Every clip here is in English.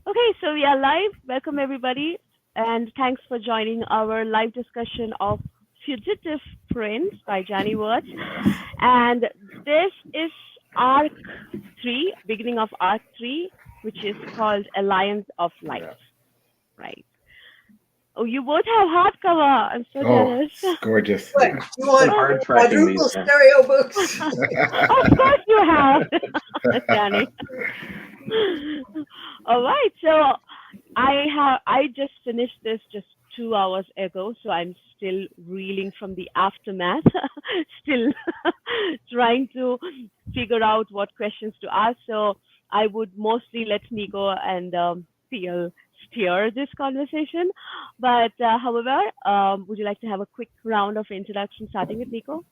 Okay, so we are live. Welcome, everybody, and thanks for joining our live discussion of Fugitive Prince by Janny. And this is Arc 3, beginning of Arc 3, which is called Alliance of Light, right? Oh, you both have hardcover. I'm so Oh, jealous. it's gorgeous. What? Yeah. You want hard tracking quadruple these days. stereo books? Of course you have, Janny. All right, so I just finished this just 2 hours ago, so I'm still reeling from the aftermath, still trying to figure out what questions to ask. So I would mostly let Nico and Theo steer this conversation. But however, would you like to have a quick round of introduction, starting with Nico?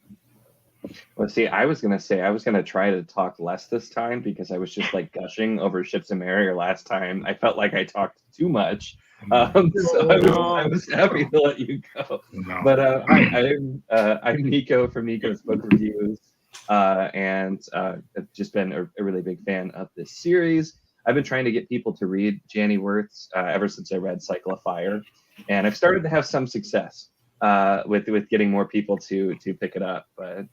Well, see, I was gonna try to talk less this time because I was just like gushing over Ships and Marrier last time. I felt like I talked too much, so I was happy to let you go. No. But I'm Nico from Nico's Book Reviews, and I've just been a really big fan of this series. I've been trying to get people to read Janny Worth's ever since I read Cycle of Fire, and I've started to have some success with getting more people to pick it up. But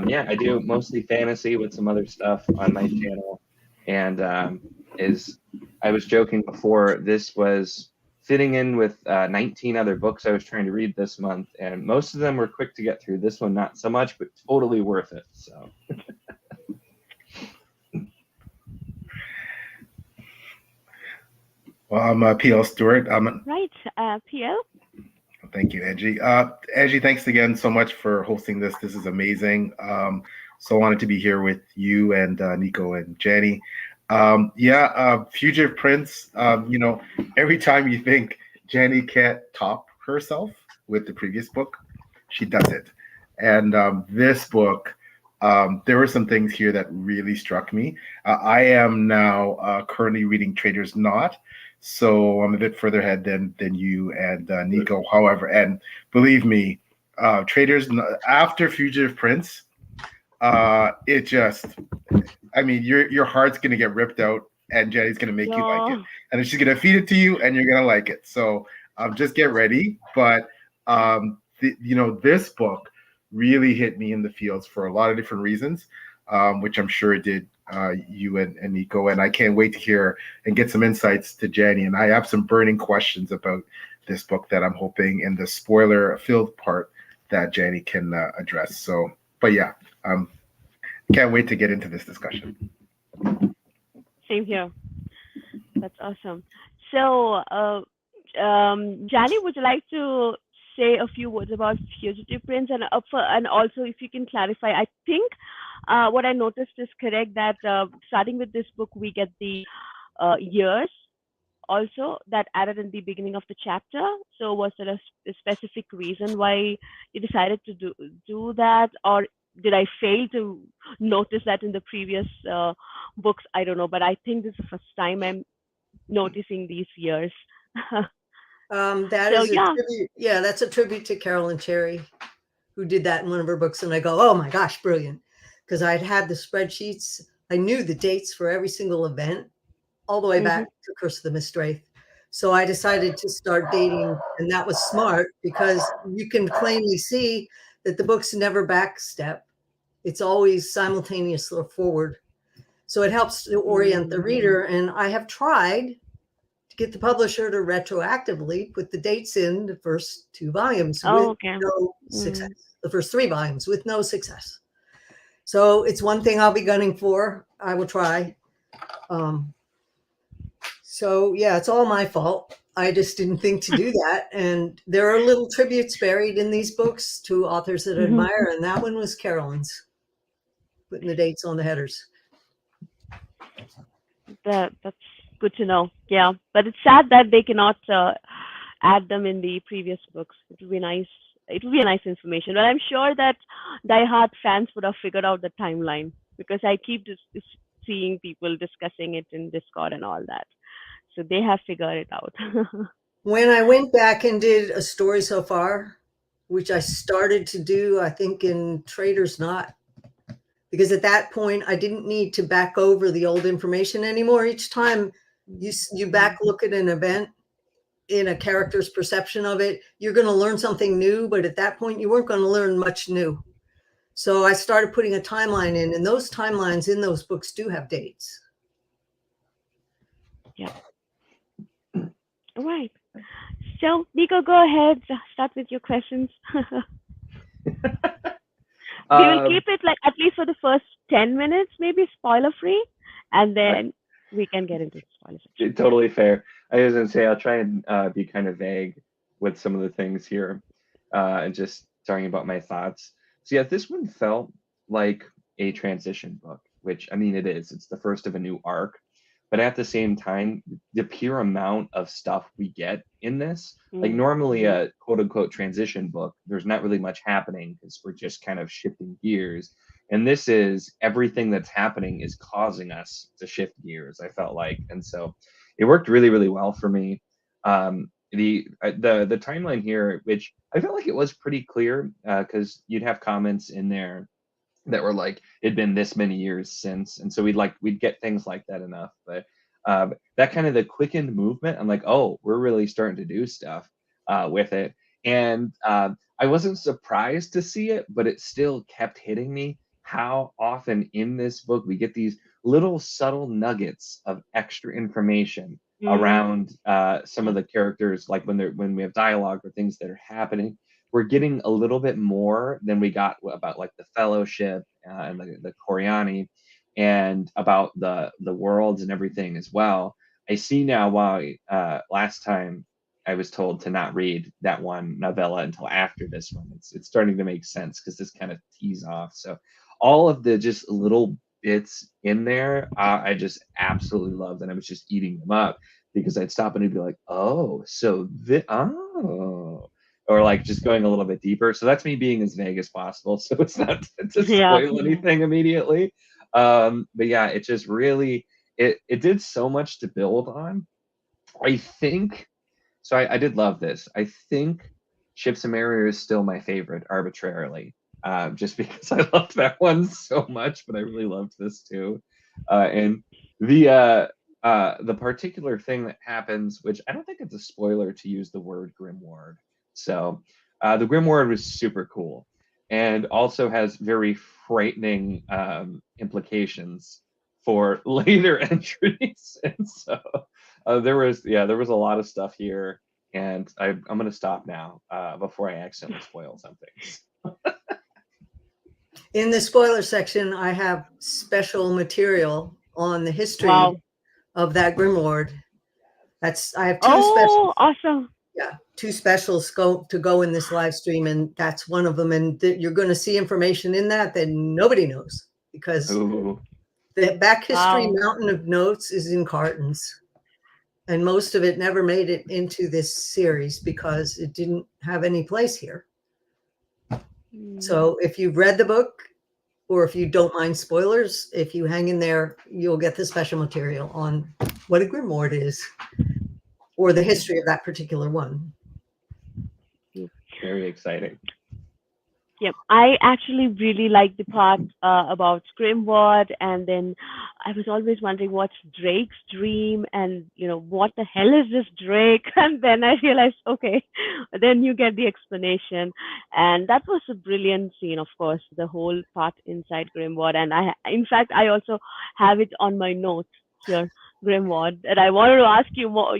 yeah, I do mostly fantasy with some other stuff on my channel. And I was joking before, this was fitting in with 19 other books I was trying to read this month, and most of them were quick to get through. This one, not so much, but totally worth it. So. Well, I'm PL Stewart. Right, PL. Thank you, Angie. Angie, thanks again so much for hosting this. This is amazing. So honored to be here with you and Nico and Janny. Fugitive Prince. Every time you think Janny can't top herself with the previous book, she does it. And this book, there were some things here that really struck me. I am now currently reading Trader's Knot. So I'm a bit further ahead than you and Nico. However, and believe me, after Fugitive Prince, it just, I mean, your heart's gonna get ripped out, and Jenny's gonna make you like it, and then she's gonna feed it to you, and you're gonna like it. So just get ready. But this book really hit me in the feels for a lot of different reasons, which I'm sure it did you and Nico, and I can't wait to hear and get some insights to Janny. And I have some burning questions about this book that I'm hoping in the spoiler-filled part that Janny can address. So, but yeah, can't wait to get into this discussion. Same here. That's awesome. So, Janny, would you like to say a few words about Fugitive Prince, and also if you can clarify? I think what I noticed is correct, that starting with this book, we get the years also that added in the beginning of the chapter. So was there a specific reason why you decided to do that, or did I fail to notice that in the previous books? I don't know, but I think this is the first time I'm noticing these years. That's a tribute to Carolyn Cherry, who did that in one of her books. And I go, oh my gosh, brilliant. Because I'd had the spreadsheets. I knew the dates for every single event, all the way back to Curse of the Mistwraith. So I decided to start dating, and that was smart because you can plainly see that the books never backstep. It's always simultaneous or forward. So it helps to orient the reader. And I have tried to get the publisher to retroactively put the dates in the first 2 volumes with no success. The first 3 volumes with no success. So it's one thing I'll be gunning for. I will try. So yeah, it's all my fault. I just didn't think to do that. And there are little tributes buried in these books to authors that I admire. And that one was Carolyn's, putting the dates on the headers. That's good to know. Yeah, but it's sad that they cannot add them in the previous books. It would be nice. It would be a nice information. But I'm sure that diehard fans would have figured out the timeline, because I keep seeing people discussing it in Discord and all that. So they have figured it out. When I went back and did a story so far, which I started to do, I think in Trader's Knot, because at that point I didn't need to back over the old information anymore. Each time You back look at an event in a character's perception of it, you're going to learn something new, but at that point you weren't going to learn much new. So I started putting a timeline in, and those timelines in those books do have dates. Yeah. All right. So, Nico, go ahead. Start with your questions. We will keep it like at least for the first 10 minutes, maybe spoiler free, and then we can get into the spoiler section. Totally fair. I was going to say, I'll try and be kind of vague with some of the things here and just talking about my thoughts. So yeah, this one felt like a transition book, which, I mean, it is. It's the first of a new arc. But at the same time, the pure amount of stuff we get in this, like normally a quote unquote transition book, there's not really much happening because we're just kind of shifting gears. And this is everything that's happening is causing us to shift gears, I felt like. And so it worked really, really well for me. The timeline here, which I felt like it was pretty clear because you'd have comments in there that were like it'd been this many years since, and so we'd get things like that enough. But that kind of the quickened movement, I'm like, oh, we're really starting to do stuff with it. And I wasn't surprised to see it, but it still kept hitting me how often in this book we get these little subtle nuggets of extra information around some of the characters, like when we have dialogue or things that are happening. We're getting a little bit more than we got about like the Fellowship and the Coriani, and about the worlds and everything as well. I see now why last time I was told to not read that one novella until after this one. It's starting to make sense because this kind of tees off. So all of the just little bits in there, I just absolutely loved, and I was just eating them up because I'd stop and I'd be like, oh, so or like just going a little bit deeper. So that's me being as vague as possible, so it's not to spoil anything immediately. But yeah, it just really it did so much to build on. I think so. I did love this. I think Ships and Marrier is still my favorite arbitrarily, just because I loved that one so much. But I really loved this too, and the particular thing that happens, which I don't think it's a spoiler to use the word grimoire. So the grimoire was super cool, and also has very frightening implications for later entries. And so there was a lot of stuff here, and I'm going to stop now before I accidentally spoil something. In the spoiler section, I have special material on the history of that grimoire. I have two specials. Awesome. Yeah, two specials to go in this live stream, and that's one of them. And you're going to see information in that nobody knows, because the back history mountain of notes is in cartons, and most of it never made it into this series because it didn't have any place here. So if you've read the book, or if you don't mind spoilers, if you hang in there, you'll get the special material on what a grimoire is, or the history of that particular one. Very exciting. Yep, I actually really like the part about Grimward, and then I was always wondering what's Drake's dream, and what the hell is this Drake? And then I realized, okay, then you get the explanation, and that was a brilliant scene. Of course, the whole part inside Grimward, and in fact, I also have it on my notes here, Grimward, and I wanted to ask you more.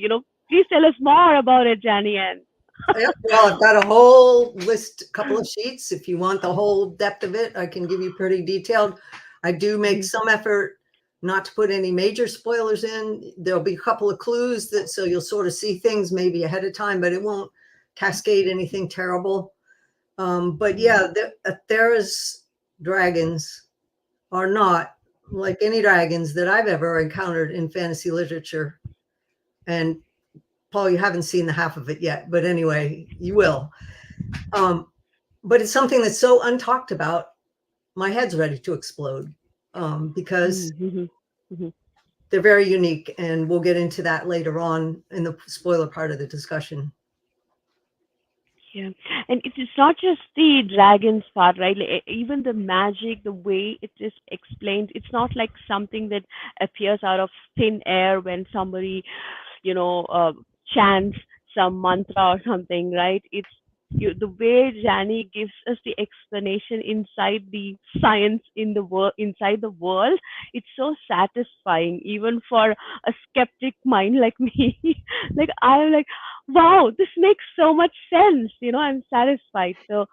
Please tell us more about it, Janny. And well, I've got a whole list, couple of sheets. If you want the whole depth of it, I can give you pretty detailed. I do make some effort not to put any major spoilers in. There'll be a couple of clues so you'll sort of see things maybe ahead of time, but it won't cascade anything terrible. But yeah, Athera's dragons are not like any dragons that I've ever encountered in fantasy literature. And Paul, you haven't seen the half of it yet, but anyway, you will. But it's something that's so untalked about. My head's ready to explode because they're very unique, and we'll get into that later on in the spoiler part of the discussion. Yeah, and it's not just the dragons part, right? Like, even the magic, the way it is explained, it's not like something that appears out of thin air when somebody, you know, chants some mantra or something, right? It's the way Janny gives us the explanation inside the science in the world, inside the world. It's so satisfying, even for a skeptic mind like me. Like I'm like, wow, this makes so much sense. I'm satisfied. So,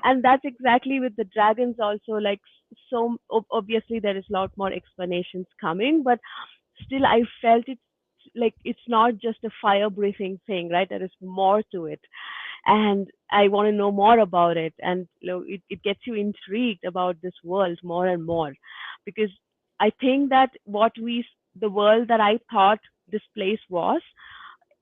and that's exactly with the dragons also. Like, so obviously there is a lot more explanations coming, but still I felt it like it's not just a fire breathing thing, right? There is more to it, and I want to know more about it. And it gets you intrigued about this world more and more, because I think that the world that I thought this place was,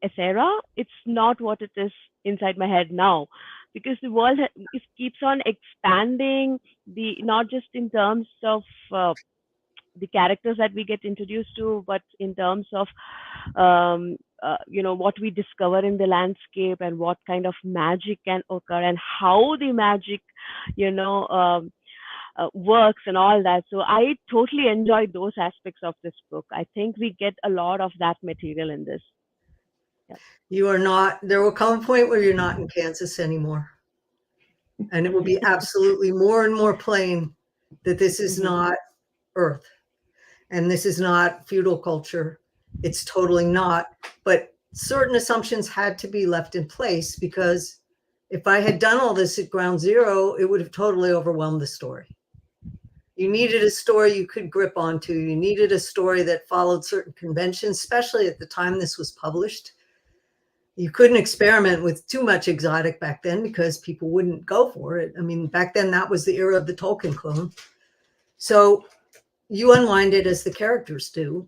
Ethera, it's not what it is inside my head now, because the world it keeps on expanding, the not just in terms of the characters that we get introduced to, but in terms of what we discover in the landscape and what kind of magic can occur and how the magic you know works and all that. So I totally enjoyed those aspects of this book. I think we get a lot of that material in this. Yeah. You are not, there will come a point where you're not in Kansas anymore. And it will be absolutely more and more plain that this is Mhm. not Earth and this is not feudal culture. It's totally not. But certain assumptions had to be left in place, because if I had done all this at ground zero, it would have totally overwhelmed the story. You needed a story you could grip onto. You needed a story that followed certain conventions, especially at the time this was published. You couldn't experiment with too much exotic back then because people wouldn't go for it. I mean, back then that was the era of the Tolkien clone. So you unwind it as the characters do.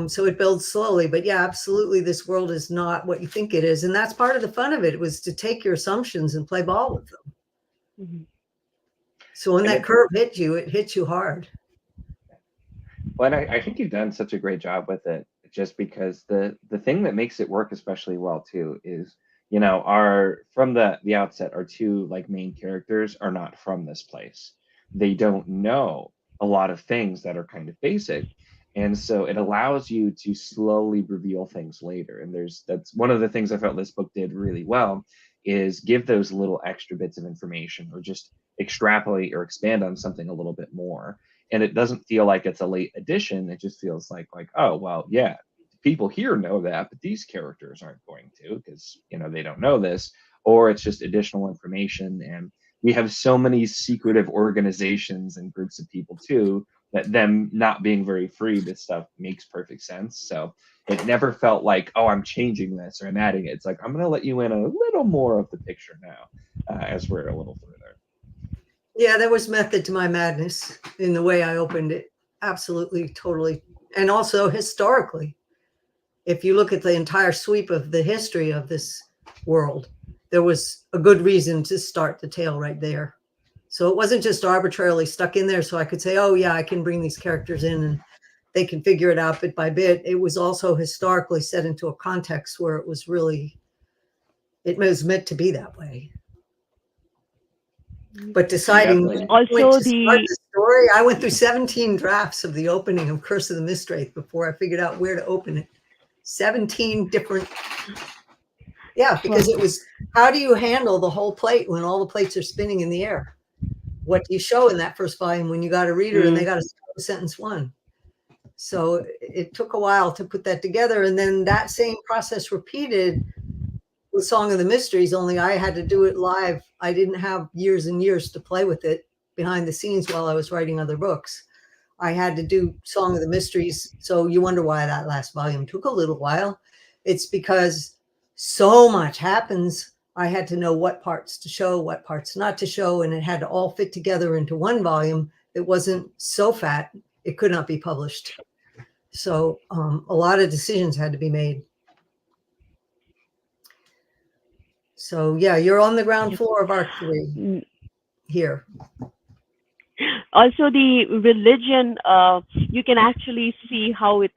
So it builds slowly, but yeah, absolutely, this world is not what you think it is, and that's part of the fun of it, was to take your assumptions and play ball with them. Mhm. So when And that curve hit you, it hit you hard. Well, and I think you've done such a great job with it, just because the thing that makes it work especially well too is, our from the outset, our two like main characters are not from this place. They don't know a lot of things that are kind of basic. And so it allows you to slowly reveal things later. And that's one of the things I felt this book did really well, is give those little extra bits of information, or just extrapolate or expand on something a little bit more. And it doesn't feel like it's a late addition. It just feels like, oh well, yeah, people here know that, but these characters aren't going to, because they don't know this. Or it's just additional information. And we have so many secretive organizations and groups of people too, that them not being very free to stuff makes perfect sense. So it never felt like, oh, I'm changing this or I'm adding it. It's like, I'm going to let you in a little more of the picture now, as we're a little further. Yeah, there was method to my madness in the way I opened it. Absolutely, totally. And also historically, if you look at the entire sweep of the history of this world, there was a good reason to start the tale right there. So it wasn't just arbitrarily stuck in there so I could say, oh yeah, I can bring these characters in and they can figure it out bit by bit. It was also historically set into a context where it was meant to be that way. But deciding Definitely. when Also to start the the story, I went through 17 drafts of the opening of Curse of the Mistwraith before I figured out where to open it. 17 different. Yeah, because it was, how do you handle the whole plate when all the plates are spinning in the air? What do you show in that first volume when you got a reader and they got to start with sentence one? So it took a while to put that together. And then that same process repeated with Song of the Mysteries, only I had to do it live. I didn't have years and years to play with it behind the scenes while I was writing other books. I had to do Song of the Mysteries. So you wonder why that last volume took a little while. It's because so much happens. I had to know what parts to show, what parts not to show, and it had to all fit together into one volume. It wasn't so fat, it could not be published. So a lot of decisions had to be made. So yeah, you're on the ground floor of Arc 3 Mm, here. also the religion, you can actually see how it's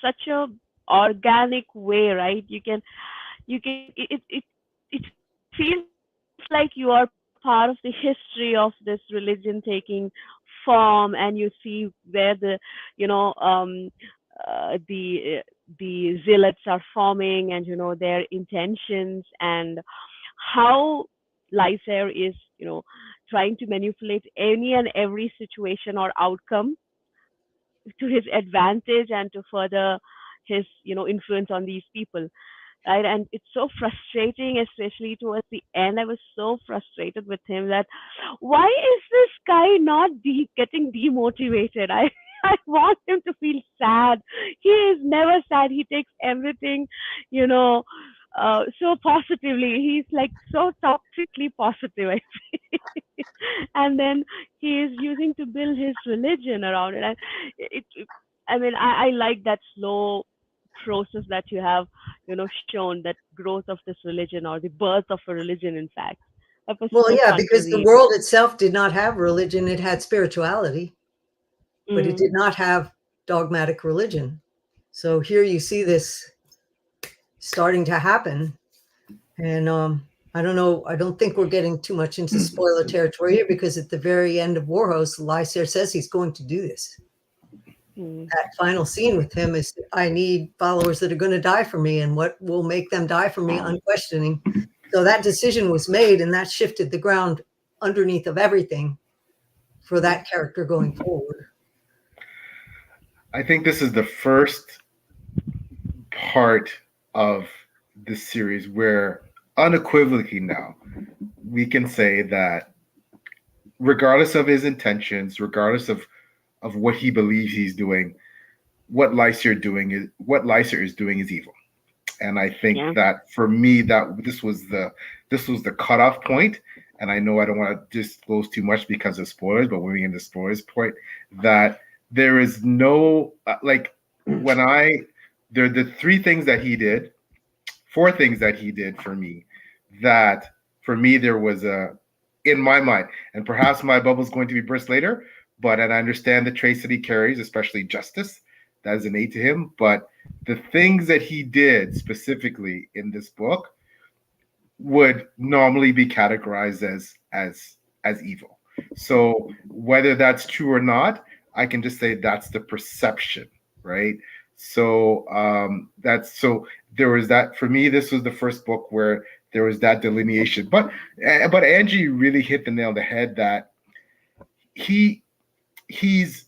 such a organic way, right? You can it it feels like you are part of the history of this religion taking form, and you see where the you know the zealots are forming, and their intentions, and how Lysair is trying to manipulate any and every situation or outcome to his advantage and to further his influence on these people, right? And it's so frustrating, especially towards the end. I was so frustrated with him that why is this guy not getting demotivated? I want him to feel sad. He is never sad. He takes everything, you know, so positively. He's like so toxically positive, I feel. And then he is using to build his religion around it. And I mean, I like that slow process that you have shown, that growth of this religion, or the birth of a religion, in fact. That was Well, so yeah, fun to because the read. world itself did not have religion. It had spirituality, but it Mm, did not have dogmatic religion. So here you see this starting to happen. And I don't know. I don't think we're getting too much into spoiler territory here, because at the very end of Warhost, Lysair says he's going to do this. mm, That final scene with him is, I need followers that are going to die for me, and what will make them die for me, unquestioning. So that decision was made, and that shifted the ground underneath of everything for that character going forward. I think this is the first part of the series where unequivocally now we can say that regardless of his intentions, regardless of what he believes he's doing, what Lysair is doing is evil. And I think yeah. that for me, that this was the cutoff point. And I know I don't want to disclose too much because of spoilers, but when we get into spoilers point, that there is no like when I there are the three things that he did, four things that he did for me, that for me there was a in my mind, and perhaps my bubble's going to be burst later, but and I understand the traits that he carries, especially justice. That is innate to him. But the things that he did specifically in this book would normally be categorized as evil. So whether that's true or not, I can just say that's the perception, right? So that's so there was that for me. This was the first book where there was that delineation. But Angie really hit the nail on the head that he he's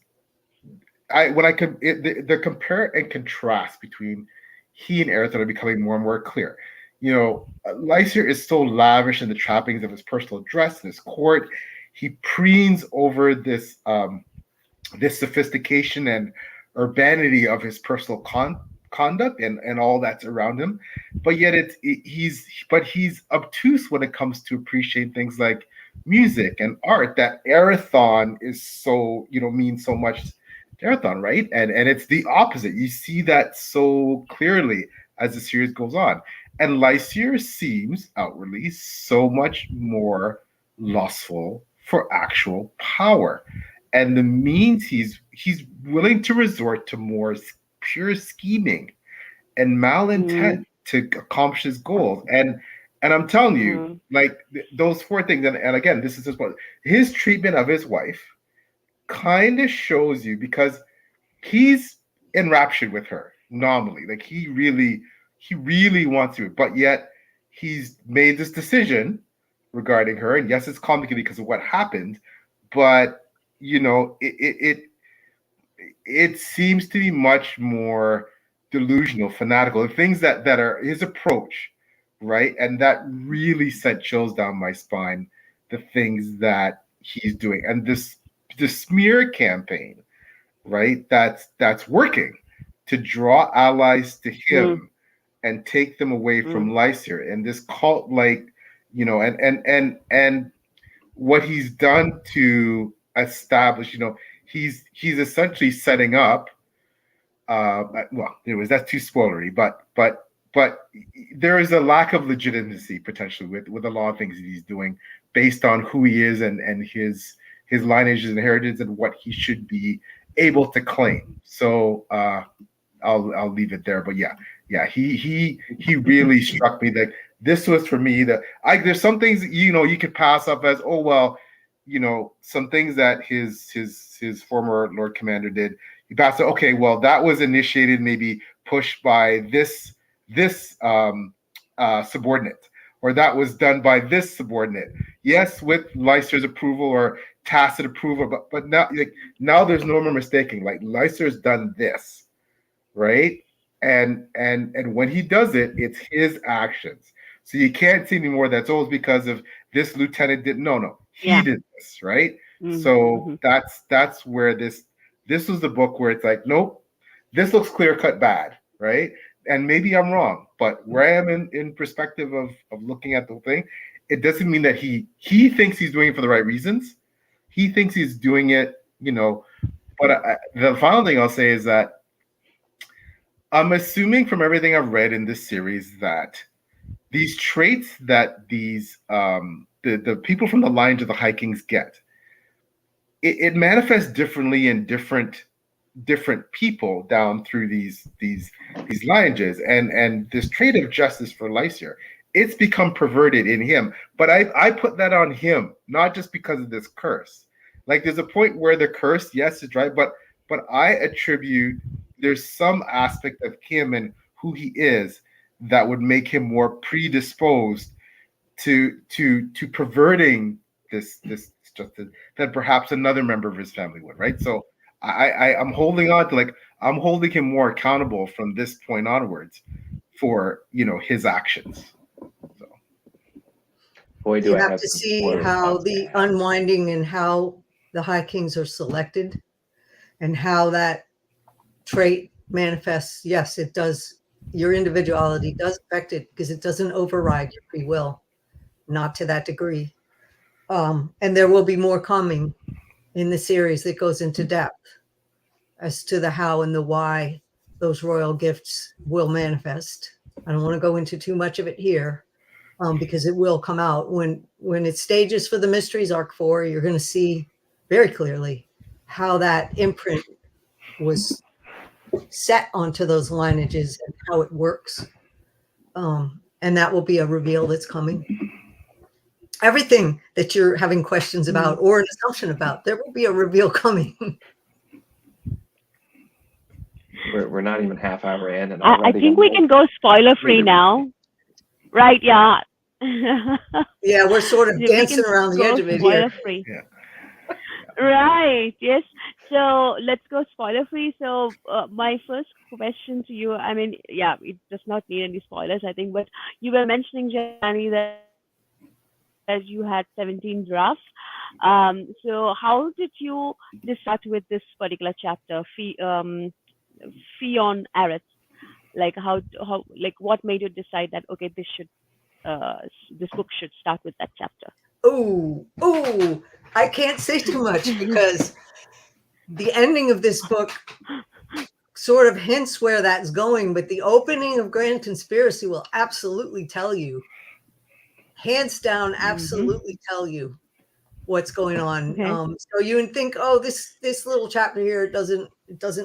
I when I can the compare and contrast between he and Earth are becoming more and more clear. Lysair is so lavish in the trappings of his personal dress and his court. He preens over this sophistication and urbanity of his personal conduct and all that's around him. But yet he's obtuse when it comes to appreciate things like music and art that Arathon is so means so much to Arathon, right? And it's the opposite. You see that so clearly as the series goes on. And Lysair seems outwardly so much more lustful for actual power. And the means he's willing to resort to more pure scheming and Mm, malintent to accomplish his goals. And I'm telling you, mm, like those four things, and again, this is just what his treatment of his wife kind of shows you, because he's enraptured with her nominally. Like he really wants to, but yet he's made this decision regarding her. And yes, it's complicated because of what happened, but it seems to be much more delusional, fanatical. The things that are his approach, right? And that really sent chills down my spine. The things that he's doing, and the smear campaign, right? That's working to draw allies to mm, him and take them away from mm, Lysair and this cult, like and what he's done to establish, he's essentially setting up. Well, anyways, that's too spoilery, but there is a lack of legitimacy potentially with a lot of things that he's doing based on who he is and his lineage and heritage and what he should be able to claim. So I'll leave it there. But yeah, he really struck me. That this was for me that there's some things you could pass up as, oh well, some things that his former Lord Commander did. You pass it. Okay, well that was initiated, maybe pushed by this subordinate, or that was done by this subordinate. Yes, with Leicester's approval or tacit approval, but now there's no more mistaking. Like Leicester's done this, right? And when he does it, it's his actions. So you can't see anymore that's always because of this lieutenant did. No, he did this, right? So that's where this was the book where it's like, nope, this looks clear cut bad, right? And maybe I'm wrong, but where I am in perspective of looking at the thing, it doesn't mean that he thinks he's doing it for the right reasons. He thinks he's doing it, But the final thing I'll say is that I'm assuming from everything I've read in this series that these traits that these the people from the Lions of the High Kings get, it manifests differently in different people down through these lineages, and this trait of justice for Leicester, it's become perverted in him. But I put that on him, not just because of this curse. Like there's a point where the curse, yes, is right, but I attribute there's some aspect of him and who he is that would make him more predisposed to perverting this justice than perhaps another member of his family would, right? So I'm holding on to I'm holding him more accountable from this point onwards for his actions. So boy, do you I have have to some see spoilers how about the that. unwinding and how the High Kings are selected and how that trait manifests. Yes, it does. Your individuality does affect it because it doesn't override your free will, not to that degree. And there will be more coming in the series that goes into depth as to the how and the why those royal gifts will manifest. I don't want to go into too much of it here because it will come out when it stages for the Mysteries Arc 4. You're going to see very clearly how that imprint was set onto those lineages and how it works. And that will be a reveal that's coming. Everything that you're having questions about or an assumption about, there will be a reveal coming. We're not even half hour in, and I already think we can go spoiler free now. Right, yeah. Yeah, we're sort of We dancing can around the go edge of it here. spoiler free. Yeah. Right, yes. So let's go spoiler free. So my first question to you, I mean, yeah, it does not need any spoilers, I think, but you were mentioning, Janny, that you had 17 drafts. So how did you decide with this particular chapter, Fion Aerith? Like how what made you decide that okay, this book should start with that chapter? Oh, I can't say too much because the ending of this book sort of hints where that's going, but the opening of Grand Conspiracy will absolutely tell you, hands down, absolutely tell you what's going on. Okay. So you would think, oh, this little chapter here doesn't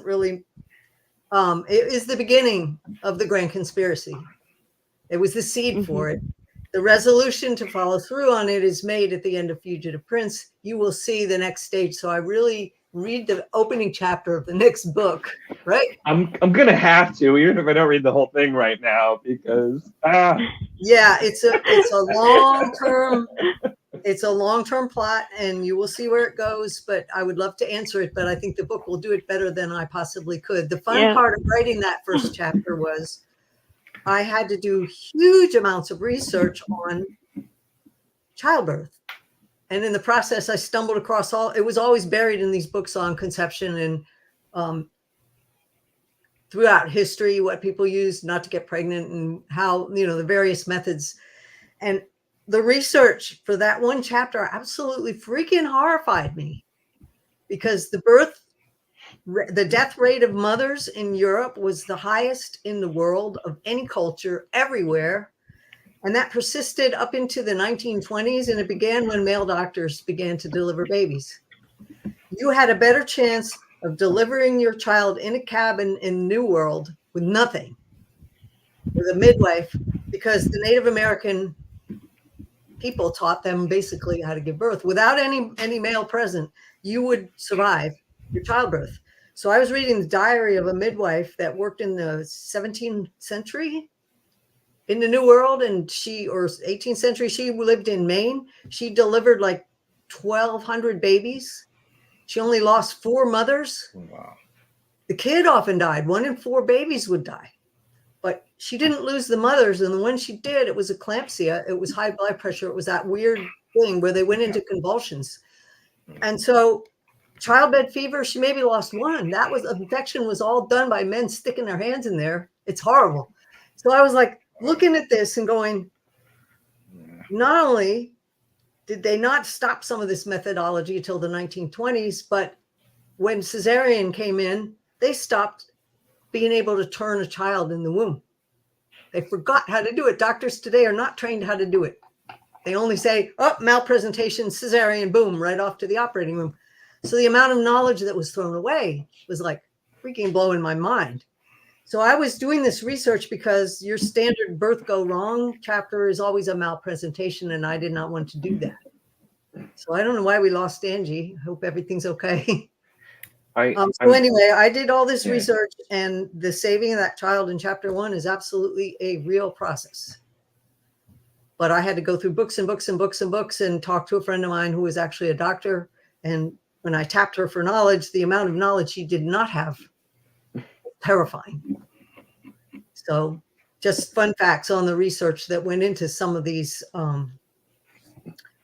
really. It is the beginning of the Grand Conspiracy. It was the seed for it. The resolution to follow through on it is made at the end of Fugitive Prince. You will see the next stage. So I really read the opening chapter of the next book, right? I'm gonna have to, even if I don't read the whole thing right now, because yeah, it's a long-term plot, and you will see where it goes. But I would love to answer it, but I think the book will do it better than I possibly could. The fun part of writing that first chapter was I had to do huge amounts of research on childbirth. And in the process, I stumbled across it was always buried in these books on conception and throughout history, what people use not to get pregnant and how, the various methods. And the research for that one chapter absolutely freaking horrified me because the death rate of mothers in Europe was the highest in the world of any culture everywhere. And that persisted up into the 1920s. And it began when male doctors began to deliver babies. You had a better chance of delivering your child in a cabin in New World with nothing, with a midwife, because the Native American people taught them basically how to give birth without any male present. You would survive your childbirth. So I was reading the diary of a midwife that worked in the 17th century in the New World, and or 18th century, she lived in Maine. She delivered like 1,200 babies. She only lost 4 mothers. Wow. The kid often died. 1 in 4 babies would die. But she didn't lose the mothers. And when she did, it was eclampsia. It was high blood pressure. It was that weird thing where they went into convulsions. And so childbed fever, she maybe lost 1. That was infection was all done by men sticking their hands in there. It's horrible. So I was like looking at this and going, not only did they not stop some of this methodology until the 1920s, but when cesarean came in, they stopped being able to turn a child in the womb. They forgot how to do it. Doctors today are not trained how to do it. They only say, oh, malpresentation, cesarean, boom, right off to the operating room. So the amount of knowledge that was thrown away was like freaking blowing my mind. So I was doing this research because your standard birth go wrong chapter is always a malpresentation, and I did not want to do that. So I don't know why we lost Angie. I hope everything's okay. So anyway, I did all this research, and the saving of that child in chapter 1 is absolutely a real process. But I had to go through books and books and books and books and talk to a friend of mine who was actually a doctor. And when I tapped her for knowledge, the amount of knowledge she did not have, terrifying. So just fun facts on the research that went into some of these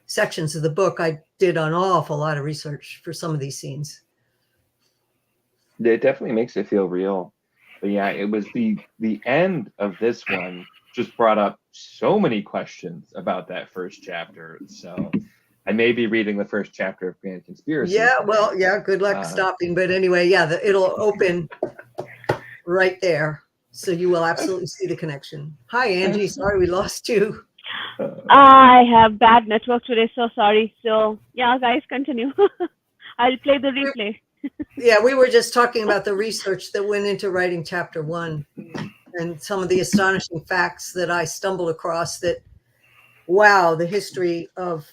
sections of the book. I did an awful lot of research for some of these scenes. It definitely makes it feel real. But yeah, it was the end of this one just brought up so many questions about that first chapter. So I may be reading the first chapter of Grand Conspiracy. Yeah, well, yeah, good luck stopping. But anyway, yeah, it'll open right there. So you will absolutely see the connection. Hi, Angie. Sorry we lost you. I have bad network today, so sorry. So yeah, guys, continue. I'll play the replay. Yeah, we were just talking about the research that went into writing chapter 1 and some of the astonishing facts that I stumbled across that, wow, the history of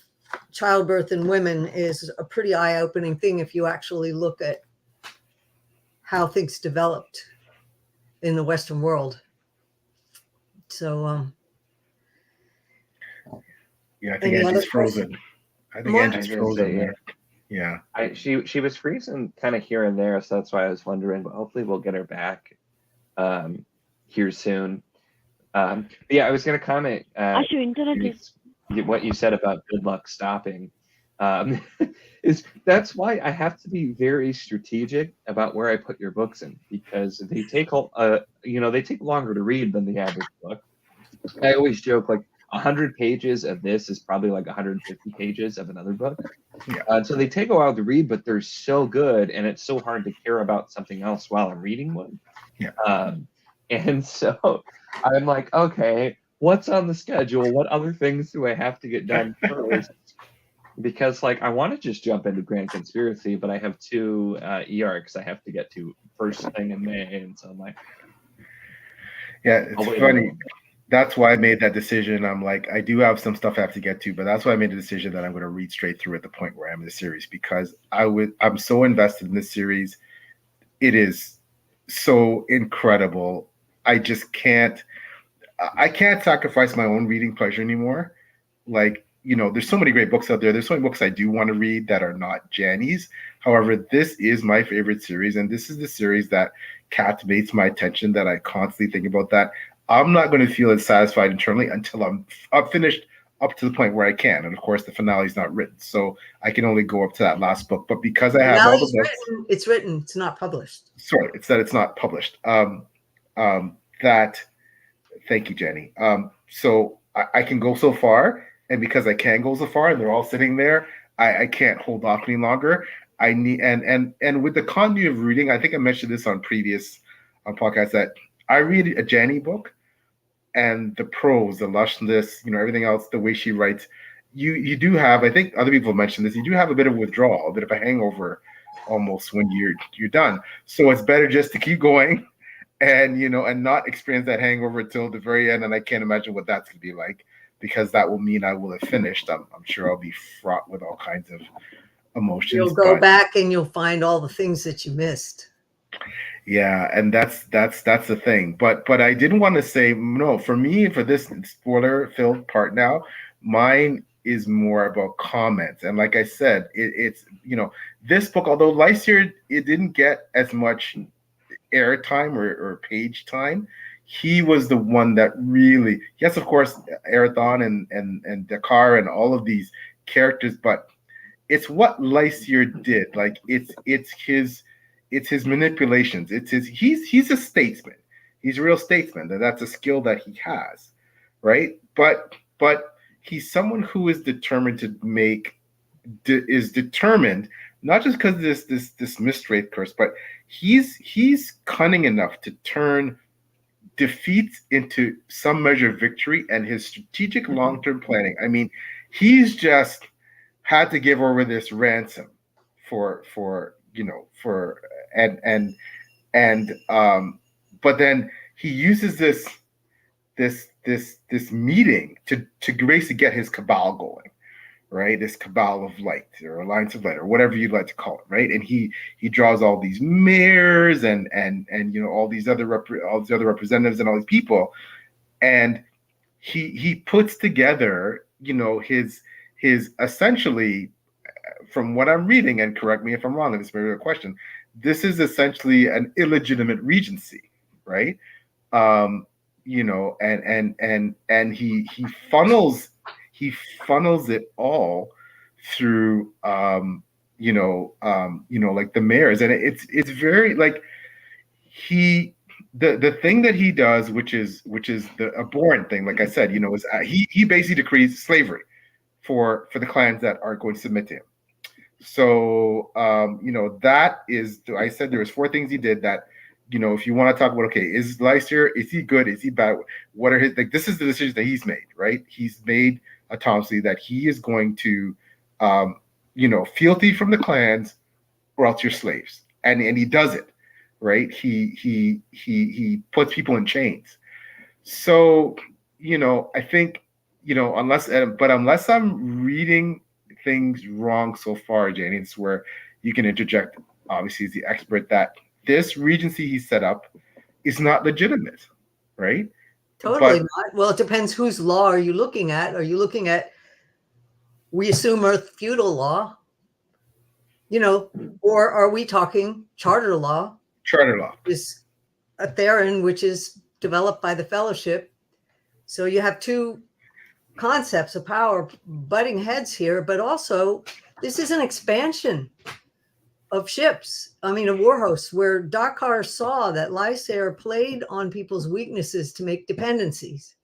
childbirth in women is a pretty eye-opening thing if you actually look at how things developed in the Western world. So, yeah, I think Angie's frozen. I think Angie's frozen there. Yeah. She was freezing kind of here and there, so that's why I was wondering, but hopefully we'll get her back here soon. Yeah, I was going to comment what you said about good luck stopping. That's why I have to be very strategic about where I put your books in, because they take they take longer to read than the average book. I always joke, like 100 pages of this is probably like 150 pages of another book. Yeah. So they take a while to read, but they're so good, and it's so hard to care about something else while I'm reading one. Yeah. And so I'm like, okay, what's on the schedule? What other things do I have to get done first? Because like I want to just jump into Grand Conspiracy, but I have 2 e-arcs I have to get to first thing in May, and so I'm like, yeah, it's funny. That's why I made that decision. I'm like, I do have some stuff I have to get to, but that's why I made the decision that I'm going to read straight through at the point where I am in the series, because I'm so invested in this series. It is so incredible. I can't sacrifice my own reading pleasure anymore. Like, there's so many great books out there. There's so many books I do want to read that are not Janny's. However, this is my favorite series, and this is the series that captivates my attention, that I constantly think about, that I'm not going to feel as satisfied internally until I'm finished up to the point where I can. And of course, the finale is not written, so I can only go up to that last book. But because I have all the books, it's written. It's not published. Sorry, it's that it's not published. Thank you, Janny. So I can go so far, and because I can go so far, and they're all sitting there, I can't hold off any longer. I need and with the continuity of reading, I think I mentioned this on previous podcasts, that I read a Janny book, and the prose, the lushness, everything else, the way she writes, you do have, I think other people have mentioned this, you do have a bit of withdrawal, a bit of a hangover almost when you're done. So it's better just to keep going and and not experience that hangover till the very end. And I can't imagine what that's gonna be like, because that will mean I will have finished. I'm sure I'll be fraught with all kinds of emotions. You'll go But back and you'll find all the things that you missed. yeah, and that's the thing. But I didn't want to say no. For me, for this spoiler-filled part now, mine is more about comments. And like I said, it's this book, although Lysier, it didn't get as much airtime or page time. He was the one that really, yes, of course, Erathon and Dakar and all of these characters, but it's what Lysier did. Like it's his manipulations. He's a statesman. He's a real statesman. That's a skill that he has, right? But he's someone who is determined to is determined, not just because of this Mistwraith curse, but he's cunning enough to turn defeats into some measure of victory, and his strategic long-term planning. I mean, he's just had to give over this ransom for and but then he uses this meeting to basically get his cabal going, right? This cabal of light or alliance of light or whatever you'd like to call it, right? And he draws all these mayors and all these other representatives and all these people, and he puts together his essentially, from what I'm reading, and correct me if I'm wrong, if it's a question, this is essentially an illegitimate regency, right? And he funnels it all through like the mayors, and it's very like the thing that he does, which is the abhorrent thing, like I said, is he basically decrees slavery for the clans that are going to submit to him. So that is, I said there was 4 things he did that, if you want to talk about, okay, is Lysier, is he good, is he bad, what are his, like, this is the decisions that he's made, right? He's made autonomously that he is going to fealty from the clans, or else you're slaves, and he does it, right? He puts people in chains. So I think unless I'm reading things wrong so far, Janny, it's where you can interject, obviously, as the expert, that this regency he set up is not legitimate, right? Totally not. Well, it depends whose law are you looking at. Are you looking at, we assume, Earth feudal law, or are we talking charter law? Charter law is a Theron, which is developed by the Fellowship. So you have 2 concepts of power butting heads here, but also this is an expansion of ships. I mean, of war hosts, where Dakar saw that Lysair played on people's weaknesses to make dependencies.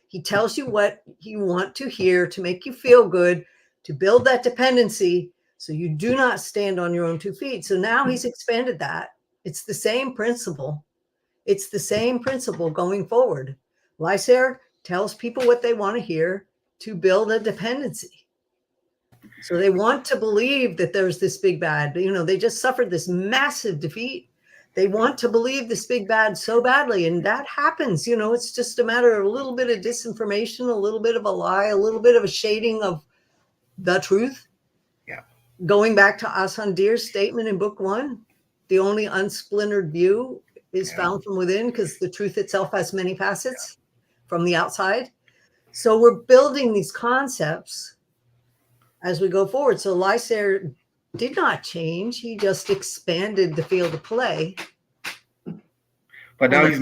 He tells you what you want to hear to make you feel good, to build that dependency so you do not stand on your own 2 feet. So now he's expanded that. It's the same principle. It's the same principle going forward. Lysair tells people what they want to hear to build a dependency. So they want to believe that there's this big bad. They just suffered this massive defeat. They want to believe this big bad so badly, and that happens. It's just a matter of a little bit of disinformation, a little bit of a lie, a little bit of a shading of the truth. Yeah. Going back to Asandir's statement in book 1, the only unsplintered view is found from within, because the truth itself has many facets from the outside. So we're building these concepts as we go forward. So Lysair did not change. He just expanded the field of play. But now he's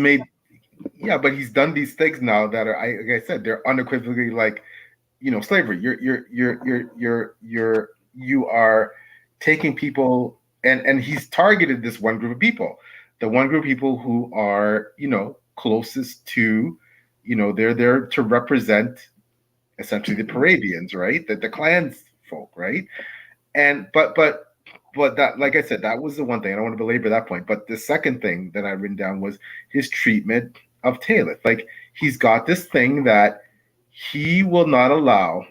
done these things now that are, like I said, they're unequivocally like, slavery. You are taking people, and he's targeted this one group of people, the one group of people who are, closest to, they're there to represent essentially the Parabians, right? The clans folk, right? And but that, like I said, that was the one thing. I don't want to belabor that point. But the second thing that I've written down was his treatment of Talith. Like, he's got this thing that he will not allow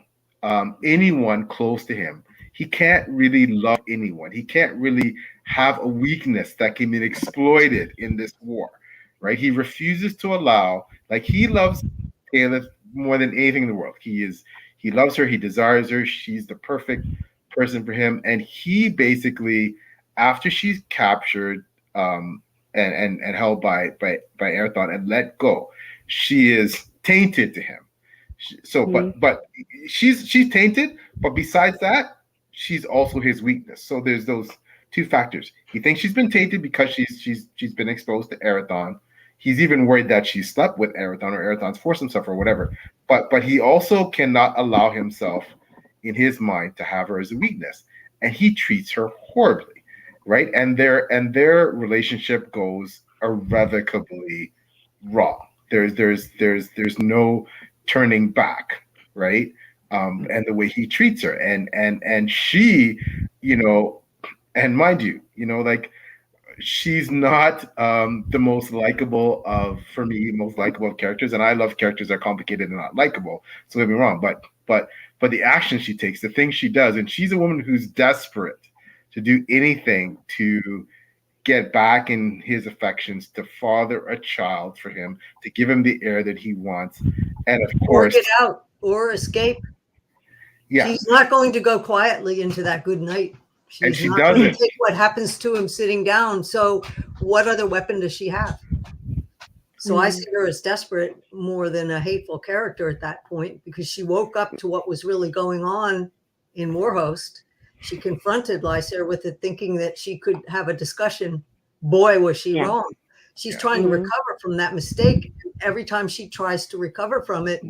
anyone close to him. He can't really love anyone. He can't really have a weakness that can be exploited in this war, right? He refuses to allow, like he loves Taylor more than anything in the world. He loves her, he desires her, she's the perfect person for him. And he basically, after she's captured and held by Erathon and let go, she is tainted to him. So, but she's tainted. But besides that, she's also his weakness. So there's those two factors. He thinks she's been tainted because she's been exposed to Erathon. He's even worried that she slept with Erathon or Erathon's forced himself or whatever. But he also cannot allow himself, in his mind, to have her as a weakness, and he treats her horribly, right? And their relationship goes irrevocably wrong. There's no turning back, right? And the way he treats her, and she, and mind you, like she's not the most likable of, for me, most likable of characters, and I love characters that are complicated and not likable. So don't get me wrong, but the action she takes, the things she does, and she's a woman who's desperate to do anything to get back in his affections, to father a child for him, to give him the heir that he wants, and of course, or get out or escape. Yeah, she's not going to go quietly into that good night. and She's she not going to doesn't. take what happens to him sitting down. So what other weapon does she have? So I see her as desperate more than a hateful character at that point, because she woke up to what was really going on in Warhost. She confronted Lysair with it, thinking that she could have a discussion. Boy, was she wrong. She's trying to recover from that mistake. Every time she tries to recover from it,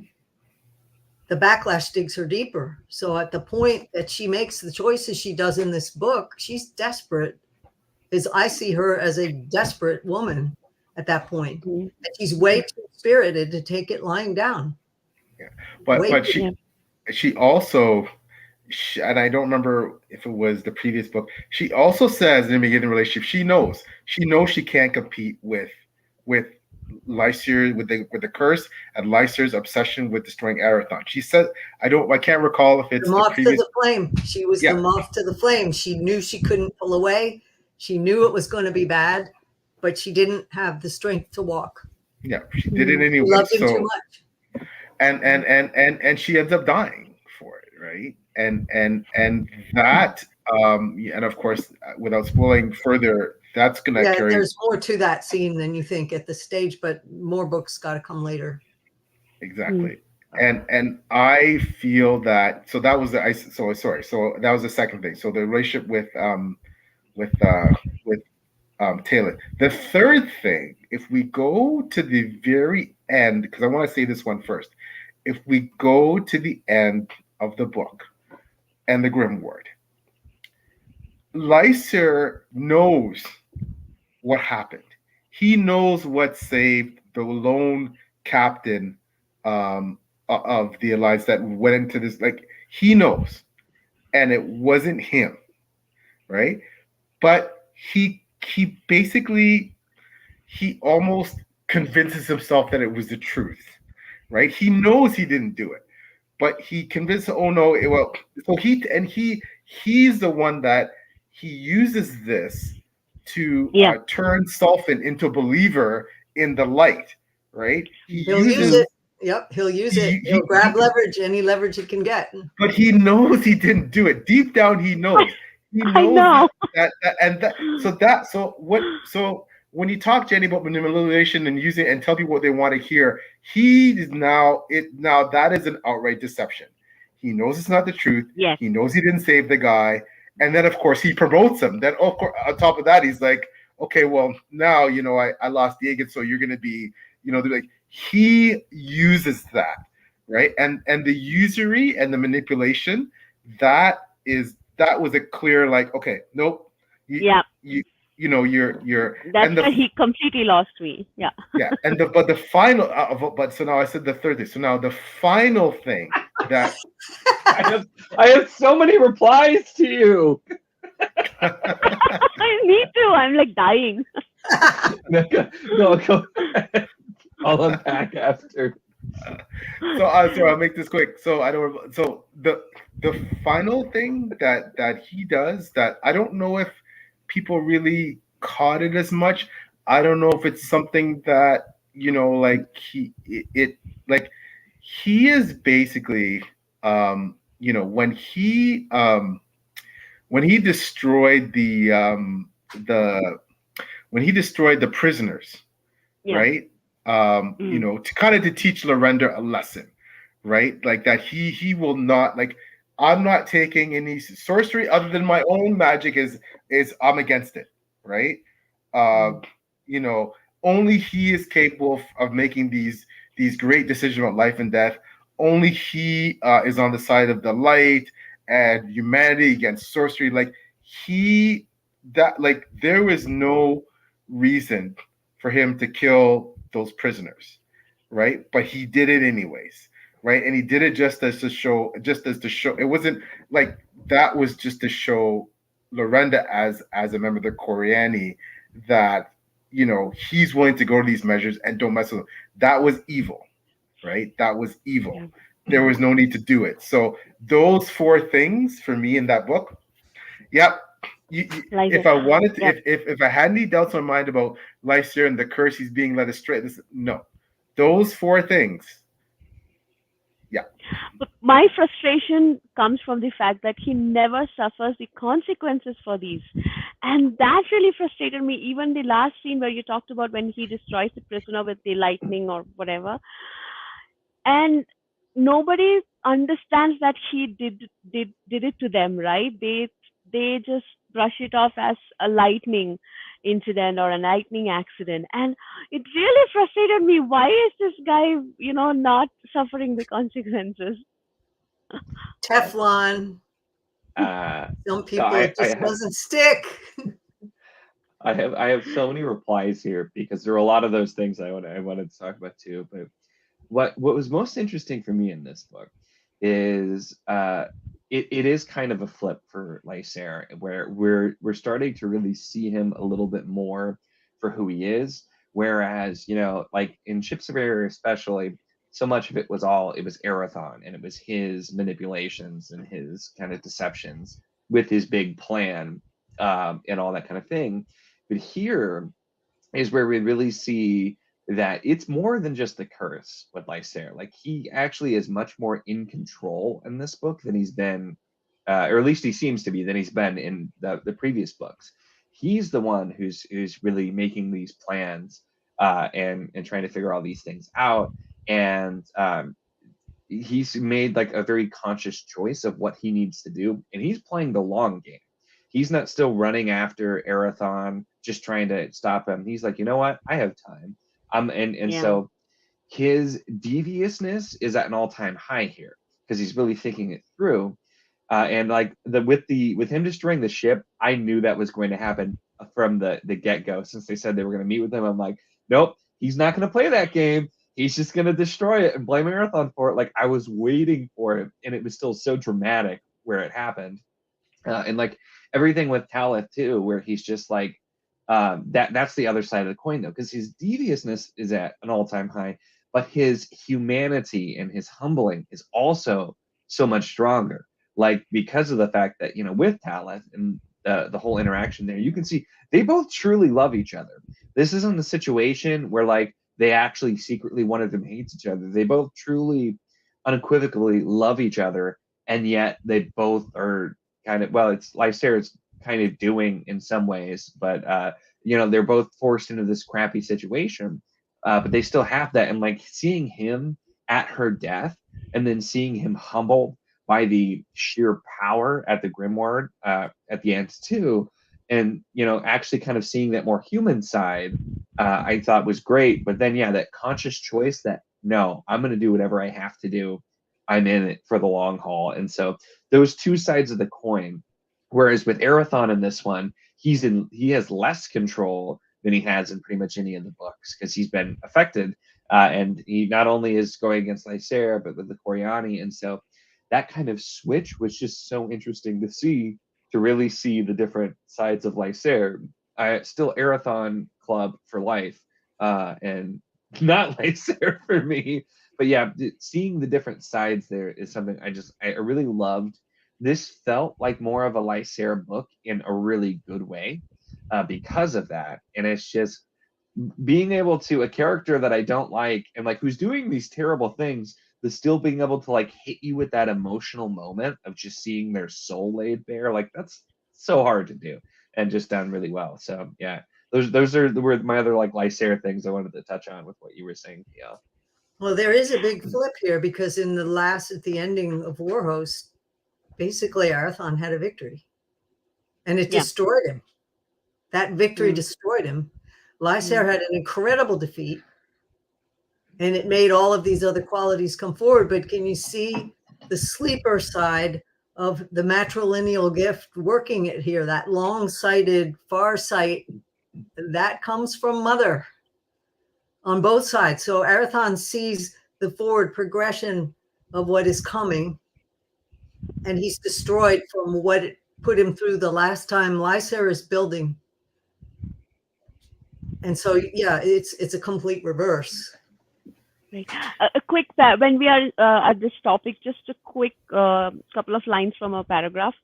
the backlash digs her deeper. So at the point that she makes the choices she does in this book, she's desperate. I see her as a desperate woman at that point. And she's way too spirited to take it lying down. Yeah, but she also, and I don't remember if it was the previous book, she also says in the beginning of the relationship, she knows she can't compete with Lysair, with the curse, and Lysair's obsession with destroying Erathon. She said, I can't recall if it's the moth the previous. To the flame. She was the moth to the flame. She knew she couldn't pull away. She knew it was going to be bad, but she didn't have the strength to walk. Yeah, she did it anyway. She loved him too much. And she ends up dying for it, right? And that and of course, without spoiling further, that's gonna carry. There's more to that scene than you think at the stage, but more books got to come later. Exactly. And I feel that, so that was that was the second thing. So the relationship with Taylor. The third thing, if we go to the very end, because I want to say this one first, if we go to the end of the book and the Grimoire, Lysair knows what happened. He knows what saved the lone captain of the Alliance that went into this. Like, he knows, and it wasn't him, right? But he basically, he almost convinces himself that it was the truth, right? He knows he didn't do it, but he convinced, oh no, so he's the one that he uses this to turn Sulfin into a believer in the light, right? He'll use it. Yep, he'll use it. He'll grab leverage, any leverage he can get. But he knows he didn't do it. Deep down, he knows. He knows So when you talk, Janny, about manipulation and using it and tell people what they want to hear, now that is an outright deception. He knows it's not the truth. Yes. He knows he didn't save the guy, and then of course he promotes him. Then of course, on top of that, he's like, okay, well now I lost Diego, so you're gonna be, they're like, he uses that, right? And the usury and the manipulation, that was a clear, like, okay, nope. You're That's why he completely lost me. Yeah. Yeah. And the final so now I said the third thing. So now the final thing that I have so many replies to you. Me too. I'm like dying. No, go ahead. I'll unpack after. So I'll make this quick. So the final thing that he does, that I don't know if people really caught it as much. I don't know if it's something that, like like he is basically, when he destroyed the when he destroyed the prisoners, Yeah. right? Mm. To kind of to teach Lorenda a lesson, right? Like that he will not, like, I'm not taking any sorcery other than my own magic is I'm against it, right? Uh, Mm. you know, only he is capable of making these great decisions about life and death. Only he is on the side of the light and humanity against sorcery. Like he that like there was no reason for him to kill those prisoners, right? But he did it anyways, right? And he did it just as to show. It wasn't like that was just to show Lorenda as a member of the Coriani that he's willing to go to these measures and don't mess with them. That was evil, right? That was evil. Yeah. There was no need to do it. So those four things for me in that book, yep. Like If that. I wanted to, Yep. if I had any doubts in my mind about Lysair and the curse he's being led astray, no, those four things, yeah, But my frustration comes from the fact that he never suffers the consequences for these. And that really frustrated me. Even the last scene where you talked about when he destroys the prisoner with the lightning or whatever. And nobody understands that he did it to them, right? They just brush it off as a lightning incident or a lightning accident, and it really frustrated me. Why is this guy, not suffering the consequences? Teflon. Uh, Some so people it just doesn't stick. I have so many replies here because there are a lot of those things I wanted to talk about too. But what was most interesting for me in this book is it is kind of a flip for Lysair, where we're starting to really see him a little bit more for who he is. Whereas, like in Ships of Air especially, so much of it was Arathon, and it was his manipulations and his kind of deceptions with his big plan, and all that kind of thing. But here is where we really see that it's more than just the curse with Lysair. Like he actually is much more in control in this book than he's been, or at least he seems to be, than he's been in the previous books. He's the one who's really making these plans, and trying to figure all these things out. And he's made like a very conscious choice of what he needs to do, and he's playing the long game. He's not still running after Arathon, just trying to stop him. He's like, you know what? I have time. And Yeah. so his deviousness is at an all-time high here because he's really thinking it through. And like with him destroying the ship, I knew that was going to happen from the get-go. Since they said they were going to meet with him, I'm like, nope, he's not going to play that game. He's just going to destroy it and blame Marathon for it. Like I was waiting for it, and it was still so dramatic where it happened. And like everything with Talith too, where he's just like, that's the other side of the coin though, because his deviousness is at an all-time high, but his humanity and his humbling is also so much stronger. Like because of the fact that with Talith and the whole interaction there, you can see they both truly love each other. This isn't a situation where like they actually secretly one of them hates each other. They both truly, unequivocally love each other, and yet they both are kind of, well, it's Lysair is kind of doing in some ways, but they're both forced into this crappy situation, but they still have that. And like seeing him at her death, and then seeing him humbled by the sheer power at the Grimoire at the end too, and actually kind of seeing that more human side, I thought was great. But then that conscious choice that no, I'm going to do whatever I have to do. I'm in it for the long haul. And so those two sides of the coin. Whereas with Arathon in this one, he has less control than he has in pretty much any of the books because he's been affected, and he not only is going against Lysair but with the Coriani, and so that kind of switch was just so interesting to see, to really see the different sides of Lysair. Still Arathon Club for life, and not Lysair for me. But seeing the different sides there is something I really loved. This felt like more of a Lysair book in a really good way. because of that. And it's just being able to, a character that I don't like and like who's doing these terrible things, but still being able to like hit you with that emotional moment of just seeing their soul laid bare. Like that's so hard to do and just done really well. So yeah, those were my other like Lysair things I wanted to touch on with what you were saying, Theo. Well, there is a big flip here because in at the ending of Warhost, basically Arathon had a victory and it Yeah. destroyed him. That victory Mm. destroyed him. Lysair had an incredible defeat and it made all of these other qualities come forward. But can you see the sleeper side of the matrilineal gift working it here? That long-sighted, far sight, that comes from mother on both sides. So Arathon sees the forward progression of what is coming, and he's destroyed from what it put him through the last time. Lysair is building. And so, yeah, it's a complete reverse. Right. A quick, when we are at this topic, just a quick couple of lines from a paragraph.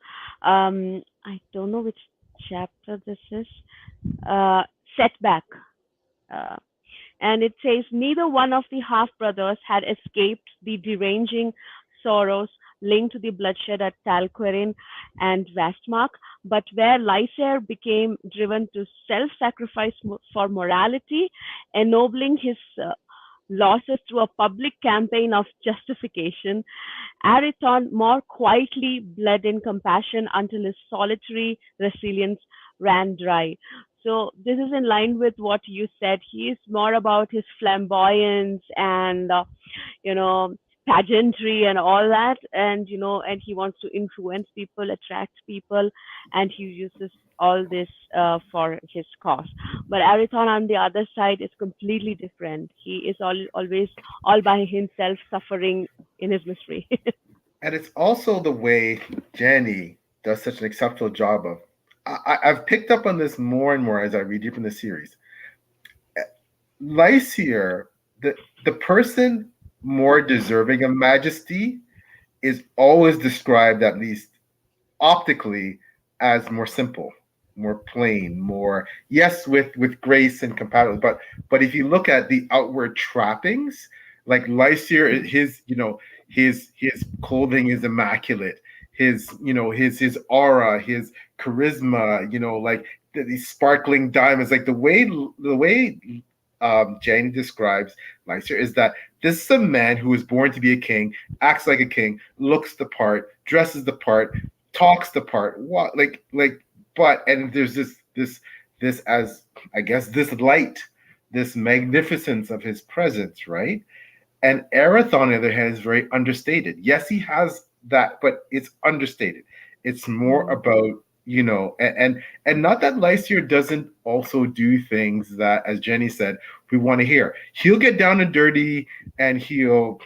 I don't know which chapter this is. Setback. And it says, neither one of the half-brothers had escaped the deranging sorrows linked to the bloodshed at Talquerin and Vastmark, but where Lysair became driven to self-sacrifice for morality, ennobling his losses through a public campaign of justification, Arathon more quietly bled in compassion until his solitary resilience ran dry. So this is in line with what you said. He is more about his flamboyance and, pageantry and all that. And, and he wants to influence people, attract people, and he uses all this for his cause. But Arathon on the other side is completely different. He is always all by himself, suffering in his misery. And it's also the way Janny does such an exceptional job of. I've picked up on this more and more as I read deep in the series. Lysair, the person more deserving of majesty, is always described, at least optically, as more simple, more plain, more, yes, with grace and compatibility. But if you look at the outward trappings, like Lysair, his clothing is immaculate. His aura, his charisma, like these sparkling diamonds, like the way Janny describes Lysair is that this is a man who was born to be a king, acts like a king, looks the part, dresses the part, talks the part. What and there's this as I guess this light, this magnificence of his presence, right? And Arathon, on the other hand, is very understated. Yes, he has that, but it's understated. It's more about, and not that Lysair doesn't also do things that, as Janny said, we want to hear. He'll get down and dirty, and he'll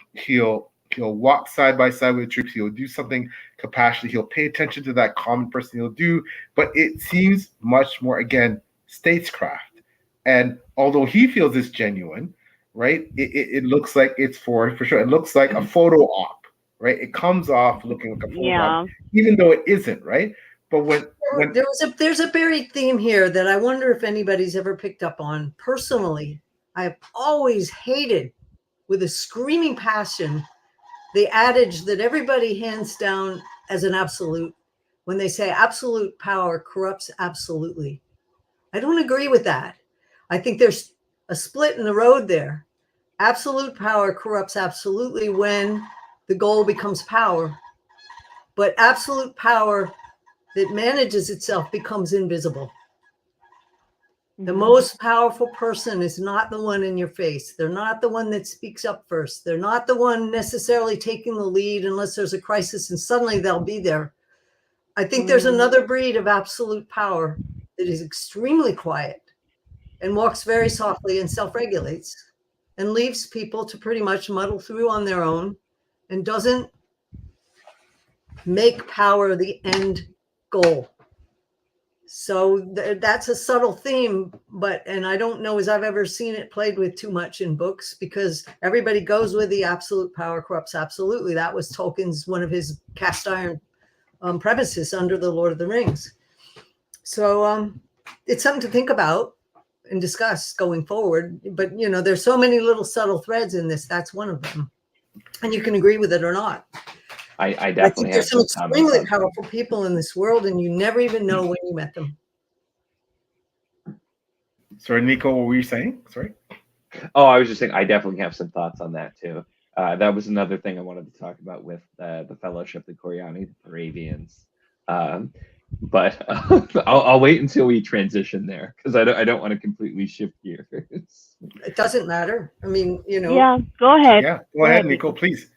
walk side by side with the troops. He'll do something compassionate. He'll pay attention to that common person. He'll do, but it seems much more, again, statescraft. And although he feels it's genuine, right? It looks like it's for sure. It looks like a photo op, right? It comes off looking like a photo op, even though it isn't, right? But when there's a buried theme here that I wonder if anybody's ever picked up on. Personally, I have always hated with a screaming passion the adage that everybody hands down as an absolute when they say absolute power corrupts absolutely. I don't agree with that. I think there's a split in the road there. Absolute power corrupts absolutely when the goal becomes power, but absolute power that manages itself becomes invisible. The most powerful person is not the one in your face. They're not the one that speaks up first. They're not the one necessarily taking the lead unless there's a crisis and suddenly they'll be there. I think there's another breed of absolute power that is extremely quiet and walks very softly and self-regulates and leaves people to pretty much muddle through on their own and doesn't make power the end goal. So that's a subtle theme, and I don't know as I've ever seen it played with too much in books because everybody goes with the absolute power corrupts absolutely. That was Tolkien's, one of his cast iron premises under the Lord of the Rings. So it's something to think about and discuss going forward. But there's so many little subtle threads in this. That's one of them, and you can agree with it or not. I I definitely think have there's some some comments extremely on that. powerful people in this world, and you never even know when you met them. Sorry, Nico, what were you saying? Sorry. Oh, I was just saying I definitely have some thoughts on that too. That was another thing I wanted to talk about with the Fellowship, the Koryani, the Moravians. But I'll wait until we transition there because I don't want to completely shift gears. It doesn't matter. I mean, Yeah, go ahead. Yeah, go ahead, Nico, please.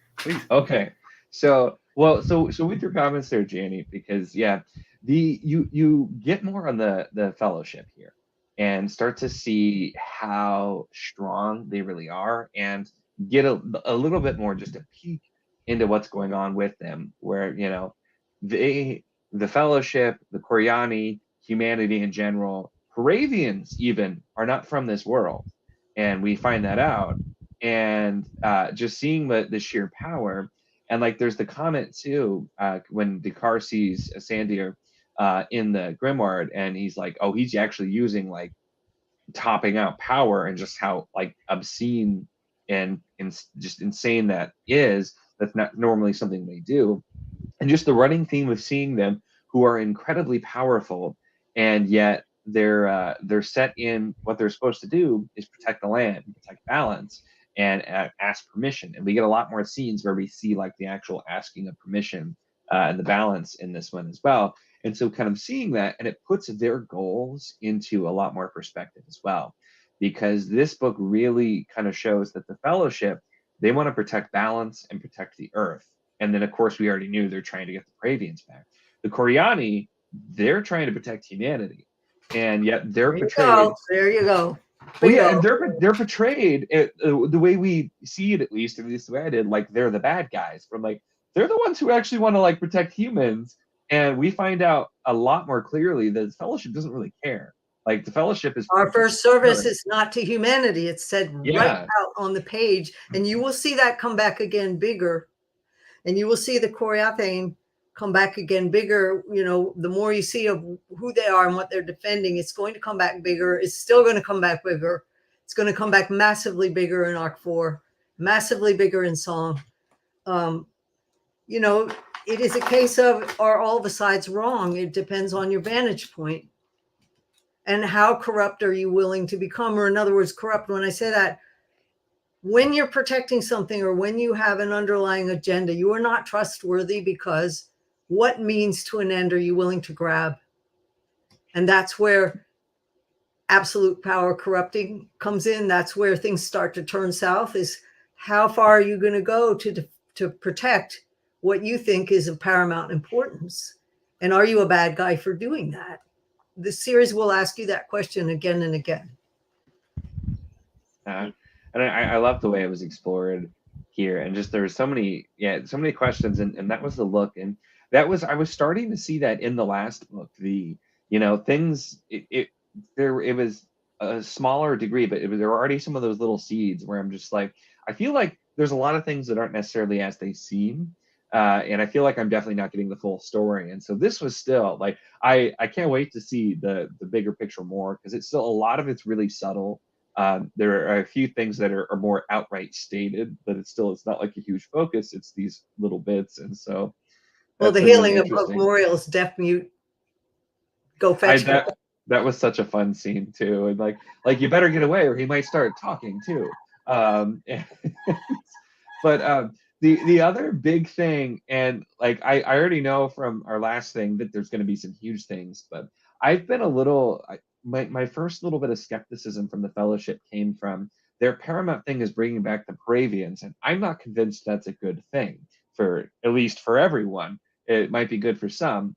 Okay. So with your comments there, Janny, because yeah, you get more on the Fellowship here and start to see how strong they really are and get a little bit more just a peek into what's going on with them, where the Fellowship, the Koryani, humanity in general, Paravians even are not from this world, and we find that out. And just seeing the sheer power, and like there's the comment too when Dakar sees Sandir in the Grimoire, and he's like, oh, he's actually using like topping out power, and just how like obscene and just insane that is. That's not normally something they do, and just the running theme of seeing them who are incredibly powerful, and yet they're set in what they're supposed to do is protect the land, protect balance, and ask permission. And we get a lot more scenes where we see like the actual asking of permission and the balance in this one as well. And so kind of seeing that, and it puts their goals into a lot more perspective as well, because this book really kind of shows that the Fellowship, they want to protect balance and protect the earth. And then, of course, we already knew they're trying to get the Pravians back. The Koryani, they're trying to protect humanity, and yet they're portrayed. There you go. Well, yeah, and they're portrayed the way we see it, at least the way I did. Like they're the bad guys, from like they're the ones who actually want to like protect humans, and we find out a lot more clearly that the Fellowship doesn't really care. Like the Fellowship is our first service is not to humanity. It's said right out on the page, and you will see that come back again bigger. And you will see the Koryathain come back again bigger. The more you see of who they are and what they're defending, it's going to come back bigger. It's still going to come back bigger. It's going to come back massively bigger in Arc 4, massively bigger in Song. It is a case of, are all the sides wrong? It depends on your vantage point. And how corrupt are you willing to become? Or in other words, corrupt, when I say that, when you're protecting something or when you have an underlying agenda, you are not trustworthy, because what means to an end are you willing to grab? And that's where absolute power corrupting comes in. That's where things start to turn south, is how far are you going to go to protect what you think is of paramount importance? And are you a bad guy for doing that? The series will ask you that question again and again. And I love the way it was explored here, and just there were so many questions, and that was the look, and that was, I was starting to see that in the last book, things, it was a smaller degree, but there were already some of those little seeds where I'm just like, I feel like there's a lot of things that aren't necessarily as they seem, and I feel like I'm definitely not getting the full story. And so this was still like, I can't wait to see the bigger picture more, because it's still, a lot of it's really subtle. There are a few things that are more outright stated, but it's not like a huge focus. It's these little bits. And so, well, the healing of Book Memorial's deaf mute. Go fetch that. That was such a fun scene too, and like you better get away or he might start talking too. But the other big thing, and like I already know from our last thing that there's going to be some huge things, but I've been a little. My first little bit of skepticism from the Fellowship came from their paramount thing is bringing back the Paravians, and I'm not convinced that's a good thing, for at least for everyone. It might be good for some,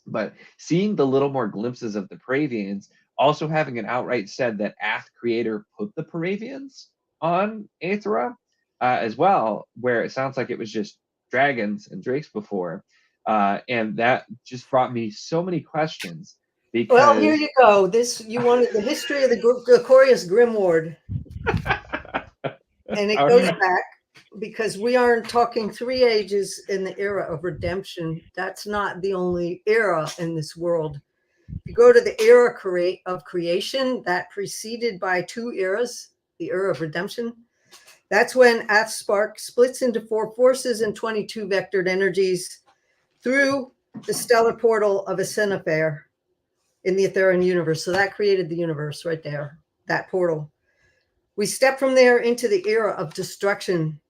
but seeing the little more glimpses of the Paravians, also having it outright said that Ath creator put the Paravians on Aethra as well, where it sounds like it was just dragons and drakes before, and that just brought me so many questions. Because, well, here you go. You wanted the history of the Corius Grimoire, and it goes back, because we aren't talking 3 ages in the era of redemption. That's not the only era in this world. If you go to the era of creation, that preceded by 2 eras, the era of redemption, that's when Spark splits into 4 forces and 22 vectored energies through the stellar portal of Asenafair in the Etherian universe. So that created the universe right there, that portal. We step from there into the era of destruction.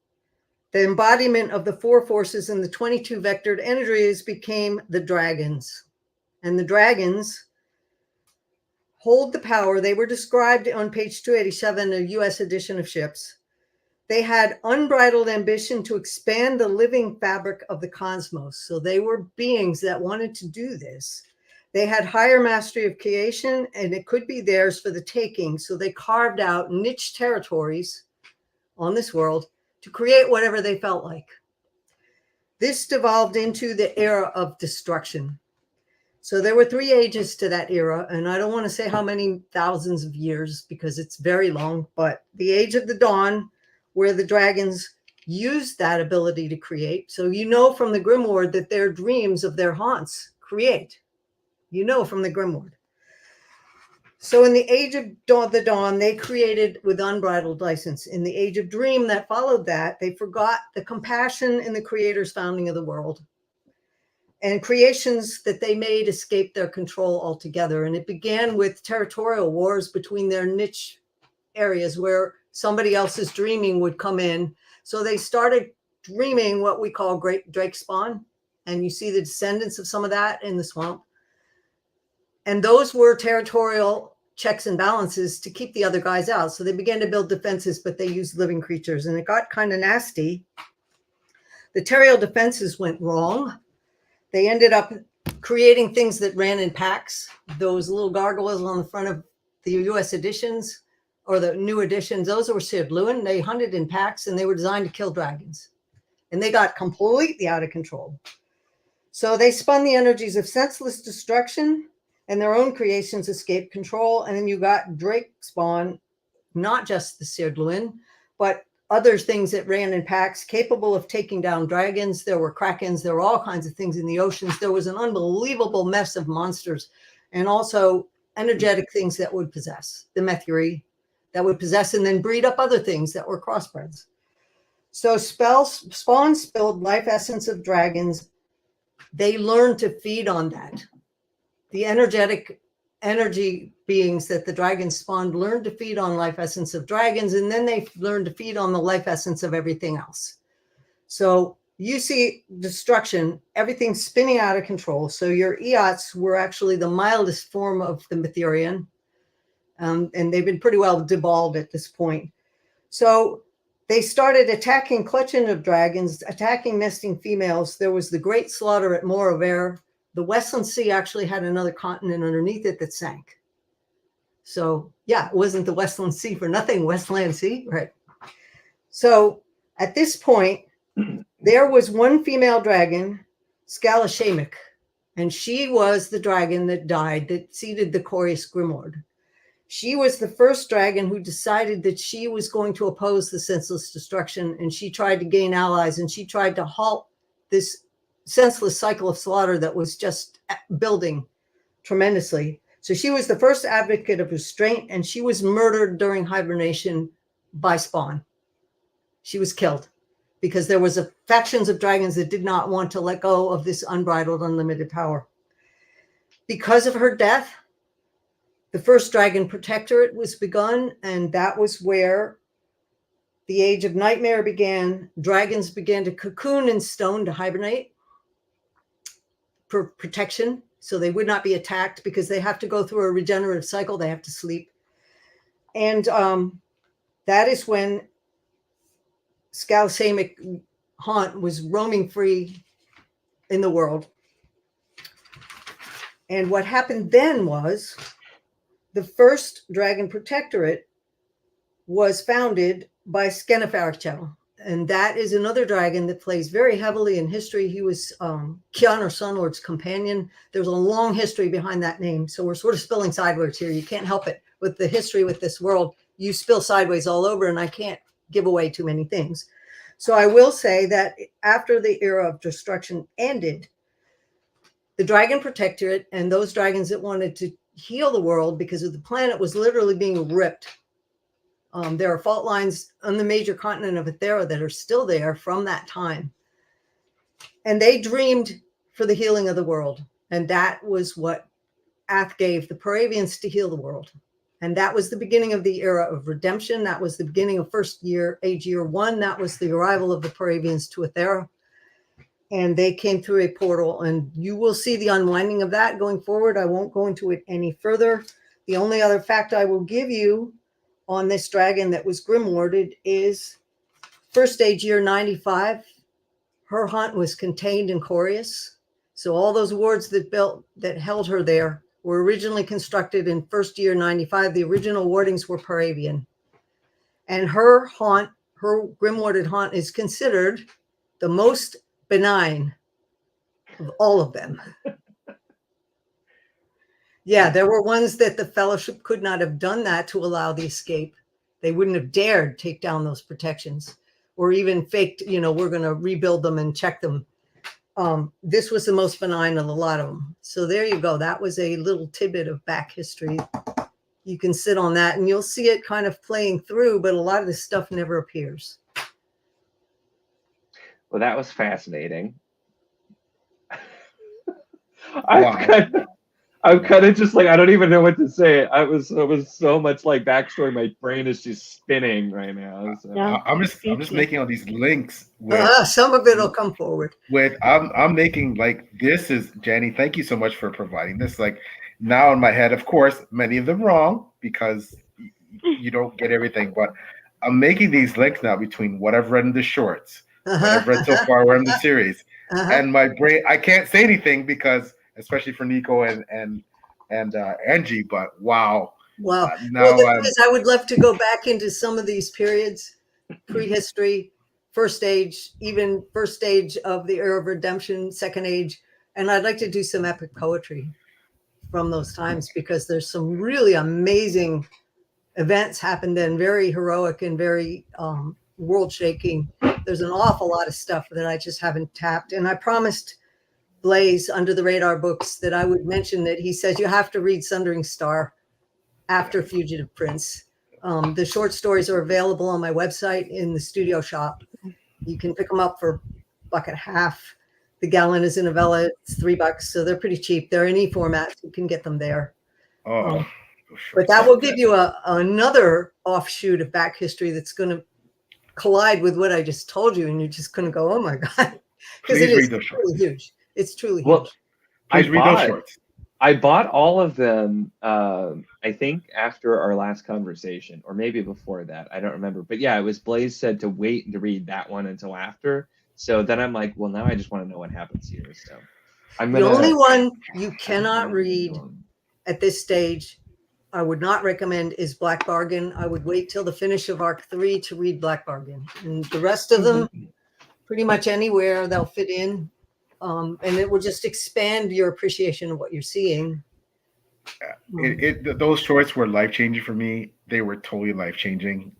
The embodiment of the 4 forces and the 22 vectored energies became the dragons. And the dragons hold the power. They were described on page 287, a US edition of Ships. They had unbridled ambition to expand the living fabric of the cosmos. So they were beings that wanted to do this. They had higher mastery of creation, and it could be theirs for the taking. So they carved out niche territories on this world to create whatever they felt like. This devolved into the era of destruction. So there were 3 ages to that era, and I don't want to say how many thousands of years because it's very long, but the age of the dawn, where the dragons used that ability to create. So you know from the Grimoire that their dreams of their haunts create. You know from the Grimoire. So in the age of the dawn, they created with unbridled license. In the age of dream that followed that, they forgot the compassion in the creator's founding of the world. And creations that they made escaped their control altogether. And it began with territorial wars between their niche areas where somebody else's dreaming would come in. So they started dreaming what we call great Drake spawn. And you see the descendants of some of that in the swamp. And those were territorial checks and balances to keep the other guys out. So they began to build defenses, but they used living creatures. And it got kind of nasty. The territorial defenses went wrong. They ended up creating things that ran in packs. Those little gargoyles on the front of the US editions or the new editions, those were Sid Lewin. They hunted in packs and they were designed to kill dragons. And they got completely out of control. So they spun the energies of senseless destruction and their own creations escaped control. And then you got Drake spawn, not just the Sid Lewin, but other things that ran in packs capable of taking down dragons. There were krakens. There were all kinds of things in the oceans. There was an unbelievable mess of monsters and also energetic things that would possess the Methuri, that would possess and then breed up other things that were crossbreds. So spawn spilled life essence of dragons. They learned to feed on that. The energy beings that the dragons spawned learned to feed on life essence of dragons, and then they learned to feed on the life essence of everything else. So you see destruction, everything spinning out of control. So your Eots were actually the mildest form of the Methurian, and they've been pretty well devolved at this point. So they started attacking clutching of dragons, attacking nesting females. There was the great slaughter at Moraver. The Westland Sea actually had another continent underneath it that sank. So yeah, it wasn't the Westland Sea for nothing, Westland Sea, right? So at this point, there was one female dragon, Scalashamik, and she was the dragon that died, that seeded the Corius Grimoire. She was the first dragon who decided that she was going to oppose the senseless destruction, and she tried to gain allies, and she tried to halt this senseless cycle of slaughter that was just building tremendously. So she was the first advocate of restraint, and she was murdered during hibernation by spawn. She was killed because there was factions of dragons that did not want to let go of this unbridled, unlimited power. Because of her death, the first dragon protectorate was begun, and that was where the age of nightmare began. Dragons began to cocoon in stone to hibernate for protection, so they would not be attacked because they have to go through a regenerative cycle. They have to sleep. And that is when Scalasamic haunt was roaming free in the world. And what happened then was the first dragon protectorate was founded by Skennefarachel. And that is another dragon that plays very heavily in history. He was Kianar Sunlord's companion. There's a long history behind that name. So we're sort of spilling sideways here. You can't help it with the history with this world. You spill sideways all over, and I can't give away too many things. So I will say that after the era of destruction ended, the Dragon Protectorate and those dragons that wanted to heal the world because of the planet was literally being ripped. There are fault lines on the major continent of Ethera that are still there from that time. And they dreamed for the healing of the world. And that was what Ath gave the Paravians to heal the world. And that was the beginning of the era of redemption. That was the beginning of age year 1. That was the arrival of the Paravians to Ethera. And they came through a portal. And you will see the unwinding of that going forward. I won't go into it any further. The only other fact I will give you on this dragon that was Grimwarded is first age year 95. Her haunt was contained in Corius. So all those wards that held her there were originally constructed in first year 95. The original wardings were Paravian. And her haunt, her Grimwarded haunt, is considered the most benign of all of them. Yeah, there were ones that the Fellowship could not have done that to allow the escape. They wouldn't have dared take down those protections or even faked, we're going to rebuild them and check them. This was the most benign of a lot of them. So there you go. That was a little tidbit of back history. You can sit on that and you'll see it kind of playing through, but a lot of this stuff never appears. Well, that was fascinating. Wow. I'm kind of just like, I don't even know what to say. It was so much like backstory. My brain is just spinning right now. So. Yeah. I'm just making all these links with Some of it will come forward. I'm making like, this is Janny. Thank you so much for providing this. Like now in my head, of course, many of them wrong because you don't get everything, but I'm making these links now between what I've read in the shorts, what I've read so far in the series, and my brain. I can't say anything because, especially for Nico and Angie, but wow. Wow. Now I would love to go back into some of these periods, prehistory, first age, even first stage of the era of redemption, second age. And I'd like to do some epic poetry from those times because there's some really amazing events happened then, very heroic and very world shaking. There's an awful lot of stuff that I just haven't tapped. And I promised Blaze Under the Radar books that I would mention that he says you have to read Sundering Star after Fugitive Prince. The short stories are available on my website in the studio shop. You can pick them up for $1.50. The gallon is in novella. It's $3, so they're pretty cheap. They're in e-format. You can get them there. But that will give you another offshoot of back history that's going to collide with what I just told you, and you're just going to go, "Oh my god!" Because it is truly huge. It's truly huge. Please read those shorts. I bought all of them, I think, after our last conversation, or maybe before that. I don't remember. But yeah, it was Blaze said to wait to read that one until after. So then I'm like, well, now I just want to know what happens here. So the only one you cannot read at this stage, I would not recommend, is Black Bargain. I would wait till the finish of Arc 3 to read Black Bargain. And the rest of them, pretty much anywhere they'll fit in. And it will just expand your appreciation of what you're seeing. Those shorts were life-changing for me. They were totally life-changing.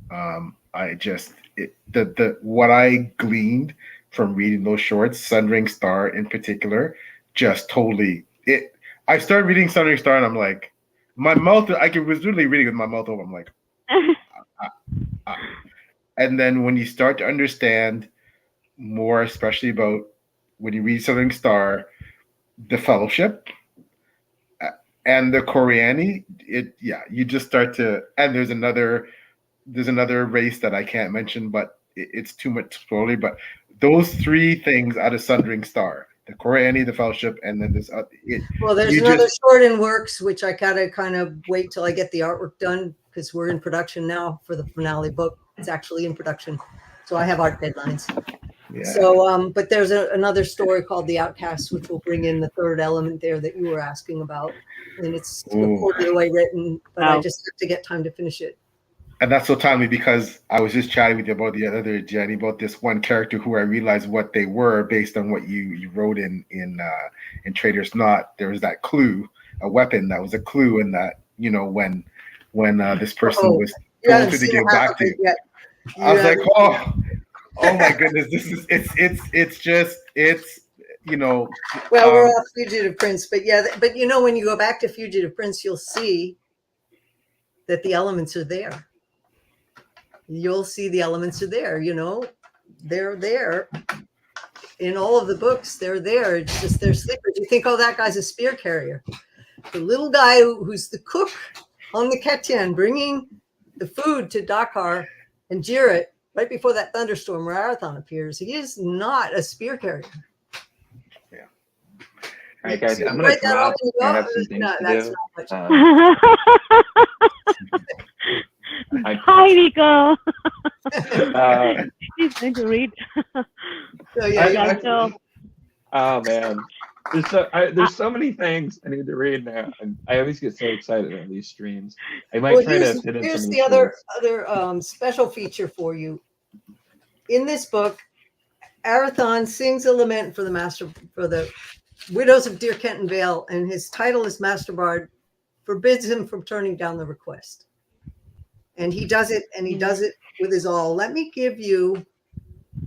What I gleaned from reading those shorts, Sundering Star in particular, just totally I started reading Sundering Star and I'm like, my mouth, was literally reading with my mouth open. I'm like, and then when you start to understand more, especially about when you read Sundering Star, the Fellowship and the Coriani, you just start to, and there's another race that I can't mention, but it's too much slowly. But those three things out of Sundering Star, the Coriani, the Fellowship, and then this. There's another short in works, which I gotta kind of wait till I get the artwork done because we're in production now for the finale book. It's actually in production, so I have art deadlines. Yeah. So, but there's another story called The Outcasts, which will bring in the third element there that you were asking about, and it's way written, but I just have to get time to finish it. And that's so timely because I was just chatting with you about the other Janny about this one character who I realized what they were based on what you wrote in Trader's Knot. There was that clue, a weapon that was a clue in that, when this person was going through the game back to. I was like, oh my goodness, this is it's you know, Well, we're um, off Fugitive Prince, but yeah, but you know, when you go back to Fugitive Prince, you'll see that the elements are there. You'll see the elements are there, you know, they're there in all of the books. They're there. It's just they're sleepers. You think, oh, that guy's a spear carrier. The little guy who's the cook on the Ketyan bringing the food to Dakar and Jirut right before that thunderstorm where Arathon appears. He is not a spear carrier. All right, guys, So I'm you gonna write that off drop. and you I go, have some things no, to that's do. not much. Hi, Nico. Uh, He's going to read. So yeah, Yeah, so oh man, there's so many things I need to read now. I always get so excited on these streams. I might well, try to fit in here's some of the these other special feature for you. In this book, Arathon sings a lament for the widows of Dear Kenton Vale, and his title is Master Bard, forbids him from turning down the request. And he does it, and he does it with his all. Let me give you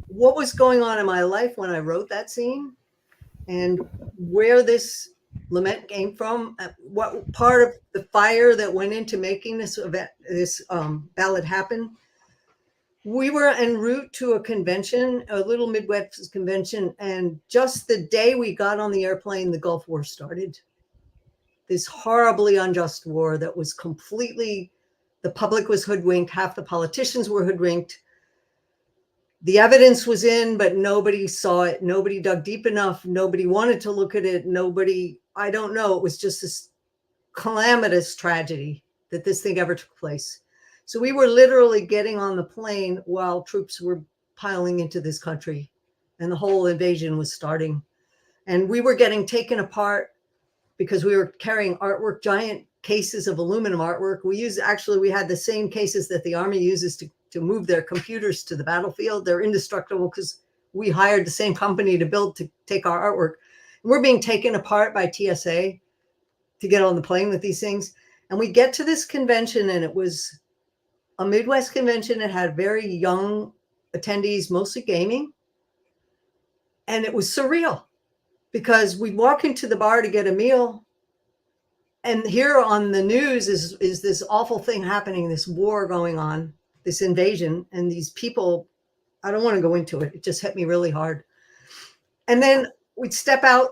what was going on in my life when I wrote that scene and where this lament came from, what part of the fire that went into making this event, this ballad happen. We were en route to a convention, a little Midwest convention, and just the day we got on the airplane, the Gulf War started. This horribly unjust war that was completely, the public was hoodwinked, half the politicians were hoodwinked. The evidence was in, but nobody saw it. Nobody dug deep enough. Nobody wanted to look at it. Nobody, I don't know. It was just this calamitous tragedy that this thing ever took place. So we were literally getting on the plane while troops were piling into this country and the whole invasion was starting. And we were getting taken apart because we were carrying artwork, giant cases of aluminum artwork. We had the same cases that the Army uses to move their computers to the battlefield. They're indestructible because we hired the same company to take our artwork. And we're being taken apart by TSA to get on the plane with these things. And we get to this convention, and it was a Midwest convention. It had very young attendees, mostly gaming. And it was surreal because we'd walk into the bar to get a meal. And here on the news is this awful thing happening, this war going on, this invasion, and these people, I don't want to go into it. It just hit me really hard. And then we'd step out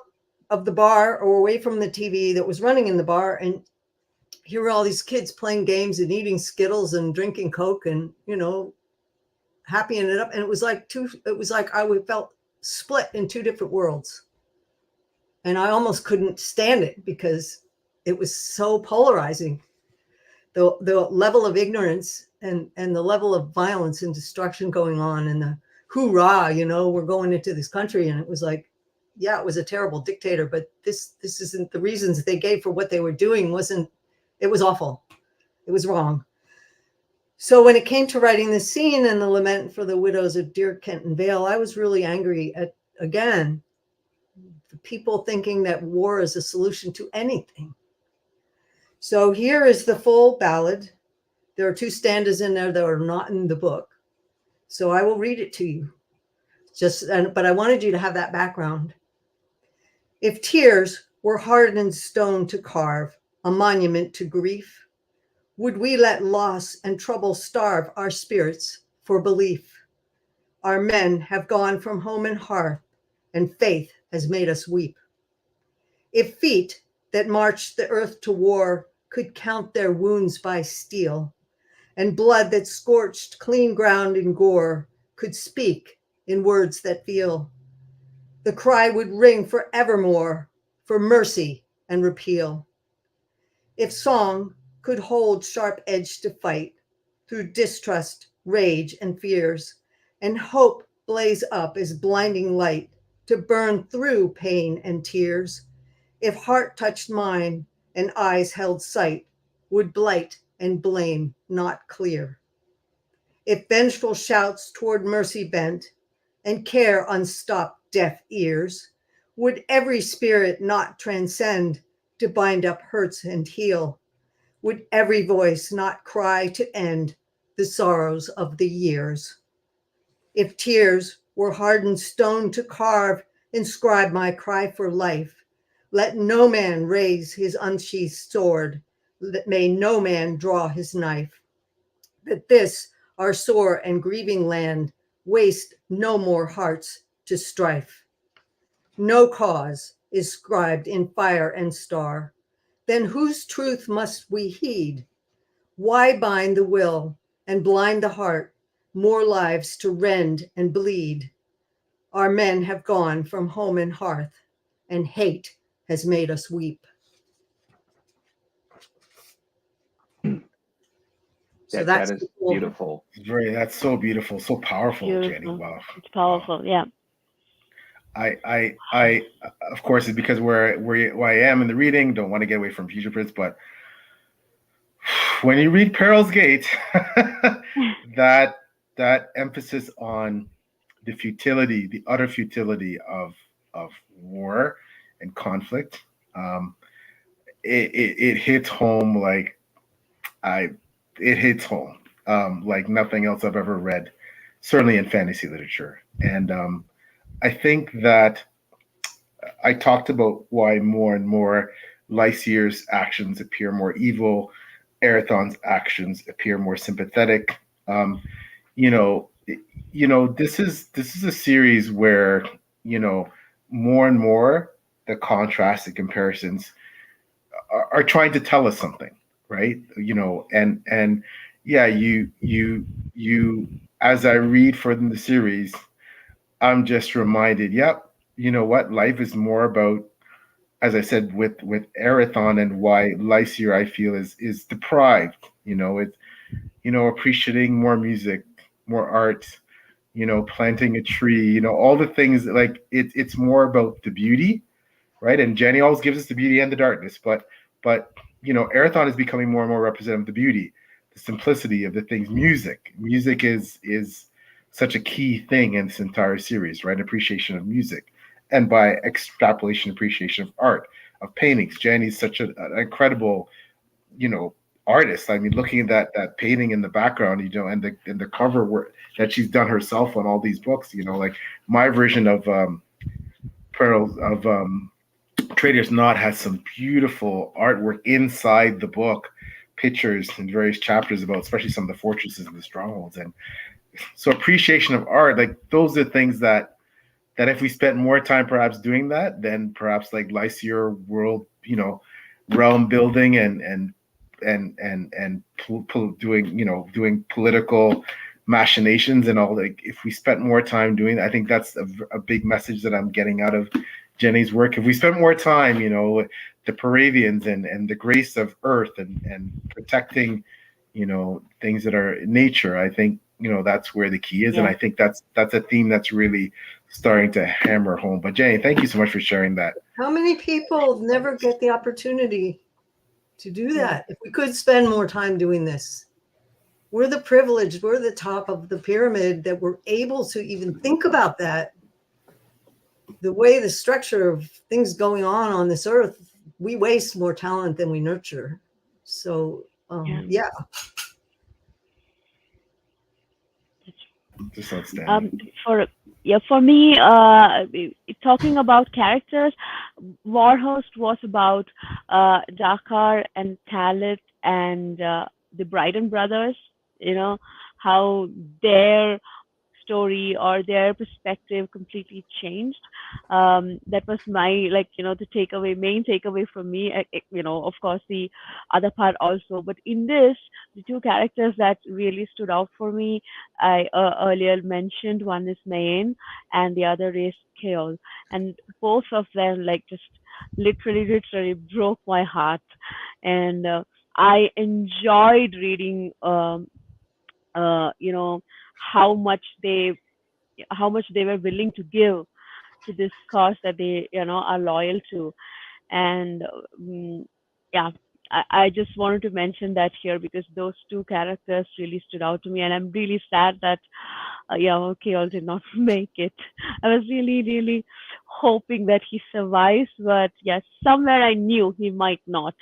of the bar or away from the TV that was running in the bar, and here were all these kids playing games and eating Skittles and drinking Coke and, you know, happying it up. And it was like I felt split in two different worlds. And I almost couldn't stand it because it was so polarizing. The level of ignorance and the level of violence and destruction going on, and the hoorah, you know, we're going into this country. And it was like, yeah, it was a terrible dictator, but this isn't the reasons they gave for what they were doing. It was awful. It was wrong. So when it came to writing the scene and the lament for the widows of Dear Kenton Vale, I was really angry at, again, the people thinking that war is a solution to anything. So here is the full ballad. There are two stanzas in there that are not in the book. So I will read it to you. But I wanted you to have that background. If tears were hardened stone to carve a monument to grief, would we let loss and trouble starve our spirits for belief? Our men have gone from home and hearth, and faith has made us weep. If feet that marched the earth to war could count their wounds by steel, and blood that scorched clean ground in gore could speak in words that feel, the cry would ring forevermore for mercy and repeal. If song could hold sharp edge to fight through distrust, rage, and fears, and hope blaze up as blinding light to burn through pain and tears, if heart touched mine and eyes held sight, would blight and blame not clear. If vengeful shouts toward mercy bent and care unstopped deaf ears, would every spirit not transcend to bind up hurts and heal? Would every voice not cry to end the sorrows of the years? If tears were hardened stone to carve inscribe my cry for life. Let no man raise his unsheathed sword. May no man draw his knife. That this, our sore and grieving land, waste no more hearts to strife. No cause is scribed in fire and star. Then whose truth must we heed? Why bind the will and blind the heart, more lives to rend and bleed? Our men have gone from home and hearth, and hate has made us weep. So That is beautiful. That's so beautiful, so powerful, Janny. Beautiful. Wow. It's powerful. Yeah. I, of course, it's because where I am in the reading, don't want to get away from Fugitive Prince, but when you read Peril's Gate, that emphasis on the futility, the utter futility of war and conflict, it hits home like it hits home like nothing else I've ever read, certainly in fantasy literature. And I think that I talked about why more and more Lycier's actions appear more evil, Erathon's actions appear more sympathetic. You know, this is a series where more and more the contrasts and comparisons are trying to tell us something, right? And yeah, you as I read further in the series, I'm just reminded, yep, you know what? Life is more about, as I said, with Erathon, and why Lycier, I feel, is deprived. It's appreciating more music, more art, planting a tree, all the things like it's more about the beauty, right? And Janny always gives us the beauty and the darkness, but Erathon is becoming more and more representative of the beauty, the simplicity of the things. Music is such a key thing in this entire series, right? Appreciation of music, and by extrapolation, appreciation of art, of paintings. Janny's such an incredible, artist. I mean, looking at that painting in the background, and the cover work that she's done herself on all these books, like my version of Trader's Knot has some beautiful artwork inside the book, pictures in various chapters about especially some of the fortresses and the strongholds. And so appreciation of art, like those are things that if we spent more time perhaps doing that, then perhaps like Lycier world, realm building and doing political machinations and all, like if we spent more time doing that, I think that's a big message that I'm getting out of Janny's work. If we spent more time, the Paravians and the grace of earth and protecting, things that are nature, I think, that's where the key is. Yeah. And I think that's a theme that's really starting to hammer home. But Janny, thank you so much for sharing that. How many people never get the opportunity to do that? If we could spend more time doing this, we're the privileged, we're the top of the pyramid that we're able to even think about that. The way the structure of things going on this earth, we waste more talent than we nurture. So yeah. Just outstanding. For me, talking about characters, Warhost was about Dakar and Talit and the Bryden brothers. How their story or their perspective completely changed. That was my the main takeaway for me. Of course the other part also, but in this, the two characters that really stood out for me, I earlier mentioned, one is Mayen and the other is Keol, and both of them just literally broke my heart, and I enjoyed reading how much they were willing to give to this cause that they are loyal to. And yeah, I just wanted to mention that here because those two characters really stood out to me, and I'm really sad that Keol did not make it. I was really hoping that he survives, but yes, somewhere I knew he might not.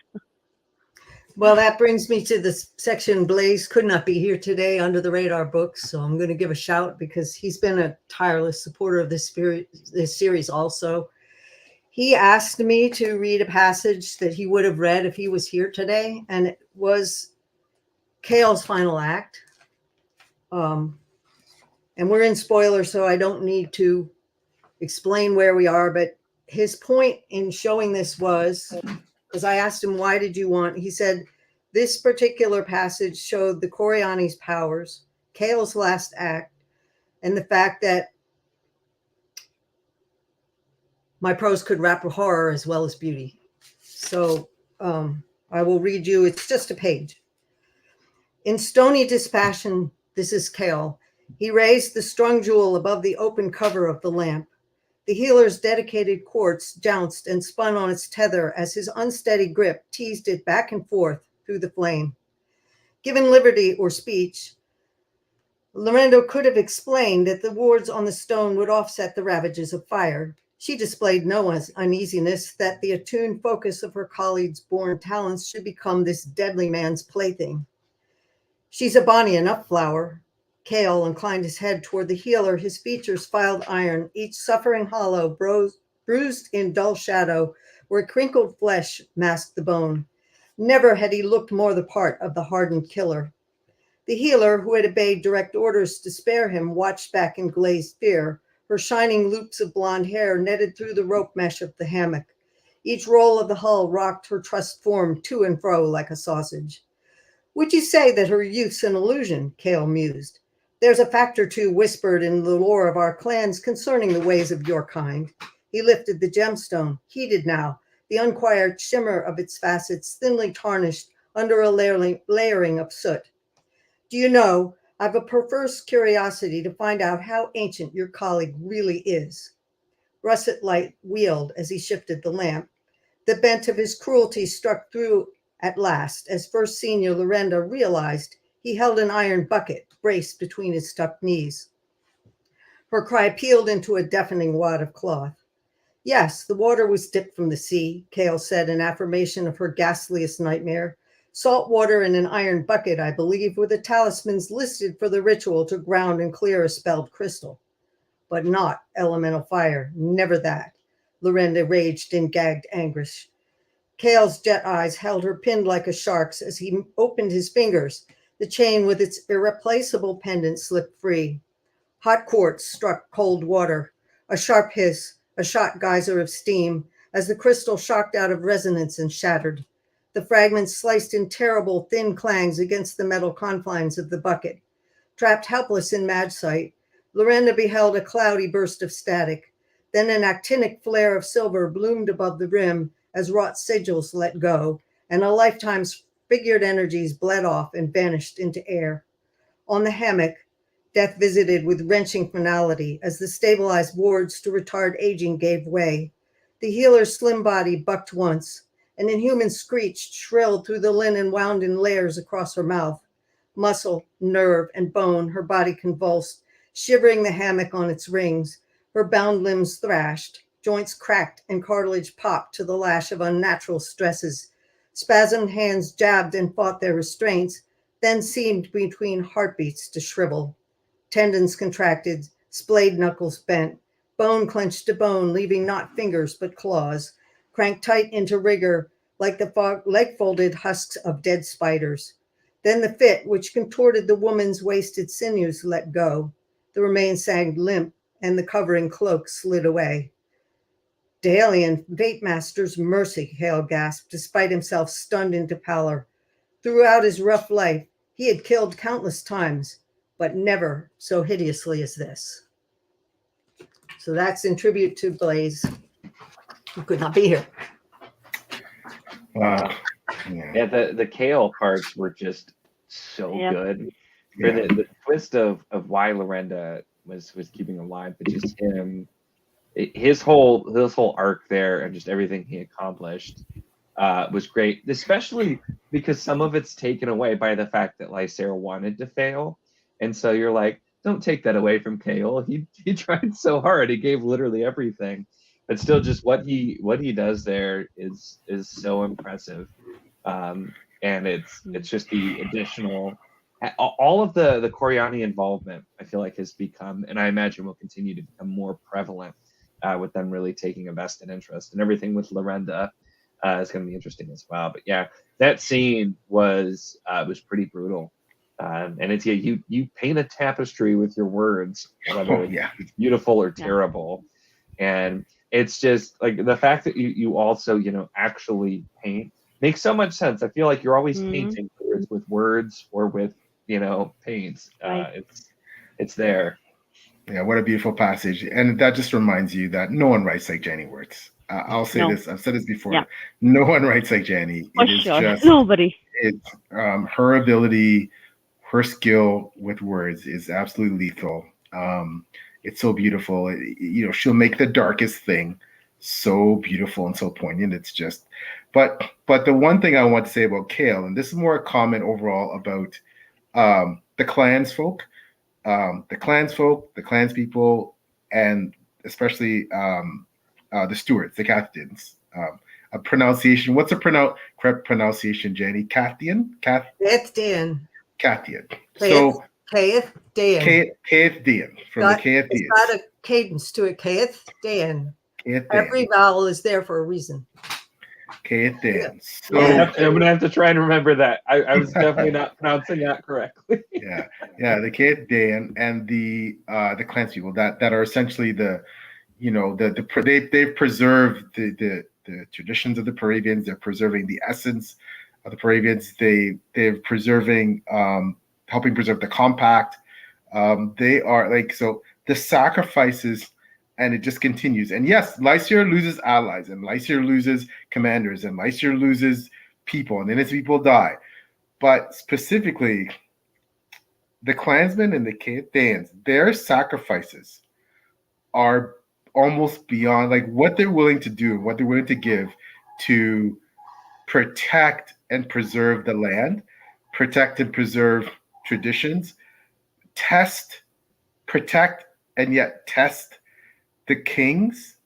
Well, that brings me to this section. Blaze could not be here today, Under the Radar books, so I'm going to give a shout because he's been a tireless supporter of this series also. He asked me to read a passage that he would have read if he was here today, and it was Kale's final act. And we're in spoilers, so I don't need to explain where we are, but his point in showing this was, because I asked him, why did you want, he said, this particular passage showed the Coriani's powers, Kale's last act, and the fact that my prose could wrap horror as well as beauty. So I will read you, it's just a page. In stony dispassion, this is Kale. He raised the strung jewel above the open cover of the lamp. The healer's dedicated quartz jounced and spun on its tether as his unsteady grip teased it back and forth through the flame. Given liberty or speech, Lorenzo could have explained that the wards on the stone would offset the ravages of fire. She displayed no uneasiness that the attuned focus of her colleague's born talents should become this deadly man's plaything. She's a bonny enough flower. Kale inclined his head toward the healer, his features filed iron, each suffering hollow, bruised in dull shadow, where crinkled flesh masked the bone. Never had he looked more the part of the hardened killer. The healer, who had obeyed direct orders to spare him, watched back in glazed fear, her shining loops of blonde hair netted through the rope mesh of the hammock. Each roll of the hull rocked her trussed form to and fro like a sausage. Would you say that her youth's an illusion? Kale mused. There's a fact or two whispered in the lore of our clans concerning the ways of your kind. He lifted the gemstone, heated now, the unquiet shimmer of its facets thinly tarnished under a layering of soot. Do you know, I've a perverse curiosity to find out how ancient your colleague really is. Russet light wheeled as he shifted the lamp. The bent of his cruelty struck through at last, as First Senior Lorenda realized he held an iron bucket braced between his stuck knees. Her cry pealed into a deafening wad of cloth. Yes, the water was dipped from the sea, Kale said in affirmation of her ghastliest nightmare. Salt water in an iron bucket, I believe, were the talismans listed for the ritual to ground and clear a spelled crystal. But not elemental fire, never that. Lorenda raged in gagged anguish. Kale's jet eyes held her pinned like a shark's as he opened his fingers. The chain with its irreplaceable pendant slipped free. Hot quartz struck cold water. A sharp hiss, a shot geyser of steam, as the crystal shocked out of resonance and shattered. The fragments sliced in terrible, thin clangs against the metal confines of the bucket. Trapped helpless in mad sight, Lorenda beheld a cloudy burst of static. Then an actinic flare of silver bloomed above the rim as wrought sigils let go, and a lifetime's figured energies bled off and vanished into air. On the hammock, death visited with wrenching finality as the stabilized wards to retard aging gave way. The healer's slim body bucked once. An inhuman screech shrilled through the linen wound in layers across her mouth. Muscle, nerve, and bone, her body convulsed, shivering the hammock on its rings. Her bound limbs thrashed, joints cracked, and cartilage popped to the lash of unnatural stresses. Spasmed hands jabbed and fought their restraints, then seemed between heartbeats to shrivel. Tendons contracted, splayed knuckles bent, bone clenched to bone, leaving not fingers but claws, cranked tight into rigor like the leg-folded husks of dead spiders. Then the fit, which contorted the woman's wasted sinews, let go. The remains sagged limp, and the covering cloak slid away. Dalian Fate Master's mercy, Hale gasped, despite himself stunned into pallor. Throughout his rough life, he had killed countless times, but never so hideously as this. So that's in tribute to Blaze, who could not be here. Wow. Yeah, the Kale parts were just so good. For Yeah. the twist of why Lorenda was keeping alive, but just him, his whole arc there and just everything he accomplished was great, especially because some of it's taken away by the fact that Lysera wanted to fail. And so you're like, don't take that away from Kale. He tried so hard. He gave literally everything. But still just what he does there is so impressive. and it's just the additional, all of the Coriani involvement, I feel like has become, and I imagine will continue to become more prevalent, with them really taking a vested interest, and everything with Lorenda is going to be interesting as well. But yeah, that scene was pretty brutal. And it's, yeah, you paint a tapestry with your words, whether it's beautiful or terrible. And it's just like the fact that you also, actually paint makes so much sense. I feel like you're always painting, whether it's with words or with, paints. It's there. Yeah, what a beautiful passage. And that just reminds you that no one writes like Janny Wirtz. I'll say this, I've said this before. Yeah. No one writes like Janny. For It is sure. just, Nobody. it's her ability, her skill with words is absolutely lethal. It's so beautiful. She'll make the darkest thing so beautiful and so poignant. It's just, but the one thing I want to say about Kale, and this is more a comment overall about the clansfolk, the clanspeople, and especially the Stuarts, the Catholics. A pronunciation. What's a correct pronunciation, Janny? Cathian? Cathian. Cathian. So Cathian. Cathian from the Cathians. It's got a cadence to it. Cathian. Every vowel is there for a reason. Cathian. So I'm gonna have to try and remember that. I was definitely not pronouncing that correctly. yeah, the Cathian and the clans people that are essentially they've preserved the traditions of the Parabians. They're preserving the essence of the Parabians. They're preserving, helping preserve the compact. They are so the sacrifices, and it just continues. And yes, Lysair loses allies, and Lysair loses commanders, and Lysair loses people, and innocent people die. But specifically, the clansmen and the Cathans, their sacrifices are almost beyond what they're willing to do, what they're willing to give to protect and preserve the land, protect and preserve traditions, protect and yet test the kings,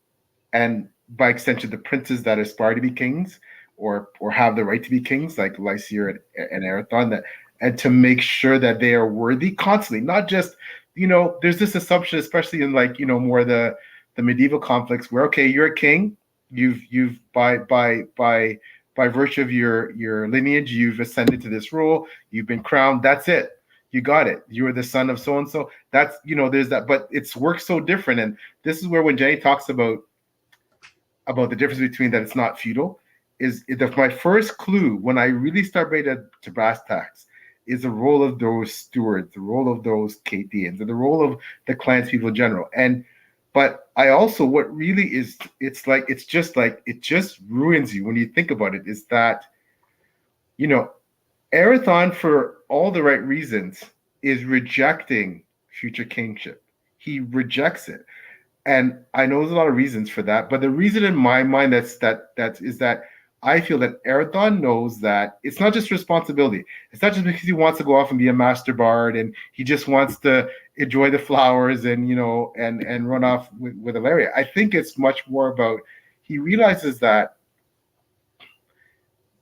and by extension the princes that aspire to be kings or have the right to be kings, like Lysair and Erathon, and to make sure that they are worthy constantly, not just, there's this assumption, especially in more the medieval conflicts, where you're a king, you've by virtue of your lineage, you've ascended to this role, you've been crowned, that's it, you got it, you're the son of so and so. That's there's that, but it's worked so different. And this is where, when Janny talks about the difference between that, it's not feudal, is my first clue when I really start bringing to brass tacks is the role of those stewards, the role of those Cathians, and the role of the clans people in general. But I also, what really is, it just ruins you when you think about it, is that, Erathon, for all the right reasons, is rejecting future kingship. He rejects it. And I know there's a lot of reasons for that, but the reason in my mind is that I feel that Erathon knows that it's not just responsibility. It's not just because he wants to go off and be a master bard and he just wants to enjoy the flowers and and run off with Ilaria. I think it's much more about, he realizes that,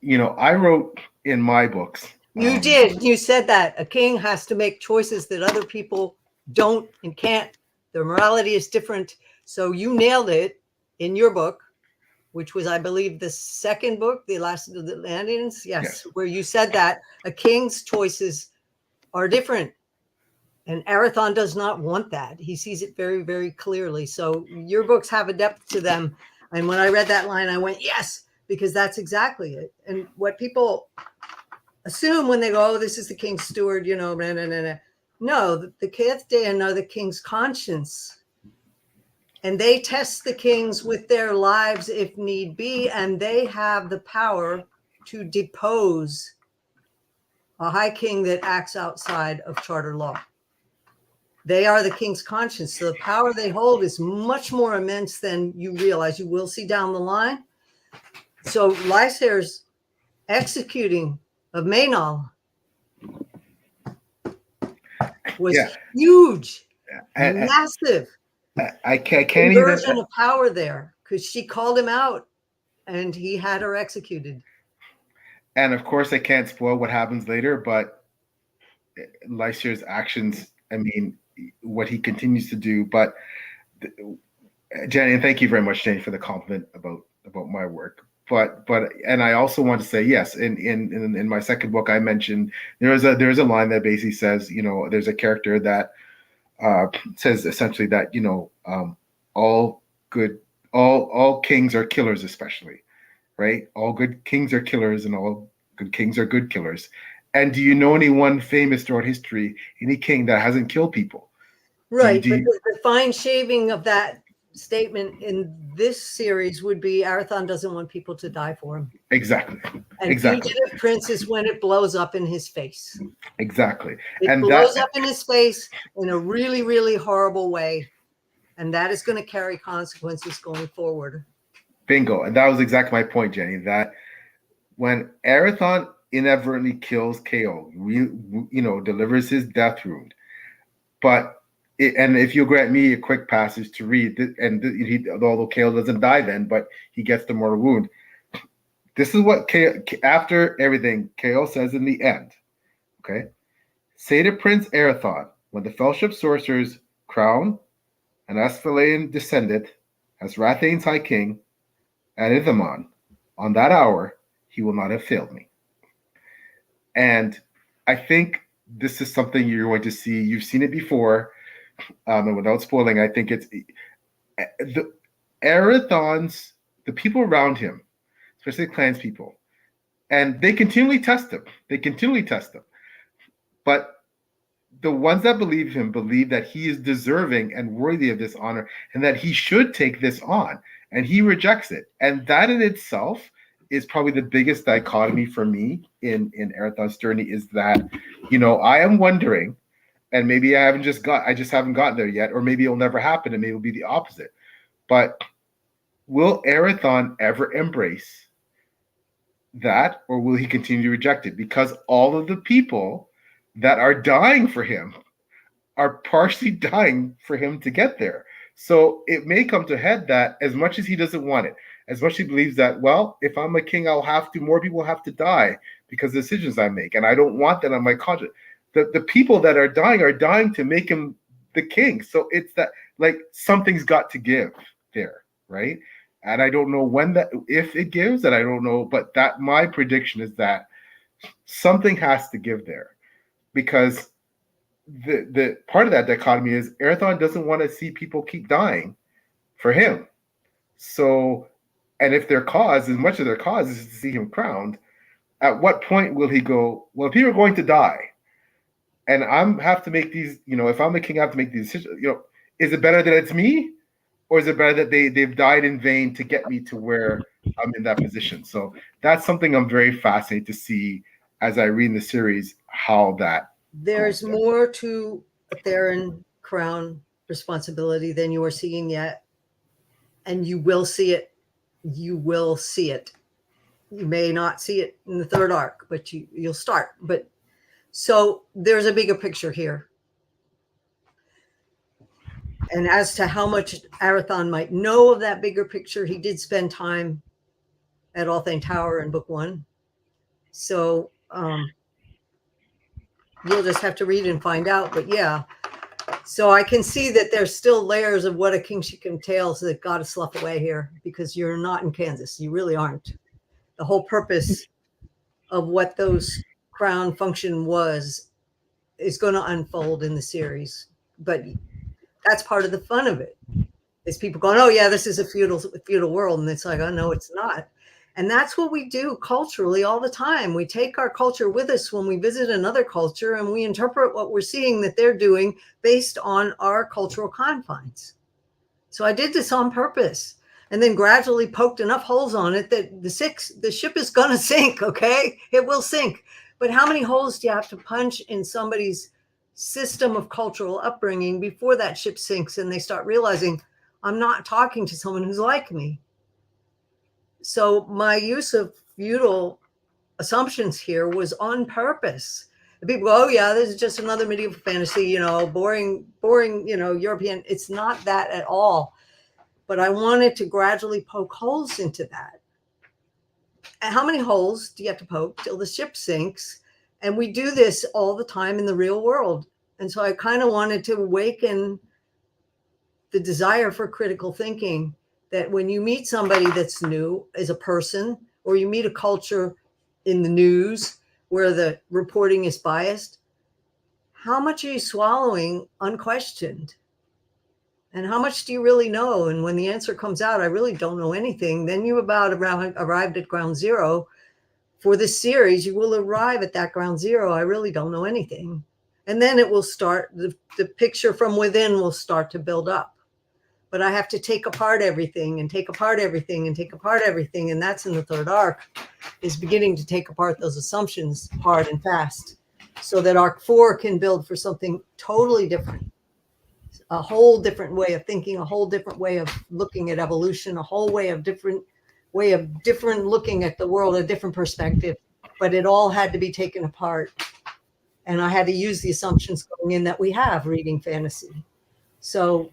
I wrote in my books. You did. You said that a king has to make choices that other people don't and can't. Their morality is different. So you nailed it in your book, which was, I believe, the second book, The Last of the Atlanteans. Yes, where you said that a king's choices are different. And Erathon does not want that. He sees it very, very clearly. So your books have a depth to them. And when I read that line, I went, yes, because that's exactly it. And what people assume when they go, oh, this is the king's steward, blah, blah, blah, blah. No, the Cathian are the king's conscience. And they test the kings with their lives if need be, and they have the power to depose a high king that acts outside of charter law. They are the king's conscience. So the power they hold is much more immense than you realize. You will see down the line. So Lysair's executing of Maynol was huge, massive. I can't inversion even of power there, because she called him out and he had her executed. And of course, I can't spoil what happens later, but Lyser's actions, I mean, what he continues to do. But Jenny, and thank you very much, Jenny, for the compliment about my work. But and I also want to say yes. In my second book, I mentioned there's a line that basically says, there's a character that says essentially that all good all kings are killers, especially, right? All good kings are killers, and all good kings are good killers. And do you know anyone famous throughout history, any king that hasn't killed people? Right, Do but you, the fine shaving of that statement in this series would be Arathon doesn't want people to die for him. exactly, And exactly, Fugitive Prince is when it blows up in his face. exactly, It and blows that up in his face in a really, really horrible way. And that is going to carry consequences going forward. bingo, and that was exactly my point, Jenny. That when Arathon inadvertently kills KO, delivers his death wound, but and if you grant me a quick passage to read, although KO doesn't die then, but he gets the mortal wound. This is what after everything KO says in the end. Okay, say to Prince Arathon, when the Fellowship sorcerers crown an Asphalian descendant as Rathane's High King at Ithamon, on that hour he will not have failed me. And I think this is something you're going to see. You've seen it before, and without spoiling, I think it's the Arathon's, the people around him, especially clans people, and they continually test him. But the ones that believe him believe that he is deserving and worthy of this honor, and that he should take this on, and he rejects it. And that in itself is probably the biggest dichotomy for me in Arathon's journey, is that, I am wondering, and maybe I just haven't gotten there yet, or maybe it'll never happen, and maybe it'll be the opposite. But will Arathon ever embrace that, or will he continue to reject it? Because all of the people that are dying for him are partially dying for him to get there. So it may come to a head that as much as he doesn't want it, as much as he believes that, well, if I'm a king, more people have to die because of the decisions I make. And I don't want that on my conscience. The people that are dying to make him the king. So it's that, like, something's got to give there, right? And I don't know if it gives, and I don't know, but that my prediction is that something has to give there, because the part of that dichotomy is Arathon doesn't want to see people keep dying for him. So, and if their cause, as much of their cause is to see him crowned, at what point will he go, well, if people are going to die, and have to make these, if I'm the king, I have to make these decisions, is it better that it's me, or is it better that they've died in vain to get me to where I'm in that position? So that's something I'm very fascinated to see as I read in the series, how that There's more to a Theron crown responsibility than you are seeing yet. And you will see it. You will see it. You may not see it in the third arc, but you'll start. But so there's a bigger picture here. And as to how much Arathon might know of that bigger picture, he did spend time at Althane Tower in book 1. So you'll just have to read and find out. But yeah, so I can see that there's still layers of what a kingship entails that got to slough away here, because you're not in Kansas. You really aren't. The whole purpose of what those crown function was is going to unfold in the series. But that's part of the fun of it, is people going, oh yeah, this is a feudal world. And it's like, oh no, it's not. And that's what we do culturally all the time. We take our culture with us when we visit another culture, and we interpret what we're seeing that they're doing based on our cultural confines. So I did this on purpose, and then gradually poked enough holes on it that the ship is going to sink. Okay, it will sink. But how many holes do you have to punch in somebody's system of cultural upbringing before that ship sinks and they start realizing, I'm not talking to someone who's like me? So my use of feudal assumptions here was on purpose. And people go, oh yeah, this is just another medieval fantasy, boring, European. It's not that at all. But I wanted to gradually poke holes into that. how many holes do you have to poke till the ship sinks? And we do this all the time in the real world. And so I kind of wanted to awaken the desire for critical thinking, that when you meet somebody that's new as a person, or you meet a culture in the news where the reporting is biased, how much are you swallowing unquestioned? And how much do you really know? And when the answer comes out, I really don't know anything, then you arrived at ground zero. For this series, you will arrive at that ground zero. I really don't know anything. And then it will start, the picture from within will start to build up. But I have to take apart everything and take apart everything and take apart everything. And that's in the third arc, is beginning to take apart those assumptions hard and fast, so that arc 4 can build for something totally different. A whole different way of thinking, a whole different way of looking at evolution, a whole way of different looking at the world, a different perspective. But it all had to be taken apart. And I had to use the assumptions going in that we have reading fantasy. So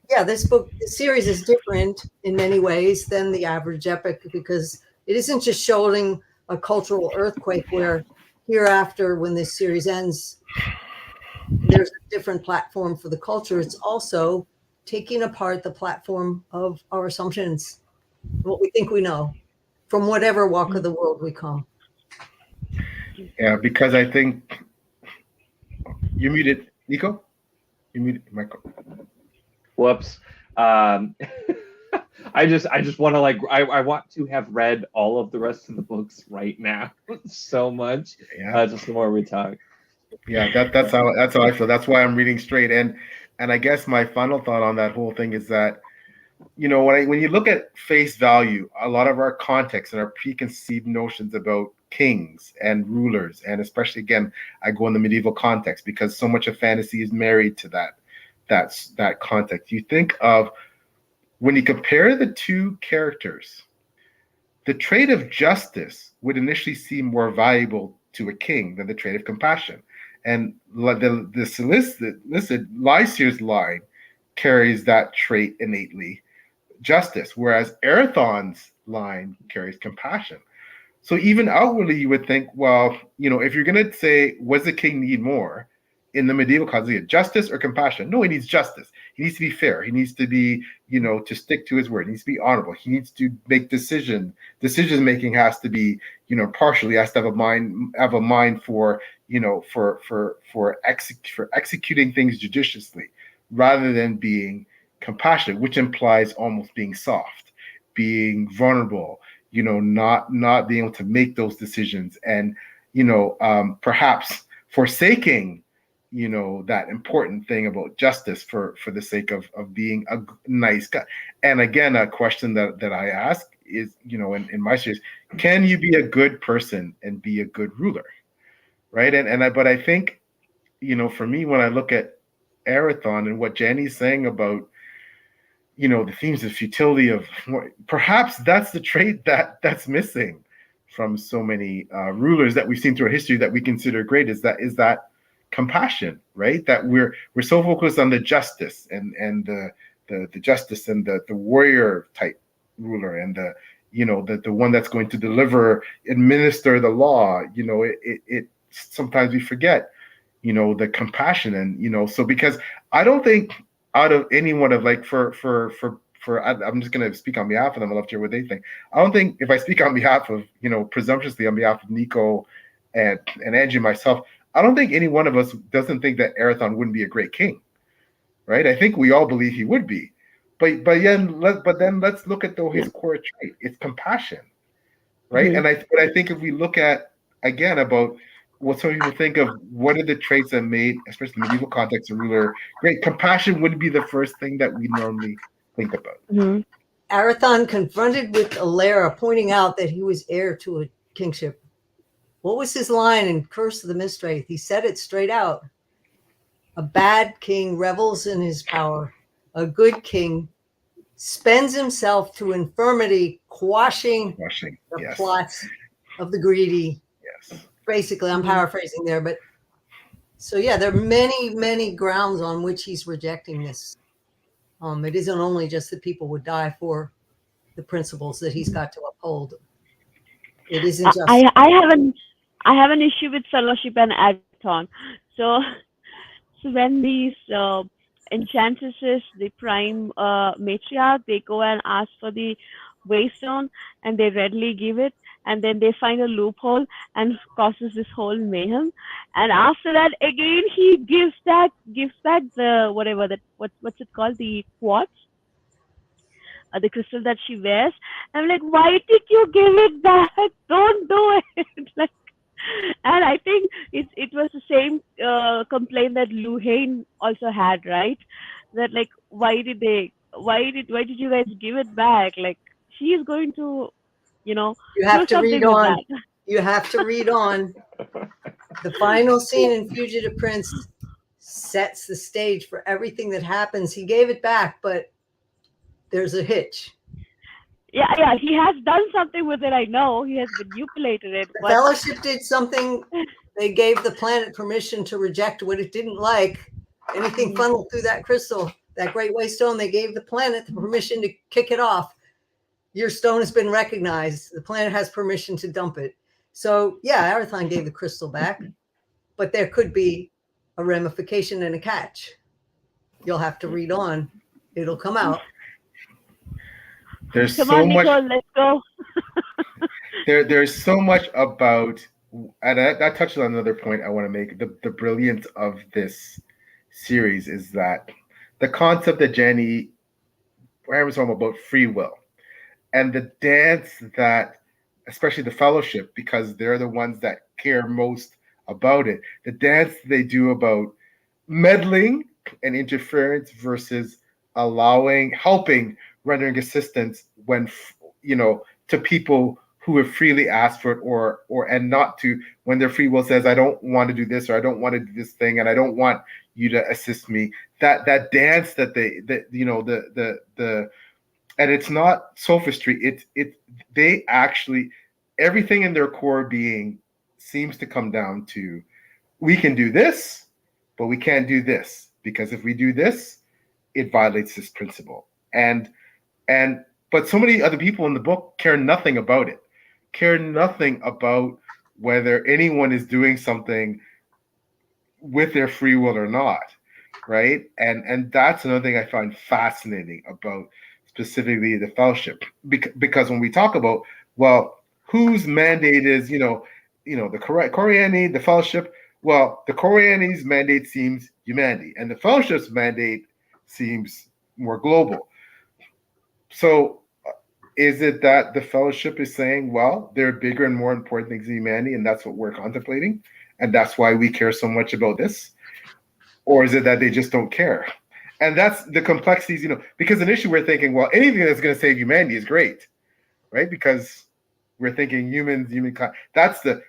yeah, this series is different in many ways than the average epic, because it isn't just showing a cultural earthquake where hereafter, when this series ends, there's a different platform for the culture. It's also taking apart the platform of our assumptions, what we think we know, from whatever walk of the world we come. Yeah, because I think you muted, Nico. You muted Michael. Whoops. I just want to I want to have read all of the rest of the books right now so much. Yeah. Just the more we talk. Yeah, that's how I feel. That's why I'm reading straight. And I guess my final thought on that whole thing is that, you know, when you look at face value, a lot of our context and our preconceived notions about kings and rulers, and especially, again, I go in the medieval context because so much of fantasy is married to that context. You think of, when you compare the two characters, the trait of justice would initially seem more valuable to a king than the trait of compassion. And the solicited Lysir's line carries that trait innately, justice, whereas Erathon's line carries compassion. So even outwardly, you would think, well, you know, if you're going to say, was the king need more in the medieval context, justice or compassion? No, he needs justice. He needs to be fair. He needs to be, you know, to stick to his word. He needs to be honorable. He needs to make decision making has to be, you know, partial. He has to have a mind for, you know, for executing things judiciously, rather than being compassionate, which implies almost being soft, being vulnerable, you know, not being able to make those decisions, and, you know, perhaps forsaking, you know, that important thing about justice for the sake of being a nice guy. And again, a question that I ask is, you know, in my series, can you be a good person and be a good ruler, right? But I think, you know, for me, when I look at Erathon and what Janny's saying about, you know, the themes of futility of, perhaps that's the trait that's missing from so many rulers that we've seen throughout history that we consider great, is that compassion, right? That we're so focused on the justice and the justice and the warrior type ruler, and the, you know, the one that's going to administer the law. You know, it sometimes we forget, you know, the compassion. And, you know, so because I don't think out of anyone of, like, for I'm just going to speak on behalf of them. I'd love to hear what they think. I don't think, if I speak on behalf of, you know, presumptuously on behalf of Nico and Angie and myself, I don't think any one of us doesn't think that Erathon wouldn't be a great king, right? I think we all believe he would be. But then let's look at his core trait. It's compassion, right? Mhm. And I think if we look at, again, about what some people think of, what are the traits that made, especially the medieval context, a ruler great, compassion wouldn't be the first thing that we normally think about. Mhm. Arathon, confronted with Alara pointing out that he was heir to a kingship. What was his line in Curse of the Mistwraith? He said it straight out. A bad king revels in his power. A good king spends himself to infirmity, quashing the Yes. plots of the greedy. Yes. Basically, I'm Mhm. paraphrasing there, but so yeah, there are many, many grounds on which he's rejecting this. It isn't only just that people would die for the principles that he's got to uphold. It isn't I, just. I have an issue with fellowship and agathon. So so when these enchantresses, the prime matriarch, they go and ask for the waystone, and they readily give it, and then they find a loophole and causes this whole mayhem. And after that, again, he gives back the whatever that what's it called, the quartz, the crystal that she wears. I'm like, why did you give it back? Don't do it. Like, and I think it was the same complaint that Luhane also had, right? That like, why did you guys give it back? Like, she is going to, you know, You do have to read something with on. that. You have to read on. The final scene in Fugitive Prince sets the stage for everything that happens. He gave it back, but there's a hitch. Yeah, he has done something with it. I know he has manipulated it, The but Fellowship did something. They gave the planet permission to reject what it didn't like. Anything Mhm. funneled through that crystal, that great waystone, they gave the planet the permission to kick it off. Your stone has been recognized. The planet has permission to dump it. So yeah, Arathon gave the crystal back, but there could be a ramification and a catch. You'll have to read on. It'll come out. There's come so on, much Nicole, let's go. there's so much about, and that touches on another point I want to make. The brilliance of this series is that the concept that Janny was talking about free will and the dance that, especially the Fellowship, because they're the ones that care most about it, the dance they do about meddling and interference versus allowing, helping, rendering assistance when, to people who have freely asked for it, or and not to, when their free will says, I don't want to do this, or I don't want to do this thing, and I don't want you to assist me. That dance that the and it's not sophistry. They actually, everything in their core being seems to come down to, we can do this, but we can't do this, because if we do this, it violates this principle. And but so many other people in the book care nothing about it, care nothing about whether anyone is doing something with their free will or not, right? And that's another thing I find fascinating about specifically the Fellowship, because when we talk about, well, whose mandate is, the Coriani, the Fellowship. Well, the Coriani's mandate seems humanity, and the Fellowship's mandate seems more global. So, is it that the Fellowship is saying, well, there are bigger and more important things in humanity, and that's what we're contemplating, and that's why we care so much about this? Or is it that they just don't care? And that's the complexities, because initially we're thinking, well, anything that's going to save humanity is great, right? Because we're thinking humankind. That's the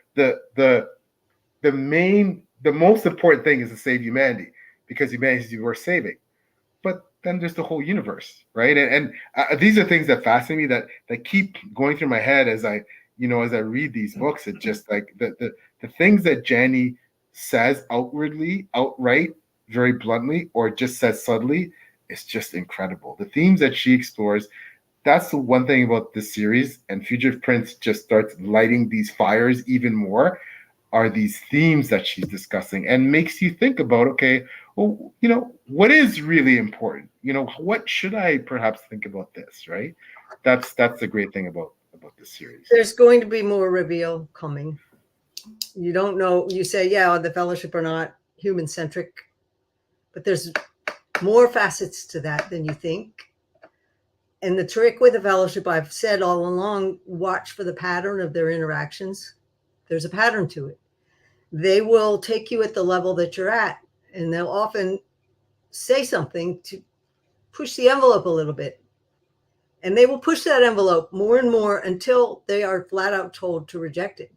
most important thing is to save humanity, because humanity is worth saving. But then there's the whole universe, right? And these are things that fascinate me, that keep going through my head as I read these books. It just, like, the things that Janny says outright, very bluntly, or just says subtly, is just incredible. The themes that she explores, that's the one thing about this series, and Fugitive Prince just starts lighting these fires even more, are these themes that she's discussing, and makes you think about, okay, well, what is really important? What should I perhaps think about this, right? That's the great thing about this series. There's going to be more reveal coming. You don't know. You say, yeah, the Fellowship are not human centric, but there's more facets to that than you think. And the trick with the Fellowship, I've said all along, watch for the pattern of their interactions. There's a pattern to it. They will take you at the level that you're at, and they'll often say something to push the envelope a little bit. And they will push that envelope more and more until they are flat out told to reject it.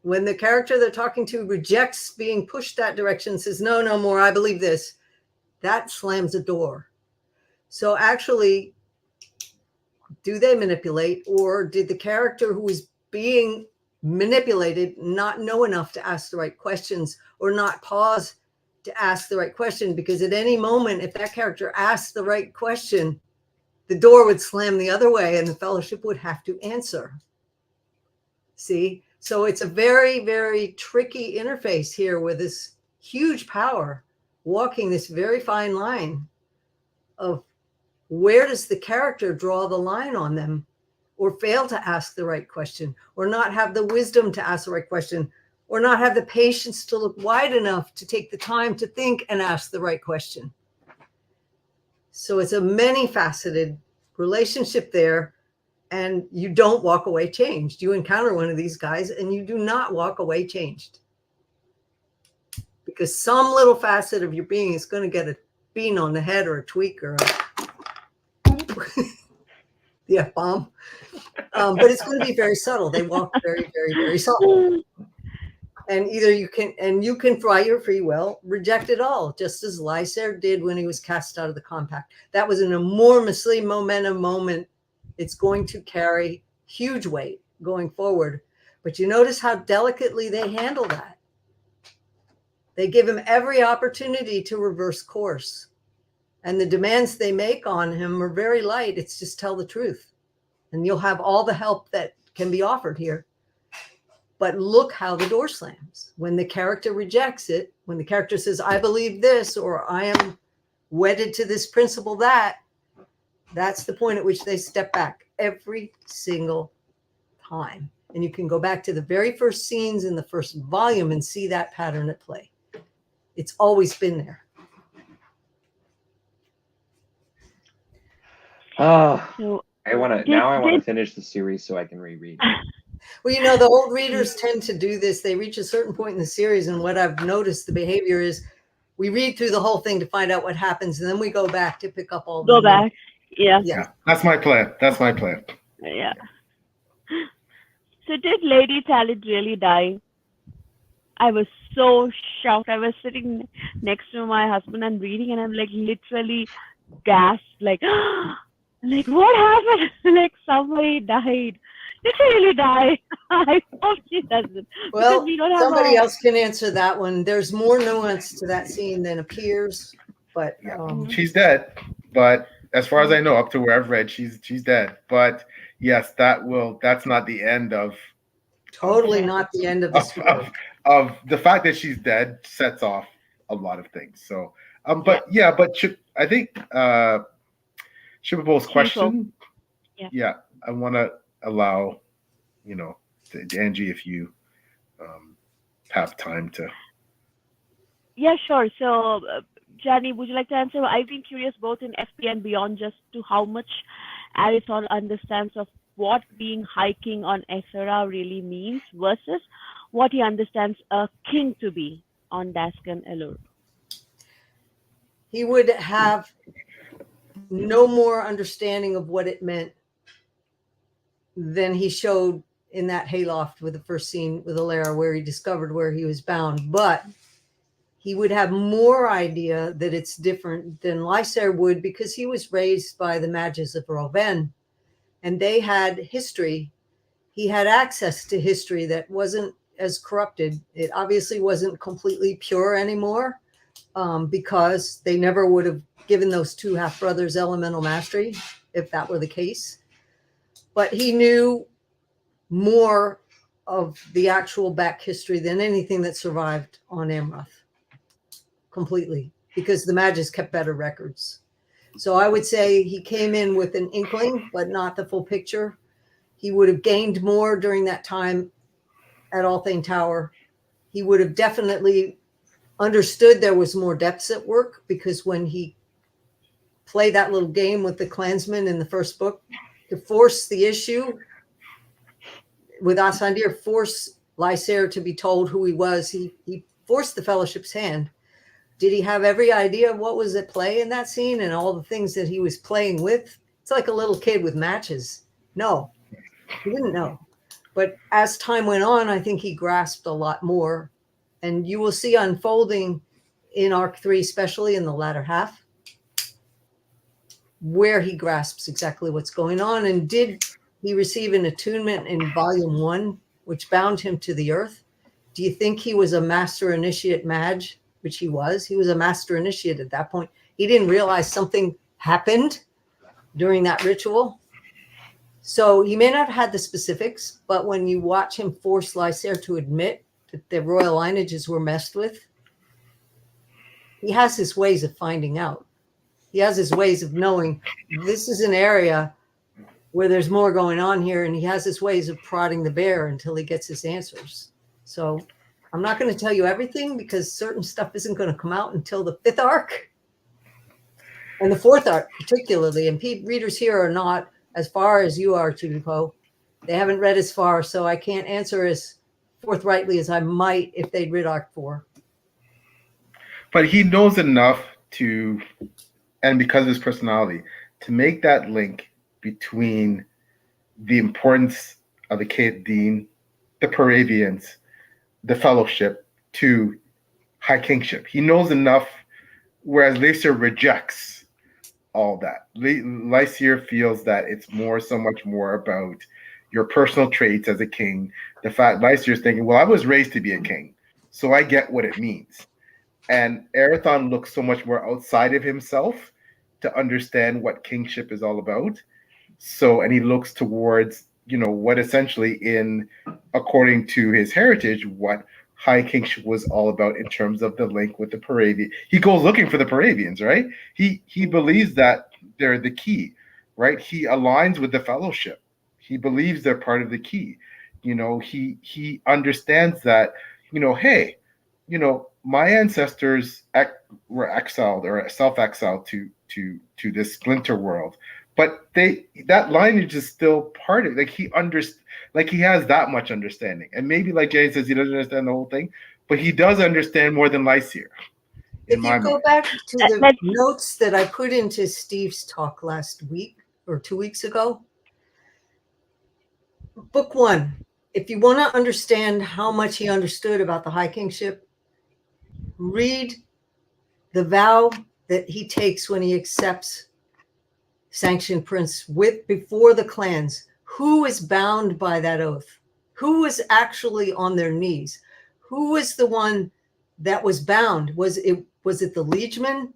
When the character they're talking to rejects being pushed that direction, says, no more, I believe this, that slams a door. So actually, do they manipulate, or did the character who is being manipulated not know enough to ask the right questions, or not pause to ask the right question? Because at any moment, if that character asked the right question, the door would slam the other way and the Fellowship would have to answer. See? So it's a very, very tricky interface here with this huge power walking this very fine line of where does the character draw the line on them, or fail to ask the right question, or not have the wisdom to ask the right question, or not have the patience to look wide enough to take the time to think and ask the right question. So it's a many faceted relationship there. And you don't walk away changed. You encounter one of these guys and you do not walk away changed. Because some little facet of your being is going to get a bean on the head or a tweak or the F-bomb. But it's going to be very subtle. They walk very, very, very subtle. And either you can, by your free will, reject it all, just as Lysair did when he was cast out of the compact. That was an enormously momentum moment. It's going to carry huge weight going forward. But you notice how delicately they handle that. They give him every opportunity to reverse course. And the demands they make on him are very light. It's just tell the truth. And you'll have all the help that can be offered here. But look how the door slams. When the character rejects it, when the character says, I believe this, or I am wedded to this principle that's the point at which they step back every single time. And you can go back to the very first scenes in the first volume and see that pattern at play. It's always been there. So I want to finish the series so I can reread it. Well, the old readers tend to do this. They reach a certain point in the series, and what I've noticed the behavior is we read through the whole thing to find out what happens, and then we go back to pick up all the back. Yeah. That's my plan. Yeah. So did Lady Talent really die? I was so shocked. I was sitting next to my husband and reading, and I'm like literally gasped, like what happened? Like somebody died. Did she really die? I hope she doesn't. Well, we don't have somebody else can answer that one. There's more nuance to that scene than appears, but she's dead. But as far as I know, up to where I've read, she's dead. But yes, that's not the end of. Totally not the end of the story. Of the fact that she's dead sets off a lot of things. So, but I think Shipable's question. Yeah, I want to allow, Angie, if you have time to. Yeah, sure. So, Janny, would you like to answer? I've been curious both in FP and beyond just to how much Aristotle understands of what being high king on Ethera really means versus what he understands a king to be on Daskan Elur. He would have no more understanding of what it meant than he showed in that hayloft with the first scene with Alara, where he discovered where he was bound. But he would have more idea that it's different than Lysair would, because he was raised by the Mages of Roven, and they had history. He had access to history that wasn't as corrupted. It obviously wasn't completely pure anymore, because they never would have given those two half brothers elemental mastery if that were the case. But he knew more of the actual back history than anything that survived on Amroth, completely, because the Mages kept better records. So I would say he came in with an inkling, but not the full picture. He would have gained more during that time at Althane Tower. He would have definitely understood there was more depths at work, because when he played that little game with the clansmen in the first book to force the issue with Asandir, force Lysair to be told who he was, he forced the Fellowship's hand. Did he have every idea of what was at play in that scene and all the things that he was playing with? It's like a little kid with matches. No, he didn't know. But as time went on, I think he grasped a lot more. And you will see unfolding in Arc 3, especially in the latter half, where he grasps exactly what's going on. And did he receive an attunement in Volume 1, which bound him to the earth? Do you think he was a master initiate mage? Which he was. He was a master initiate at that point. He didn't realize something happened during that ritual. So he may not have had the specifics, but when you watch him force Lysair to admit that the royal lineages were messed with, he has his ways of finding out. He has his ways of knowing this is an area where there's more going on here, and he has his ways of prodding the bear until he gets his answers. So I'm not going to tell you everything because certain stuff isn't going to come out until the 5th arc and the 4th arc particularly. And readers here are not as far as you are, Tudipo. They haven't read as far, so I can't answer as forthrightly as I might if they'd read arc 4. But he knows enough to, and because of his personality, to make that link between the importance of the Caed Dean, the Paravians, the Fellowship, to High Kingship. He knows enough, whereas Lysair rejects all that. Lysair feels that it's so much more about your personal traits as a king. The fact Lysair is thinking, well, I was raised to be a king, so I get what it means. And Arathon looks so much more outside of himself to understand what kingship is all about. So, and he looks towards, what essentially according to his heritage, what High Kingship was all about in terms of the link with the Paravian. He goes looking for the Paravians, right? He believes that they're the key, right? He aligns with the Fellowship. He believes they're part of the key. He understands that, hey, my ancestors were exiled or self-exiled to this splinter world, but that lineage is still part of it. He has that much understanding. And maybe like Jay says, he doesn't understand the whole thing, but he does understand more than Lysair. If you go back to the notes that I put into Steve's talk last week or 2 weeks ago, book 1, if you want to understand how much he understood about the High Kingship, read the vow that he takes when he accepts Sanctioned Prince before the clans. Who is bound by that oath? Who is actually on their knees? Who is the one that was bound? Was it the liegeman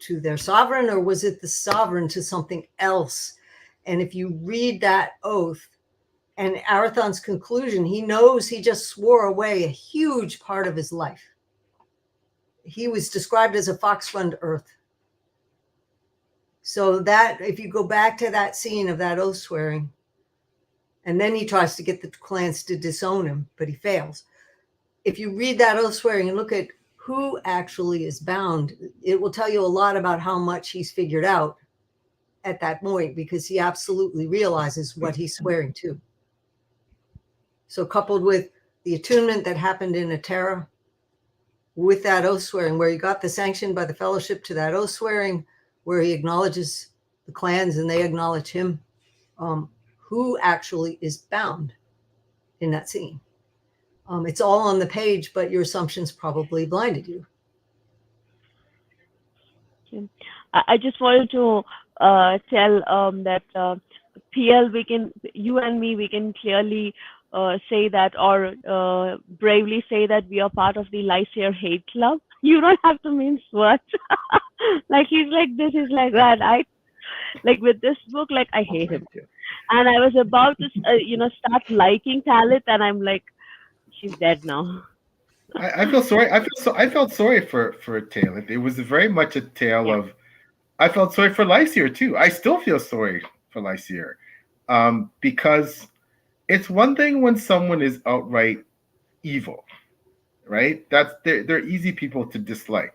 to their sovereign, or was it the sovereign to something else? And if you read that oath and Arathon's conclusion, he knows he just swore away a huge part of his life. He was described as a fox-runned earth. So that, if you go back to that scene of that oath swearing, and then he tries to get the clans to disown him, but he fails. If you read that oath swearing and look at who actually is bound, it will tell you a lot about how much he's figured out at that point, because he absolutely realizes what he's swearing to. So coupled with the attunement that happened in Atera, with that oath swearing, where he got the sanction by the Fellowship to that oath swearing, where he acknowledges the clans and they acknowledge him, who actually is bound in that scene. It's all on the page, but your assumptions probably blinded you. I just wanted to tell that PL, you and me, we can clearly say that, or bravely say that we are part of the Lysair hate club. You don't have to mince words. Like he's like this, he's like that. I like with this book, like I hate him too. And I was about to, start liking Talit, and I'm like, she's dead now. I feel sorry. I felt sorry for Talit. It was very much a tale of. I felt sorry for Lysair too. I still feel sorry for Lysair, because it's one thing when someone is outright evil, right? They're easy people to dislike.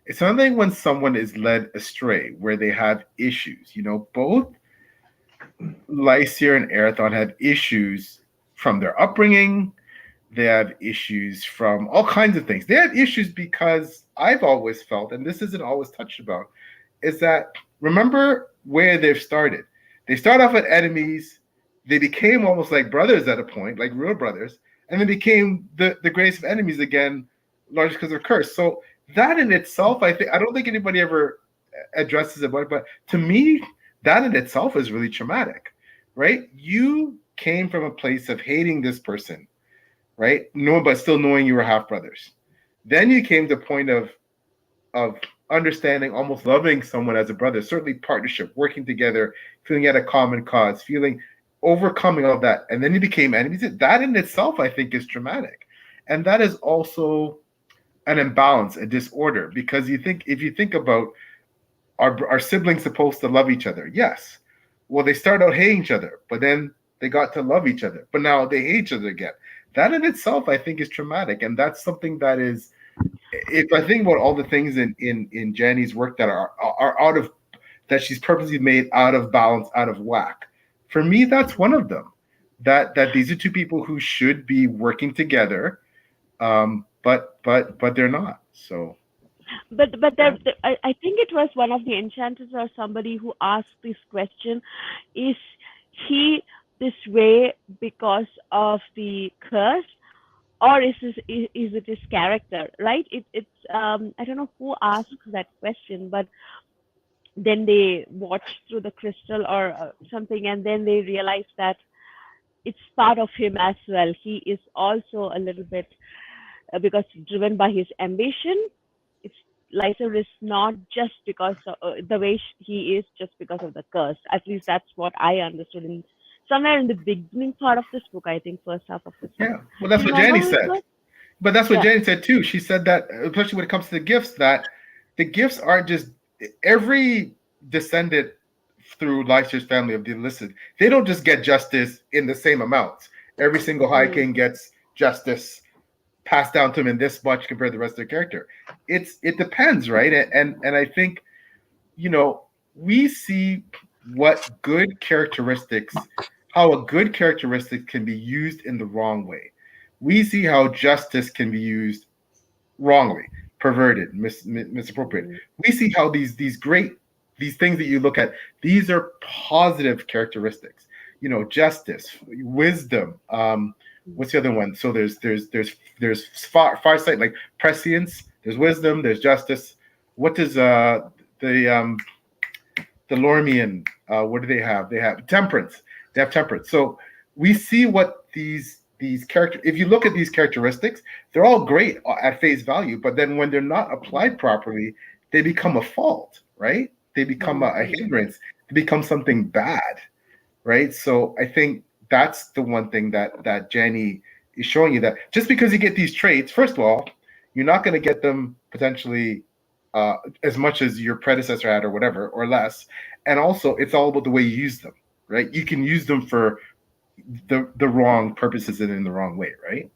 It's another thing when someone is led astray, where they have issues. Both Lysair and Arathon have issues from their upbringing. They have issues from all kinds of things. They have issues because I've always felt, and this isn't always touched about, is that remember where they've started. They start off as enemies. They became almost like brothers at a point, like real brothers, and then became the greatest of enemies again, largely because of curse. So that in itself, I don't think anybody ever addresses it, but to me, that in itself is really traumatic, right? You came from a place of hating this person, right? No, but still knowing you were half brothers. Then you came to a point of understanding, almost loving someone as a brother, certainly partnership, working together, feeling at a common cause, feeling overcoming all that, and then you became enemies. That in itself, I think, is traumatic, and that is also an imbalance, a disorder. Because if you think about our siblings supposed to love each other, yes. Well, they start out hating each other, but then they got to love each other, but now they hate each other again. That in itself, I think, is traumatic, and that's something that is. If I think about all the things in Janny's work that are out of that she's purposely made out of balance, out of whack. For me, that's one of them. That these are two people who should be working together, but they're not. So But I think it was one of the enchanters or somebody who asked this question: is he this way because of the curse, or is it his character? Right? It's I don't know who asked that question, but then they watched through the crystal or something, and then they realized that it's part of him as well. He is also a little bit because driven by his ambition. It's Lyser is not just because of, the way he is just because of the curse. At least that's what I understood in somewhere in the beginning part of this book. I think first half of this book. yeah, well, that's Do you what remember Janny how it said. was? But that's what Yeah. Janny said too. She said that, especially when it comes to the gifts, that the gifts aren't just every descendant through Lyser's family of the enlisted. They don't just get justice in the same amounts. Every single High King gets justice passed down to him in this much compared to the rest of their character. It depends, right? And I think, we see what good characteristics, how a good characteristic can be used in the wrong way. We see how justice can be used wrongly, perverted, misappropriated. We see how these things that you look at, these are positive characteristics. Justice, wisdom. What's the other one? So there's farsight, like prescience. There's wisdom. There's justice. What does the Lormian, what do they have? They have temperance. They have temperance. So we see what these characters. If you look at these characteristics, they're all great at face value, but then when they're not applied properly, they become a fault, right? They become a hindrance. They become something bad, right? So I think that's the one thing that Janny is showing you, that just because you get these traits, first of all, you're not going to get them potentially as much as your predecessor had, or whatever, or less. And also, it's all about the way you use them, right? You can use them for the wrong purposes and in the wrong way, right?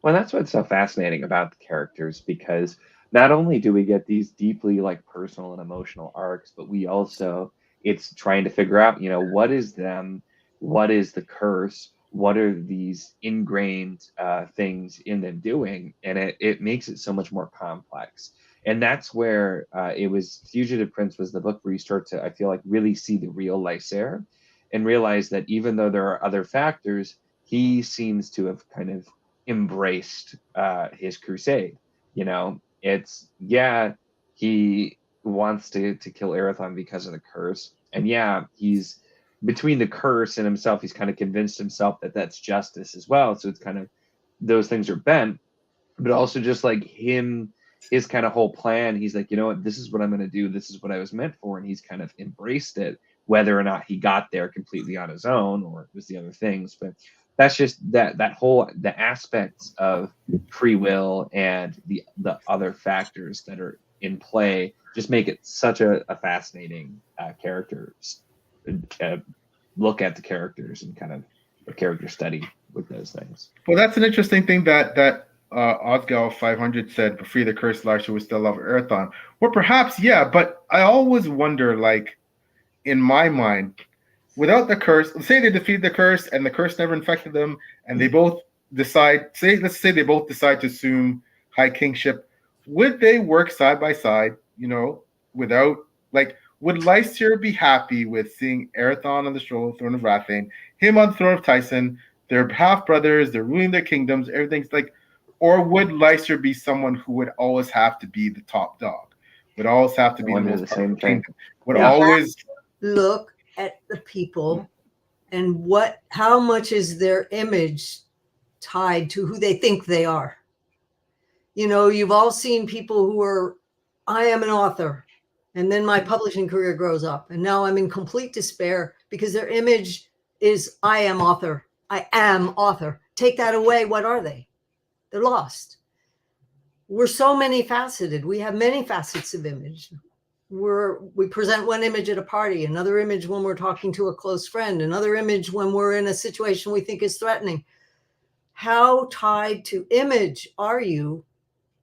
Well, that's what's so fascinating about the characters, because not only do we get these deeply like personal and emotional arcs, but we also, it's trying to figure out, what is them, what is the curse, what are these ingrained things in them doing, and it makes it so much more complex. And that's where it was Fugitive Prince was the book where you start to, I feel like, really see the real Lysair and realize that even though there are other factors, he seems to have kind of embraced his crusade. It's, yeah, he wants to kill Arathon because of the curse, and yeah, he's between the curse and himself, he's kind of convinced himself that that's justice as well. So it's kind of, those things are bent, but also just like his kind of whole plan, he's like, what, this is what I'm going to do, this is what I was meant for, and he's kind of embraced it, whether or not he got there completely on his own or it was the other things. But that's just that whole, the aspects of free will and the other factors that are in play just make it such a fascinating character look at the characters and kind of a character study with those things. Well, that's an interesting thing that Osgal 500 said, but free the curse, Lyser would still love Arathon. Well, perhaps, yeah, but I always wonder, like, in my mind, without the curse, let's say they defeat the curse and the curse never infected them, and they both decide, let's say they both decide to assume high kingship, would they work side by side, without, like, would Lyser be happy with seeing Arathon on the throne of Rathane, him on the throne of Tyson, they're half brothers, they're ruling their kingdoms, everything's like, or would Lyser be someone who would always have to be the top dog, would always have to be the most powerful kingdom, would always look at the people and how much is their image tied to who they think they are. You've all seen people who are, I am an author, and then my publishing career grows up, and now I'm in complete despair because their image is I am author. I am author. Take that away. What are they? They're lost. We're so many faceted. We have many facets of image. We present one image at a party, another image when we're talking to a close friend, another image when we're in a situation we think is threatening. How tied to image are you?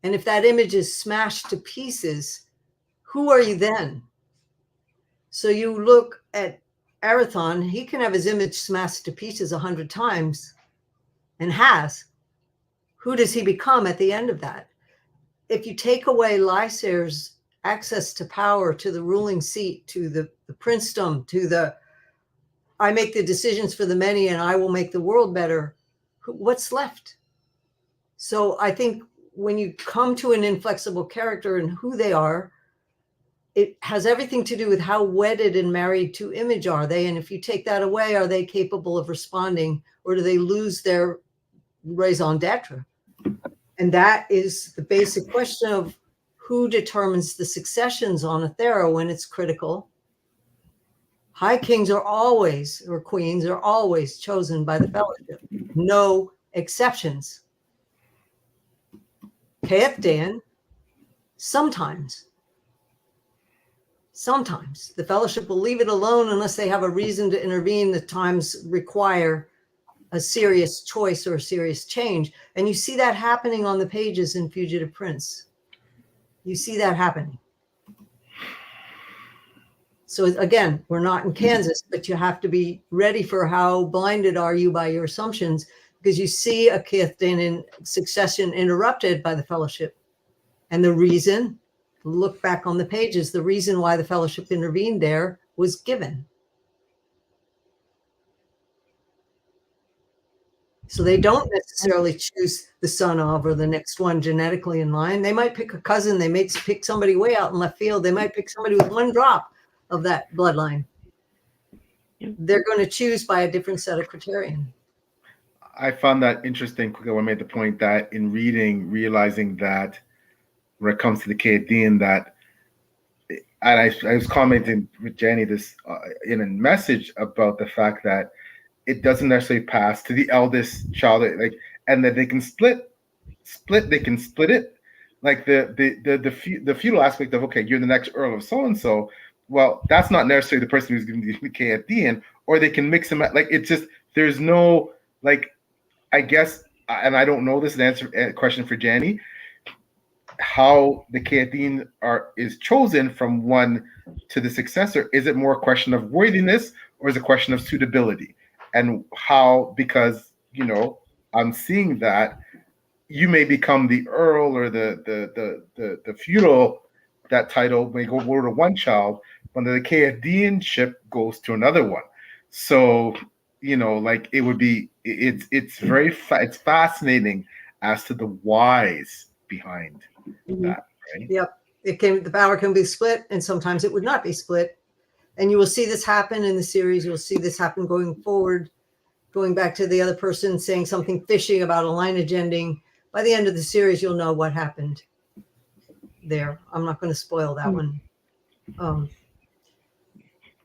And if that image is smashed to pieces, who are you then? So you look at Arathon, he can have his image smashed to pieces 100 times and has. Who does he become at the end of that? If you take away Lysair's access to power, to the ruling seat, to the princedom, to the I make the decisions for the many and I will make the world better, what's left? So I think when you come to an inflexible character and who they are, it has everything to do with how wedded and married to image are they. And if you take that away, are they capable of responding, or do they lose their raison d'etre? And that is the basic question of who determines the successions on Athera when it's critical. High kings are always, or queens are always chosen by the fellowship. No exceptions. Caethdan, sometimes the fellowship will leave it alone unless they have a reason to intervene that times require a serious choice or a serious change. And you see that happening on the pages in Fugitive Prince. You see that happening. So again, we're not in Kansas, but you have to be ready for how blinded are you by your assumptions, because you see a Caethdan succession interrupted by the fellowship. And the reason, look back on the pages, the reason why the fellowship intervened there was given. So they don't necessarily choose the son of or the next one genetically in line. They might pick a cousin. They may pick somebody way out in left field. They might pick somebody with one drop of that bloodline. They're going to choose by a different set of criterion. I found that interesting. I made the point that in realizing that when it comes to the Caethdan, that, and I was commenting with Janny this in a message about the fact that it doesn't necessarily pass to the eldest child, like, and that they can split it, like the feudal aspect of, okay, you're the next Earl of so and so. Well, that's not necessarily the person who's going to be the Caethdan, or they can mix them up. Like, it's just, there's no, like, I guess, and I don't know this is an answer question for Janny, how the Caethdan is chosen from one to the successor. Is it more a question of worthiness, or is it a question of suitability? And how, because, you know, I'm seeing that you may become the Earl or the feudal, that title may go over to one child, but the Caethdanship goes to another one. So, you know, like, it would be, it's very it's fascinating as to the whys behind that, right? Yep. The power can be split, and sometimes it would not be split. And you will see this happen in the series. You'll see this happen going forward, going back to the other person saying something fishy about a lineage ending. By the end of the series, you'll know what happened there. I'm not going to spoil that one.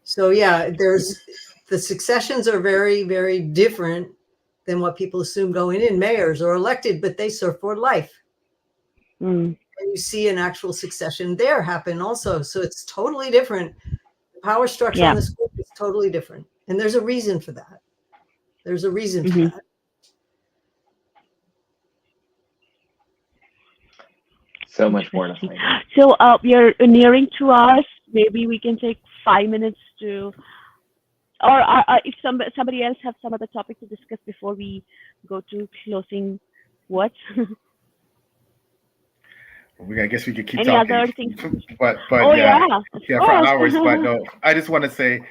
So yeah, the successions are very, very different than what people assume going in. Mayors are elected, but they serve for life. And you see an actual succession there happen also. So it's totally different. The power structure on the school is totally different. And there's a reason for that. There's a reason for that. So much more to find out. So we are nearing 2 hours. Maybe we can take 5 minutes to, or if somebody else have some other topic to discuss before we go to closing words. I guess we could keep Any talking. other things? but Oh, yeah, yeah, for hours. But no, I just want to say,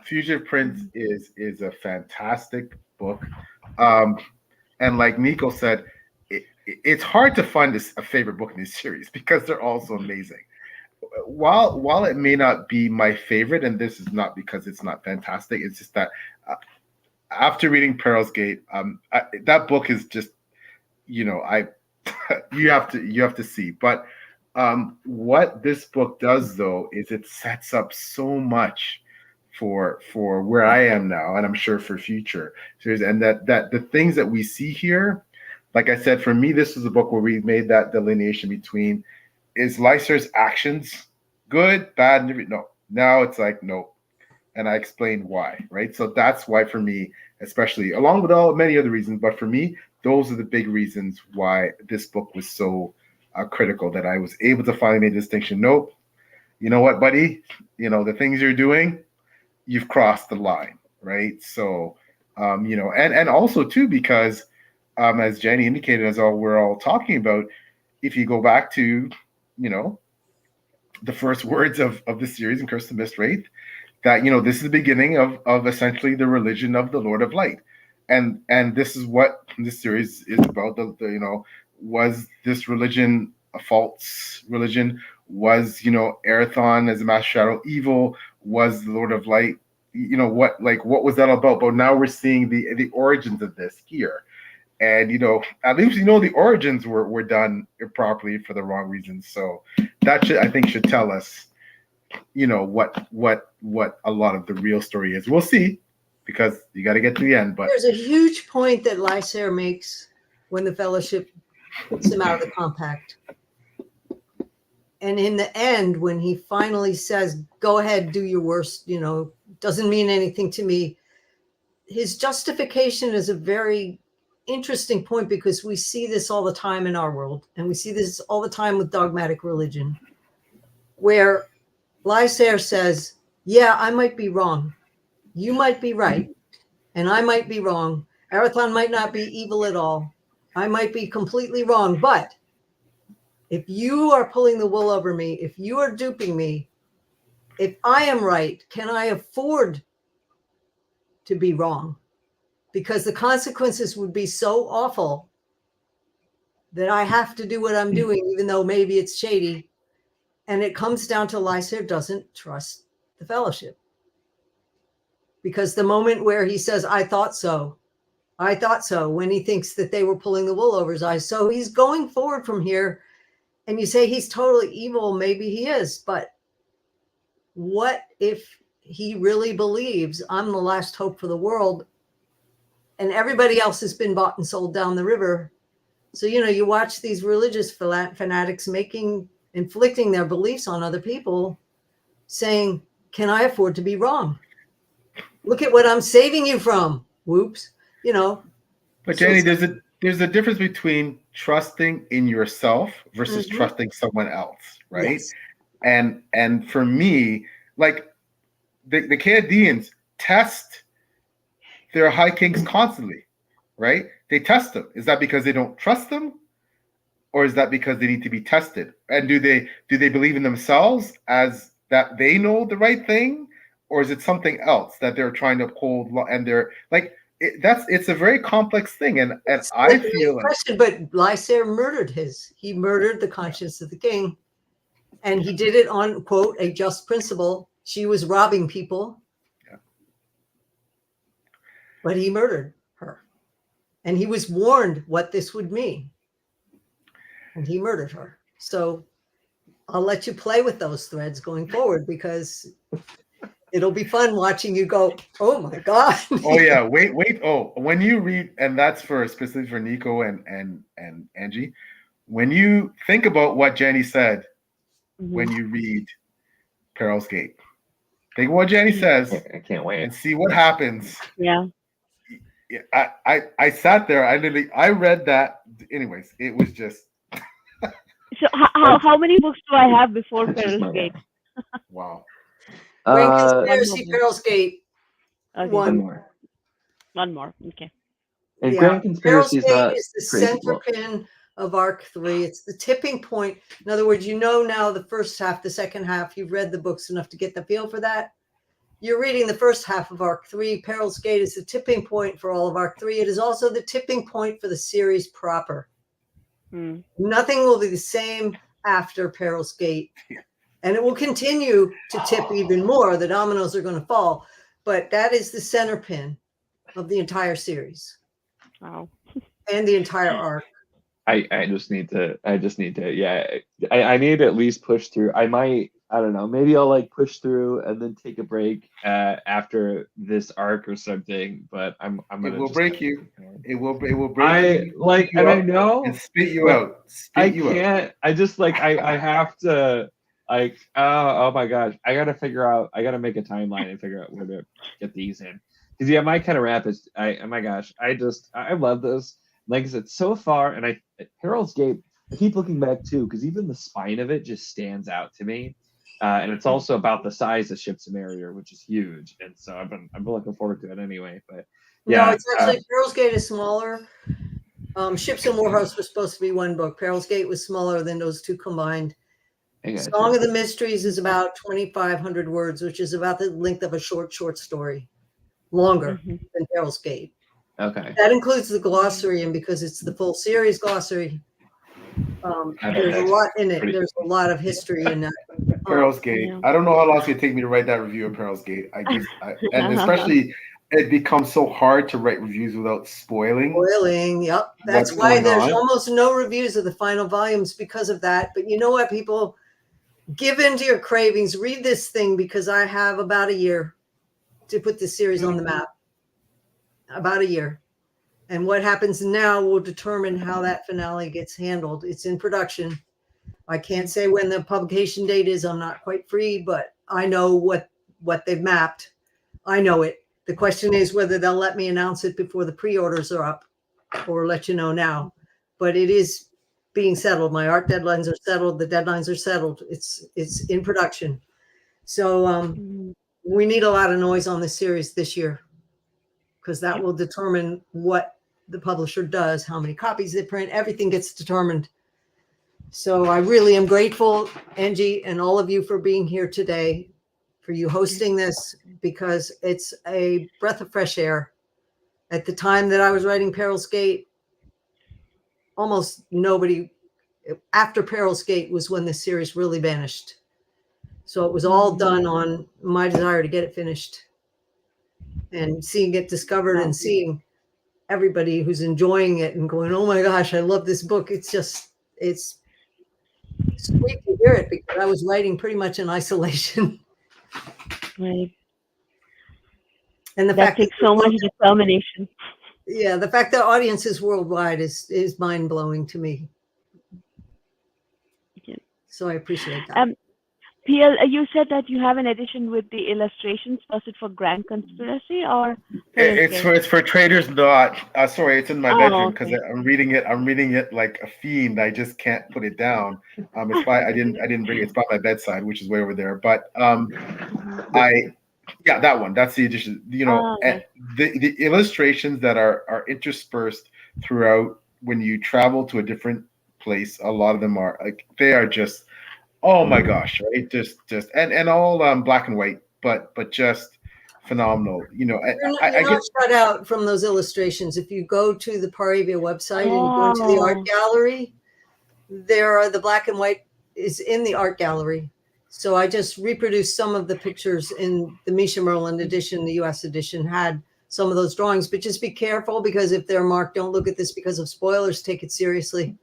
Fugitive Prince is a fantastic book, and like Nico said, it's hard to find a favorite book in this series because they're all so amazing. While it may not be my favorite, and this is not because it's not fantastic, it's just that after reading Peril's Gate, that book is just, you know, you have to see. But what this book does, though, is it sets up so much for where I am now, and I'm sure for future series. And that the things that we see here, like I said, for me, this was a book where we made that delineation between is Lyser's actions good, bad, no. Now it's like no, and I explained why, right? So that's why for me, especially along with all many other reasons, but for me, those are the big reasons why this book was so critical, that I was able to finally make a distinction. Nope, you know what, buddy? You know, the things you're doing, you've crossed the line, right? So, you know, and also too, because as Janny indicated, as all we're all talking about, if you go back to, you know, the first words of the series in Curse of the Mist Wraith, that, you know, this is the beginning of essentially the religion of the Lord of Light. And this is what this series is about. The you know, was this religion a false religion? Was, you know, Erathon as a master shadow evil? Was the Lord of Light, you know, what was that about? But now we're seeing the origins of this here. And, you know, at least, you know, the origins were done improperly for the wrong reasons. So that should, I think, should tell us, you know, what a lot of the real story is. We'll see, because you got to get to the end. But there's a huge point that Lysair makes when the Fellowship puts him out of the compact. And in the end, when he finally says, go ahead, do your worst, you know, doesn't mean anything to me, his justification is a very interesting point, because we see this all the time in our world, and we see this all the time with dogmatic religion, where Lysair says, yeah, I might be wrong. You might be right, and I might be wrong. Erathon might not be evil at all. I might be completely wrong, but if you are pulling the wool over me, if you are duping me, if I am right, can I afford to be wrong? Because the consequences would be so awful that I have to do what I'm doing, even though maybe it's shady. And it comes down to Lysair doesn't trust the Fellowship. Because the moment where he says, I thought so, when he thinks that they were pulling the wool over his eyes. So he's going forward from here, and you say he's totally evil. Maybe he is, but what if he really believes I'm the last hope for the world, and everybody else has been bought and sold down the river? So, you know, you watch these religious fanatics inflicting their beliefs on other people, saying, can I afford to be wrong? Look at what I'm saving you from. Whoops. You know. But Janny, there's a difference between trusting in yourself versus trusting someone else, right? Yes. And for me, like the Canadians test their high kings constantly, right? They test them. Is that because they don't trust them, or is that because they need to be tested? And do they believe in themselves as that they know the right thing, or is it something else that they're trying to uphold? And they're like, it's a very complex thing. And I feel like, question, but Lysair murdered he murdered the conscience of the king, and he did it on, quote, a just principle. She was robbing people, but he murdered her, and he was warned what this would mean, and he murdered her. So I'll let you play with those threads going forward, because it'll be fun watching you go, oh my God. Oh yeah, wait. Oh, when you read, and that's specifically for Nico and Angie, when you think about what Janny said, when you read Peril's Gate, think what Janny says. I can't wait. And see what happens. Yeah. I sat there. I read that. Anyways, it was just. So how many books do I have before Peril's Gate? Wow. Grand Conspiracy, Peril's Gate. Okay. One more. One more. Okay. And Grand Conspiracy is not is the crazy. center pin of Arc 3. It's the tipping point. In other words, you know now the first half, the second half. You've read the books enough to get the feel for that. You're reading the first half of Arc 3. Peril's Gate is the tipping point for all of Arc 3. It is also the tipping point for the series proper. Nothing will be the same after Peril's Gate. And it will continue to tip even more. The dominoes are going to fall. But that is the center pin of the entire series. Wow. And the entire arc. I just need to I need to at least push through. I I don't know. Maybe I'll like push through and then take a break after this arc or something. But I'm It gonna will just break you. It will break I you, like, you and I up, and know, spit you but out. I Spit you out. can't. I just like I have to like oh my gosh. I gotta figure out. I gotta make a timeline and figure out where to get these in. Because yeah, my kind of rap is oh my gosh. I love this. Like I said, so far, and Harold's Gate. I keep looking back too because even the spine of it just stands out to me. And it's also about the size of Ships of Marrier, which is huge. And so I've been looking forward to it anyway. But No, yeah, it's actually Peril's Gate is smaller. Ships and Warhouse was supposed to be one book. Peril's Gate was smaller than those two combined. I gotcha. Song of the Mysteries is about 2,500 words, which is about the length of a short story, longer than Peril's Gate. Okay. That includes the glossary, and because it's the full series glossary, there's a lot in it. There's a lot of history in that. Peril's Gate. Yeah. I don't know how long it's gonna take me to write that review of Peril's Gate. And especially it becomes so hard to write reviews without spoiling. Yep. That's what's why going there's on. almost no reviews of the final volumes because of that. But you know what, people? Give in to your cravings. Read this thing because I have about a year to put this series on the map. About a year. And what happens now will determine how that finale gets handled. It's in production. I can't say when the publication date is. I'm not quite free, but I know what they've mapped. I know it. The question is whether they'll let me announce it before the pre-orders are up or let you know now. But it is being settled. My art deadlines are settled. The deadlines are settled. It's in production. So we need a lot of noise on this series this year because that will determine what the publisher does, how many copies they print. Everything gets determined. So I really am grateful, Angie, and all of you for being here today, for you hosting this, because it's a breath of fresh air. At the time that I was writing Peril's Gate, almost nobody, after Peril's Gate was when the series really vanished. So it was all done on my desire to get it finished and seeing it discovered and seeing everybody who's enjoying it and going, oh my gosh, I love this book. It's sweet to hear it because I was writing pretty much in isolation. Right. And the That fact takes so much determination. Yeah, the fact that audiences worldwide is mind blowing to me. Yeah. So I appreciate that. PL, you said that you have an edition with the illustrations. Was it for Grand Conspiracy or? It's for Traders Not. Sorry, it's in my bedroom because okay. I'm reading it like a fiend. I just can't put it down. It's by I didn't bring it. It's by my bedside, which is way over there. But that one. That's the edition. You know, and the illustrations that are interspersed throughout when you travel to a different place. A lot of them are like they are just. Oh my gosh! Right, just and all black and white, but just phenomenal. You know, You're not shut out from those illustrations. If you go to the Paravia website and go into the art gallery, there are the black and white is in the art gallery. So I just reproduced some of the pictures in the Misha Merlin edition. The U.S. edition had some of those drawings, but just be careful because if they're marked, don't look at this because of spoilers. Take it seriously.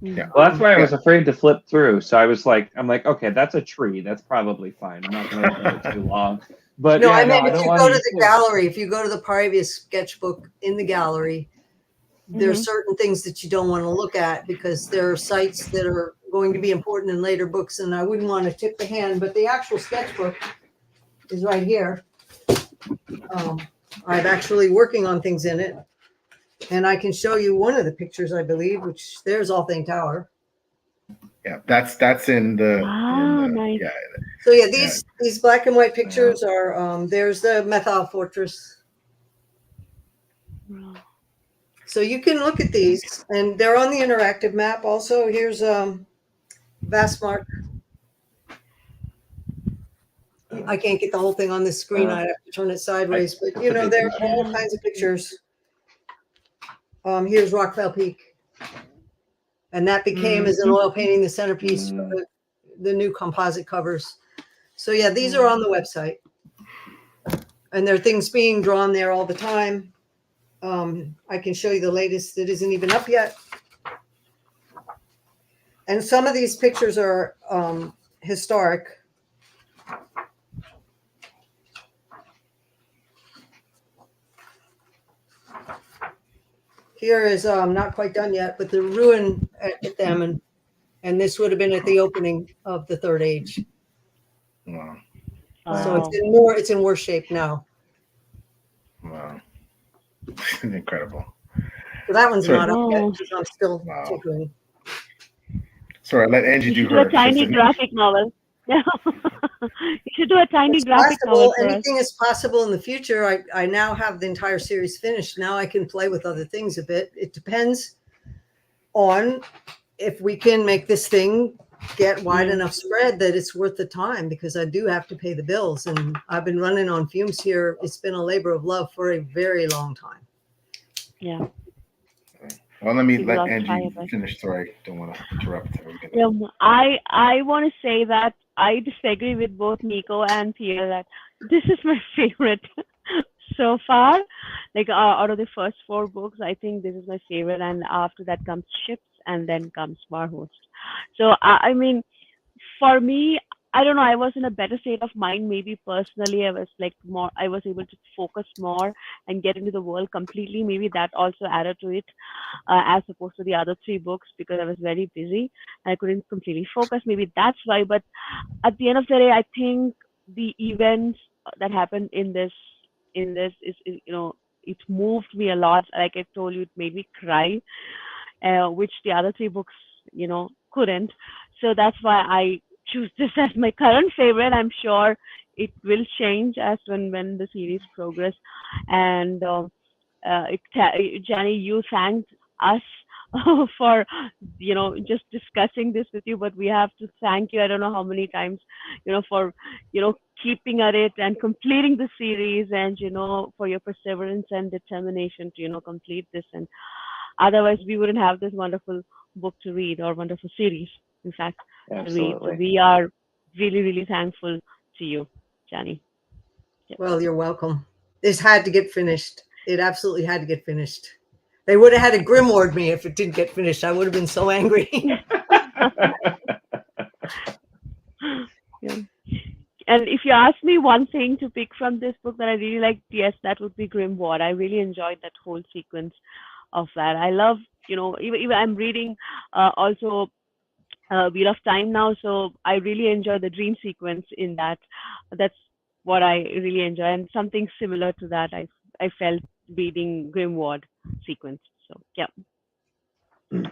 Yeah. Well, that's why I was afraid to flip through. So I'm like, okay, that's a tree. That's probably fine. I'm not going to look at it too long. But no, yeah, I mean, I if don't you want go to the gallery, if you go to the Paravia sketchbook in the gallery, there are certain things that you don't want to look at because there are sites that are going to be important in later books, and I wouldn't want to tip the hand. But the actual sketchbook is right here. I'm actually working on things in it. And I can show you one of the pictures, I believe, which there's Althane Tower. Yeah, that's in the. Nice. Yeah. So yeah, these black and white pictures are. There's the Methyl Fortress. Wow. So you can look at these, and they're on the interactive map. Also, here's Vastmark. I can't get the whole thing on this screen. I'd have to turn it sideways, but you know, there are all kinds of pictures. Here's Rockfell Peak. And that became, as an oil painting, the centerpiece for the new composite covers. So yeah, these are on the website. And there are things being drawn there all the time. I can show you the latest that isn't even up yet. And some of these pictures are historic. Here is not quite done yet, but the ruin at Ithaman, and this would have been at the opening of the Third Age. Wow. So Wow. it's in worse shape now. Wow. Incredible. So that one's Sorry. not up yet Oh, because I'm still Wow. tinkering. Sorry, let Angie you do should do a her. tiny graphic novel. You should do a tiny It's graphic novel possible. for us. Anything is possible in the future. I now have the entire series finished. Now I can play with other things a bit. It depends on if we can make this thing get wide Mm. enough spread that it's worth the time, because I do have to pay the bills, and I've been running on fumes here. It's been a labor of love for a very long time. Yeah, Well, we will let all try Angie our best. finish. Sorry, don't want to interrupt her. I want to say that I disagree with both Nico and Pierre that this is my favorite so far. Like out of the first four books, I think this is my favorite, and after that comes Ships, and then comes Warhost. So I mean, for me, I don't know, I was in a better state of mind. Maybe personally, I was like more, I was able to focus more and get into the world completely. Maybe that also added to it, as opposed to the other three books, because I was very busy and I couldn't completely focus. Maybe that's why. But at the end of the day, I think the events that happened in this is, it moved me a lot. Like I told you, it made me cry, which the other three books, couldn't. So that's why I choose this as my current favorite. I'm sure it will change as when the series progress. And Janny, you thanked us for just discussing this with you, but we have to thank you. I don't know how many times, for keeping at it and completing the series, and for your perseverance and determination to complete this. And otherwise, we wouldn't have this wonderful book to read, or wonderful series, in fact, to read. So Absolutely. we are really, really thankful to you, Janny. Yeah. Well, you're welcome. This had to get finished. It absolutely had to get finished. They would have had to Grimward me if it didn't get finished. I would have been so angry. Yeah. And if you ask me one thing to pick from this book that I really liked, yes, that would be Grimward. I really enjoyed that whole sequence of that. I love, even I'm reading also Wheel of Time now, so I really enjoy the dream sequence in that. That's what I really enjoy, and something similar to that I felt reading Grimward sequence. So yeah, To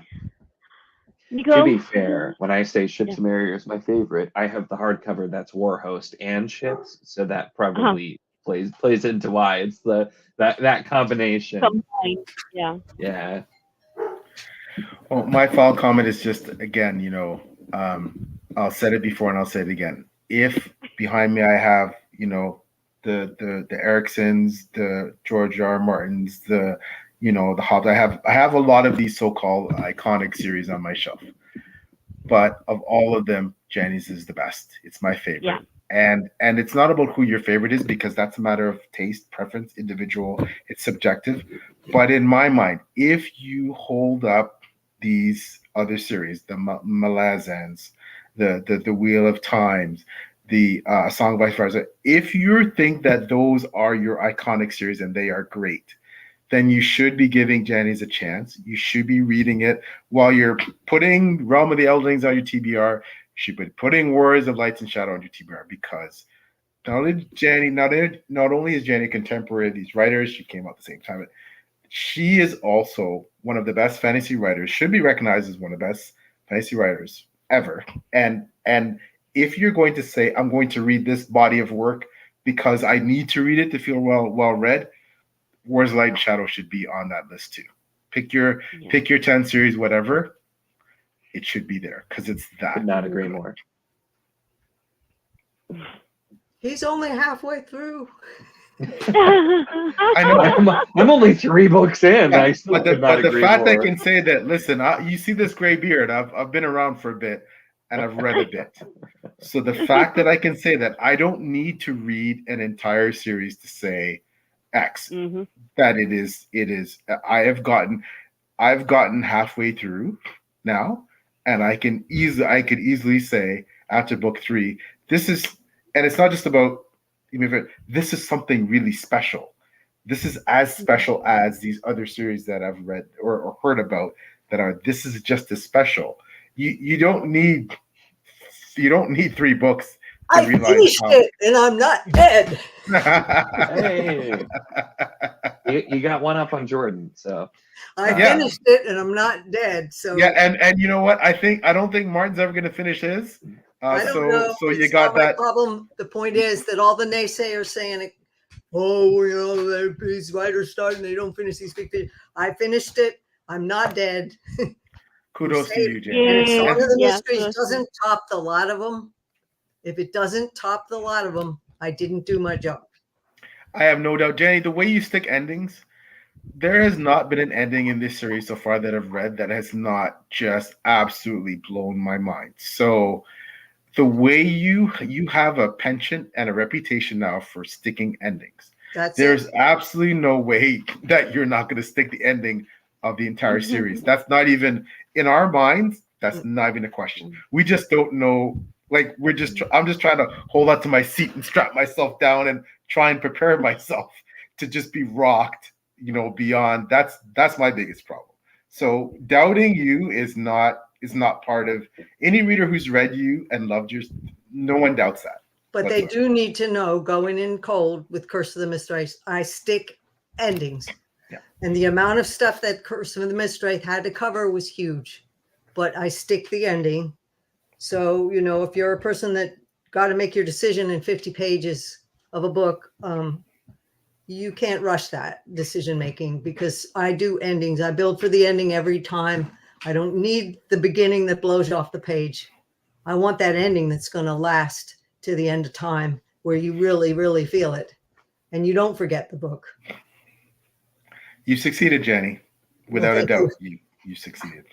Nico. be fair, when I say Yeah. Ships of Marrier is my favorite, I have the hardcover that's Warhost and Ships, so that Uh-huh. probably plays into why it's that combination. Combined. Yeah. Yeah. Well, my final comment is just again, I'll say it before and I'll say it again. If behind me I have, the Ericksons, the George R. R. Martins, the Hobbs. I have a lot of these so-called iconic series on my shelf. But of all of them, Janny's is the best. It's my favorite. Yeah. And it's not about who your favorite is, because that's a matter of taste, preference, individual. It's subjective. But in my mind, if you hold up these other series, the Malazans, the Wheel of Times, the Song of Ice and Fire, if you think that those are your iconic series and they are great, then you should be giving Janny's a chance. You should be reading it while you're putting Realm of the Eldlings on your TBR. You should be putting Warriors of Lights and Shadow on your TBR, because not only is Janny contemporary of these writers, she came out at the same time, but she is also one of the best fantasy writers, should be recognized as one of the best fantasy writers ever. And if you're going to say, I'm going to read this body of work because I need to read it to feel well read, Wars of Light and Shadow should be on that list too. Pick your 10 series, whatever. It should be there because it's that. Could not agree more. He's only halfway through. I know. I'm only 3 books in. Yeah, I still but could not the agree fact I more. can say that, listen, you see this gray beard. I've been around for a bit and I've read a bit. So the fact that I can say that I don't need to read an entire series to say X, that it is. I've gotten halfway through now, and I could easily say after book 3. This is, and it's not just about, this is something really special. This is as special as these other series that I've read or heard about that are, this is just as special. You don't need 3 books to I realize finished how. it and I'm not dead. Hey, you got one up on Jordan. So I Yeah. finished it and I'm not dead. So Yeah, and you know what? I don't think Martin's ever going to finish his. I don't So know. so you It's got not my that. problem. The point is that all the naysayers saying, "Oh, you know, these writers start and they don't finish these big things." I finished it. I'm not dead. Kudos to Say you, it. Janny. And if Song Yeah, of the yeah, Mysteries close. doesn't top the lot of them, if it doesn't top the lot of them, I didn't do my job. I have no doubt, Janny. The way you stick endings, there has not been an ending in this series so far that I've read that has not just absolutely blown my mind. So the way you have a penchant and a reputation now for sticking endings. That's There's it. absolutely no way that you're not going to stick the ending of the entire series. That's not even in our minds. That's not even a question. We just don't know. Like I'm just trying to hold on to my seat and strap myself down and try and prepare myself to just be rocked. Beyond. That's my biggest problem. So doubting you is not part of any reader who's read you and loved yours. No one doubts that. But they do need to know, going in cold with Curse of the Mistwraith, I stick endings. Yeah. And the amount of stuff that Curse of the Mistwraith had to cover was huge. But I stick the ending. So, if you're a person that got to make your decision in 50 pages of a book, you can't rush that decision making because I do endings. I build for the ending every time. I don't need the beginning that blows you off the page. I want that ending that's going to last to the end of time where you really, really feel it and you don't forget the book. You succeeded, Janny. Without a doubt, you succeeded.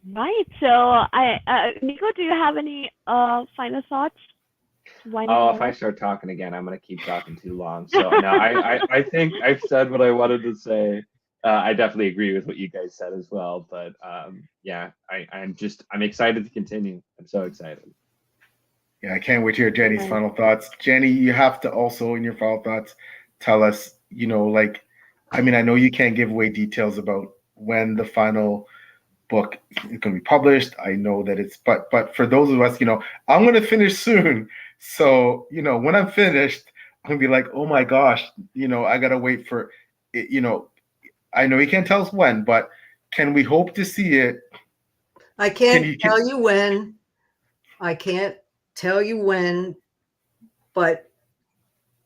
Right. So, Nico, do you have any final thoughts? if I start talking again, I'm going to keep talking too long. So no, I think I've said what I wanted to say. I definitely agree with what you guys said as well. But yeah, I'm excited to continue. I'm so excited. Yeah, I can't wait to hear Janny's final thoughts. Janny, you have to also, in your final thoughts, tell us, I know you can't give away details about when the final book is going to be published. I know that but for those of us, I'm going to finish soon. So, when I'm finished, I'm going to be like, oh my gosh, I got to wait for it. I know you can't tell us when, but can we hope to see it? I can't tell you when. I can't tell you when, but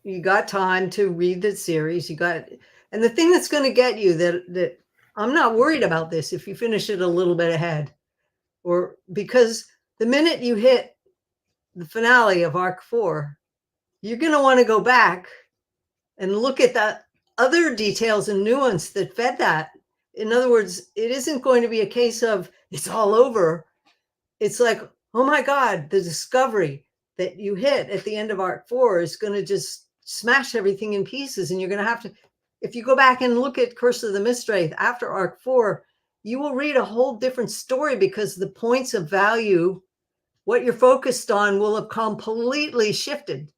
you got time to read the series. And the thing that's going to get you that I'm not worried about this if you finish it a little bit ahead, or because the minute you hit the finale of Arc 4, you're going to want to go back and look at that other details and nuance that fed that. In other words, it isn't going to be a case of it's all over. It's like, oh my God, the discovery that you hit at the end of Arc 4 is going to just smash everything in pieces. And you're going to have to, if you go back and look at Curse of the Mistwraith after Arc 4, you will read a whole different story because the points of value, what you're focused on, will have completely shifted.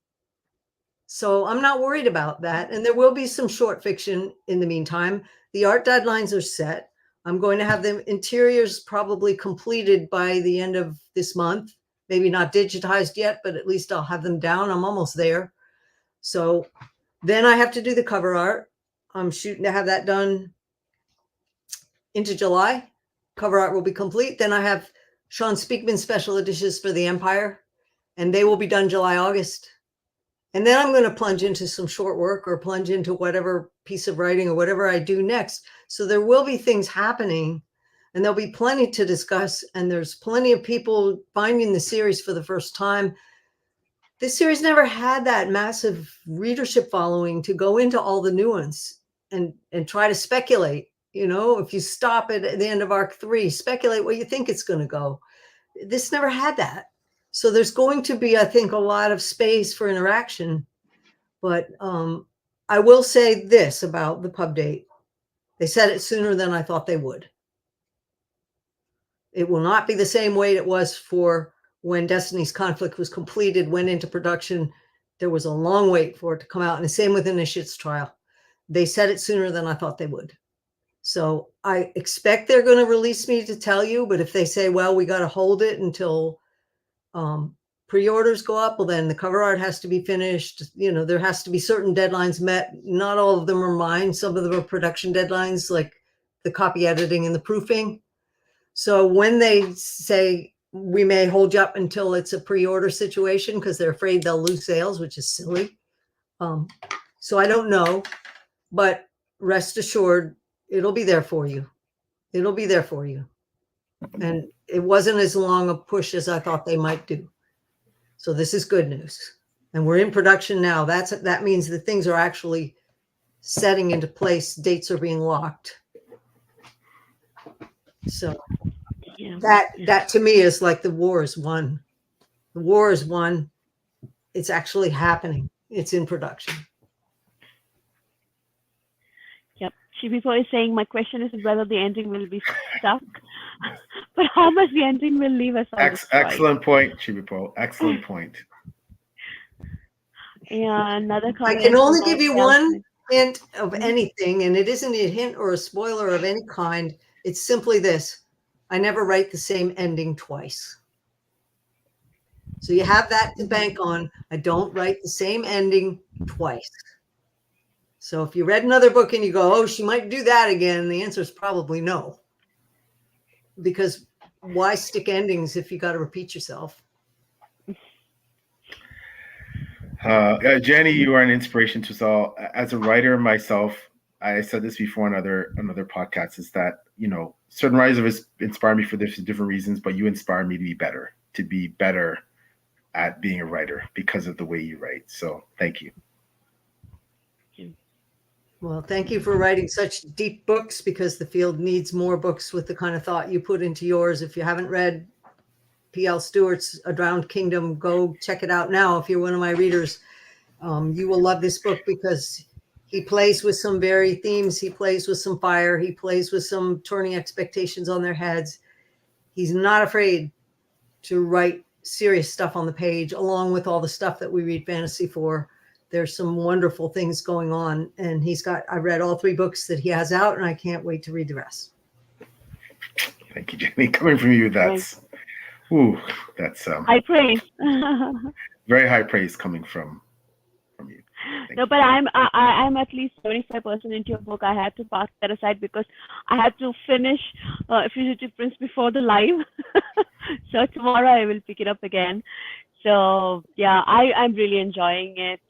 So I'm not worried about that. And there will be some short fiction in the meantime. The art deadlines are set. I'm going to have the interiors probably completed by the end of this month. Maybe not digitized yet, but at least I'll have them down. I'm almost there. So then I have to do the cover art. I'm shooting to have that done into July. Cover art will be complete. Then I have Sean Speakman special editions for the Empire, and they will be done July, August. And then I'm going to plunge into some short work or plunge into whatever piece of writing or whatever I do next. So there will be things happening and there'll be plenty to discuss. And there's plenty of people finding the series for the first time. This series never had that massive readership following to go into all the nuance and try to speculate. If you stop at the end of Arc 3, speculate what you think it's going to go. This never had that. So there's going to be, I think, a lot of space for interaction. But I will say this about the pub date. They said it sooner than I thought they would. It will not be the same weight it was for when Destiny's Conflict was completed, went into production. There was a long wait for it to come out. And the same with Initiate's Trial. They said it sooner than I thought they would. So I expect they're going to release me to tell you. But if they say, well, we got to hold it until pre-orders go up, well, then the cover art has to be finished. You know, there has to be certain deadlines met. Not all of them are mine. Some of them are production deadlines, like the copy editing and the proofing. So when they say we may hold you up until it's a pre-order situation because they're afraid they'll lose sales, which is silly. So I don't know, but rest assured, it'll be there for you. It'll be there for you. And it wasn't as long a push as I thought they might do. So this is good news. And we're in production now. That means that things are actually setting into place. Dates are being locked. So Yeah. that to me is like the war is won. The war is won. It's actually happening. It's in production. Yep. Shibipo is saying my question is whether the ending will be stuck, but how much the ending will leave us all destroyed. Excellent point, Shibipo. Excellent point. Yeah, another I comment. can only from give you Mark one hint of anything, and it isn't a hint or a spoiler of any kind. It's simply this: I never write the same ending twice. So you have that to bank on. I don't write the same ending twice. So if you read another book and you go, oh, she might do that again, the answer is probably no. Because why stick endings if you got to repeat yourself? Janny, you are an inspiration to us all. As a writer myself, I said this before on another podcast, is that, you know, certain writers have inspired me for different reasons, but you inspire me to be better at being a writer because of the way you write. So thank you. Well, thank you for writing such deep books, because the field needs more books with the kind of thought you put into yours. If you haven't read P.L. Stewart's A Drowned Kingdom, go check it out now. If you're one of my readers, you will love this book because he plays with some very themes. He plays with some fire. He plays with some turning expectations on their heads. He's not afraid to write serious stuff on the page, along with all the stuff that we read fantasy for. There's some wonderful things going on. And I read all 3 books that he has out, and I can't wait to read the rest. Thank you, Janny. Coming from you, that's high praise. very high praise coming from you. No, but I'm at least 75% into your book. I had to pass that aside because I had to finish Fugitive Prince before the live. So tomorrow I will pick it up again. So yeah, I'm really enjoying it.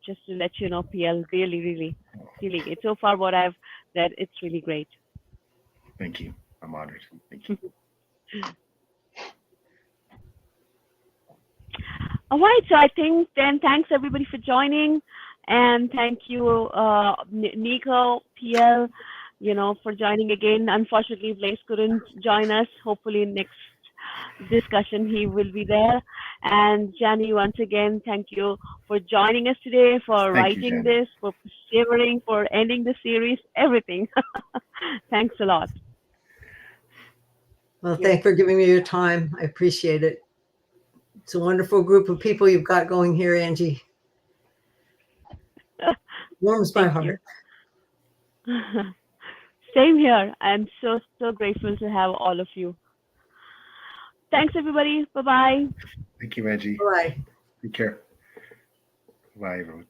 Just to let you know, PL, really, it's so far what I've read, it's really great. Thank you. I'm honored. Thank you. All right, so I think then thanks everybody for joining, and thank you, Nico, PL, for joining again. Unfortunately, Blaze couldn't join us. Hopefully next discussion he will be there. And Janny, once again, thank you for joining us today, for writing this, for persevering, for ending the series, everything. Thanks a lot. Well, thanks for giving me your time. I appreciate it. It's a wonderful group of people you've got going here, Angie. Warms my heart. Same here. I'm so grateful to have all of you. Thanks, everybody. Bye-bye. Thank you, Angie. Bye. Take care. Bye, everyone.